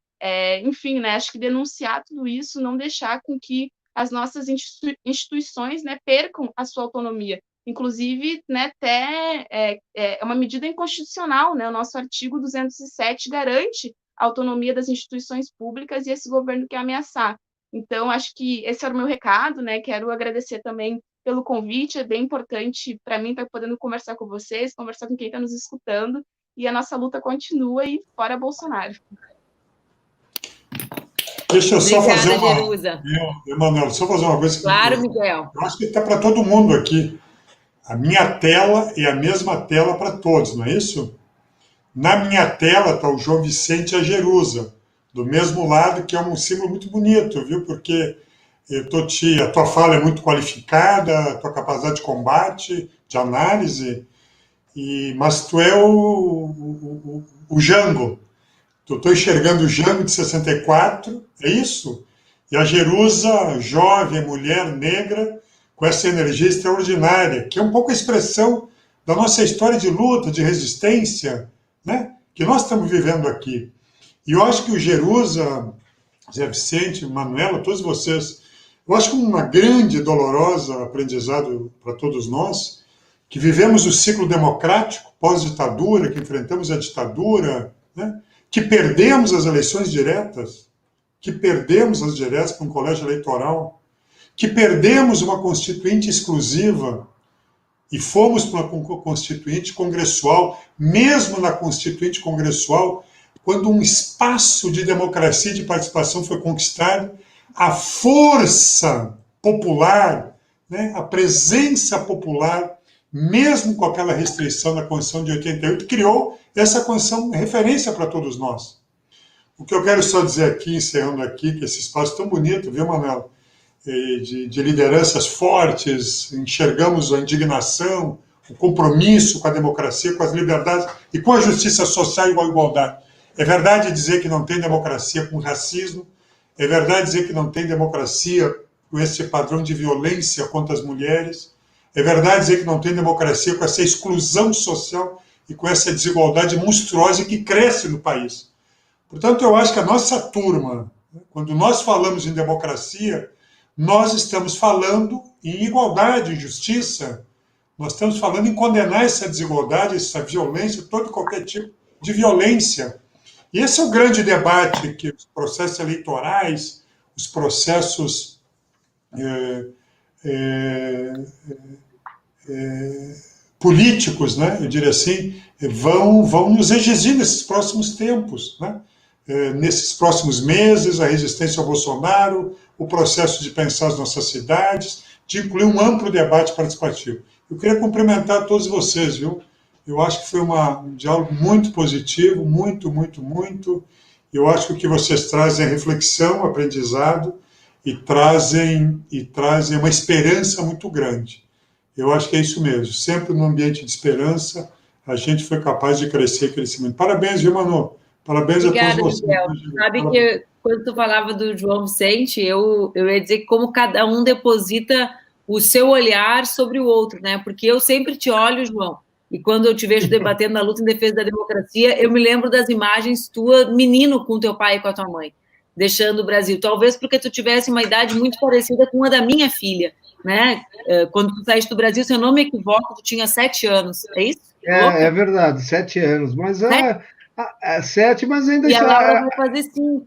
enfim, né, acho que denunciar tudo isso, não deixar com que as nossas instituições, né, percam a sua autonomia. Inclusive, né, até é uma medida inconstitucional, né, o nosso artigo 207 garante a autonomia das instituições públicas e esse governo quer ameaçar. Então, acho que esse era o meu recado, né, quero agradecer também pelo convite, é bem importante para mim estar podendo conversar com vocês, conversar com quem está nos escutando, e a nossa luta continua e fora Bolsonaro. Deixa eu só fazer uma... Jerusa. Emanuel, só fazer uma coisa. Claro, Miguel. Eu acho que está para todo mundo aqui. A minha tela é a mesma tela para todos, não é isso? Na minha tela está o João Vicente e a Jerusa, do mesmo lado, que é um símbolo muito bonito, viu? Porque a tua fala é muito qualificada, a tua capacidade de combate, de análise, mas tu é o Jango. Eu estou enxergando o Jango de 64, é isso? E a Jerusa, jovem, mulher, negra, com essa energia extraordinária, que é um pouco a expressão da nossa história de luta, de resistência, né? Que nós estamos vivendo aqui. E eu acho que o Jerusa, Zé Vicente, Manuela, todos vocês. Eu acho que uma grande e dolorosa aprendizado para todos nós, que vivemos o ciclo democrático, pós-ditadura, que enfrentamos a ditadura, né? Que perdemos as eleições diretas, para um colégio eleitoral, que perdemos uma constituinte exclusiva e fomos para uma constituinte congressual, mesmo na constituinte congressual, quando um espaço de democracia e de participação foi conquistado, a força popular, né, a presença popular, mesmo com aquela restrição da Constituição de 88, criou essa Constituição referência para todos nós. O que eu quero só dizer aqui, encerrando aqui, que esse espaço tão bonito, viu, Manuel? De lideranças fortes, enxergamos a indignação, o compromisso com a democracia, com as liberdades e com a justiça social e com a igualdade. É verdade dizer que não tem democracia com racismo, é verdade dizer que não tem democracia com esse padrão de violência contra as mulheres, é verdade dizer que não tem democracia com essa exclusão social e com essa desigualdade monstruosa que cresce no país. Portanto, eu acho que a nossa turma, quando nós falamos em democracia, nós estamos falando em igualdade, em justiça, nós estamos falando em condenar essa desigualdade, essa violência, todo e qualquer tipo de violência. E esse é o grande debate que os processos eleitorais, os processos políticos, né, eu diria assim, vão nos exigir nesses próximos tempos, né? Nesses próximos meses, a resistência ao Bolsonaro, o processo de pensar as nossas cidades, de incluir um amplo debate participativo. Eu queria cumprimentar todos vocês, viu? Eu acho que foi um diálogo muito positivo, muito. Eu acho que o que vocês trazem é reflexão, aprendizado, e trazem uma esperança muito grande. Eu acho que é isso mesmo. Sempre no ambiente de esperança, a gente foi capaz de crescer e crescimento. Parabéns, viu, Manu? Parabéns. Obrigada, a todos vocês. Miguel. Sabe que quando tu falava do João Vicente, eu ia dizer que como cada um deposita o seu olhar sobre o outro, né? Porque eu sempre te olho, João, e quando eu te vejo debatendo na luta em defesa da democracia, eu me lembro das imagens tua, menino, com teu pai e com a tua mãe, deixando o Brasil. Talvez porque tu tivesse uma idade muito parecida com a da minha filha, né? Quando tu saíste do Brasil, se eu não me equivoco, tu tinha 7 anos, é isso? É verdade, 7 anos, mas... 7, mas ainda... E ela vai fazer 5.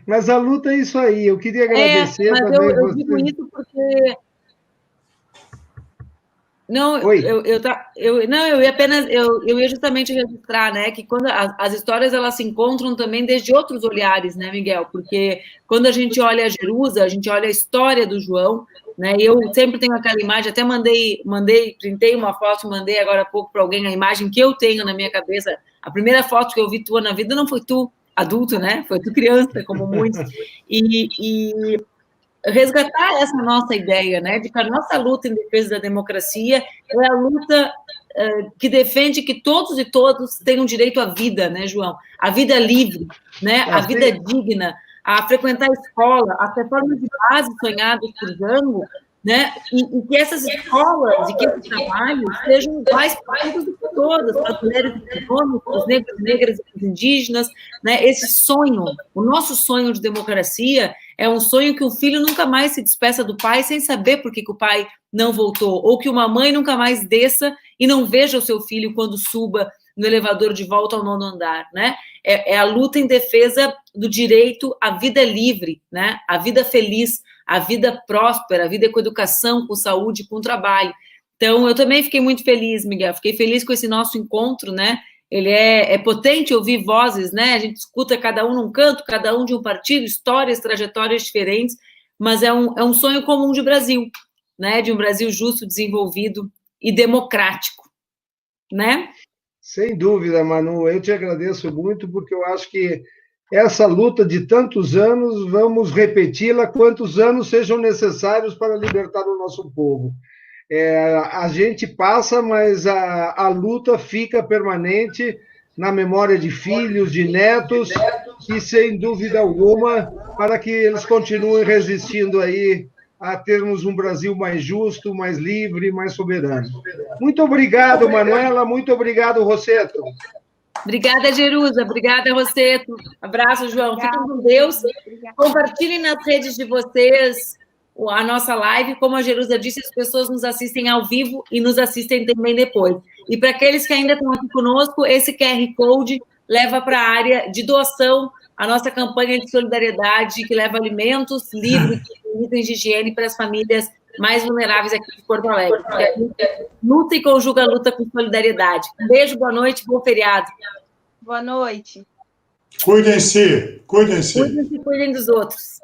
Mas a luta é isso aí, eu queria agradecer mas também eu digo isso porque... Não, eu ia justamente registrar, né, que quando as histórias elas se encontram também desde outros olhares, né, Miguel? Porque quando a gente olha a Jerusa, a gente olha a história do João, né? E eu sempre tenho aquela imagem, até printei uma foto, mandei agora há pouco para alguém a imagem que eu tenho na minha cabeça. A primeira foto que eu vi tua na vida não foi tu adulto, né? Foi tu criança, como muitos. E resgatar essa nossa ideia, né, de que a nossa luta em defesa da democracia é a luta que defende que todos e todas tenham direito à vida, né, João? A vida livre, né, a vida digna, a frequentar a escola, as reformas de base sonhadas por Jango, né, e que essas escolas e que esses trabalhos sejam iguais para todos e todas, para as mulheres econômicas, para os negros e negras e para os indígenas, né, esse sonho, o nosso sonho de democracia é um sonho que o filho nunca mais se despeça do pai sem saber por que o pai não voltou, ou que uma mãe nunca mais desça e não veja o seu filho quando suba no elevador de volta ao 9º andar, né? É a luta em defesa do direito à vida livre, né? A vida feliz, a vida próspera, a vida com educação, com saúde, com trabalho. Então, eu também fiquei muito feliz, Miguel, fiquei feliz com esse nosso encontro, né? Ele é potente ouvir vozes, né? A gente escuta cada um num canto, cada um de um partido, histórias, trajetórias diferentes, mas é um sonho comum de Brasil, né? De um Brasil justo, desenvolvido e democrático, né? Sem dúvida, Manu, eu te agradeço muito, porque eu acho que essa luta de tantos anos, vamos repeti-la quantos anos sejam necessários para libertar o nosso povo. A gente passa, mas a luta fica permanente na memória de filhos, de netos, e sem dúvida alguma, para que eles continuem resistindo aí a termos um Brasil mais justo, mais livre, mais soberano. Muito obrigado, Manuela, muito obrigado, Rosseto. Obrigada, Jerusa. Obrigada, Rosseto. Abraço, João. Fiquem com Deus. Compartilhem nas redes de vocês a nossa live. Como a Jerusa disse, as pessoas nos assistem ao vivo e nos assistem também depois. E para aqueles que ainda estão aqui conosco, esse QR Code leva para a área de doação, a nossa campanha de solidariedade, que leva alimentos, livros e itens de higiene para as famílias mais vulneráveis aqui de Porto Alegre. Luta e conjuga a luta com solidariedade. Um beijo, boa noite, bom feriado. Boa noite. Cuidem-se, cuidem-se. Cuidem-se e cuidem dos outros.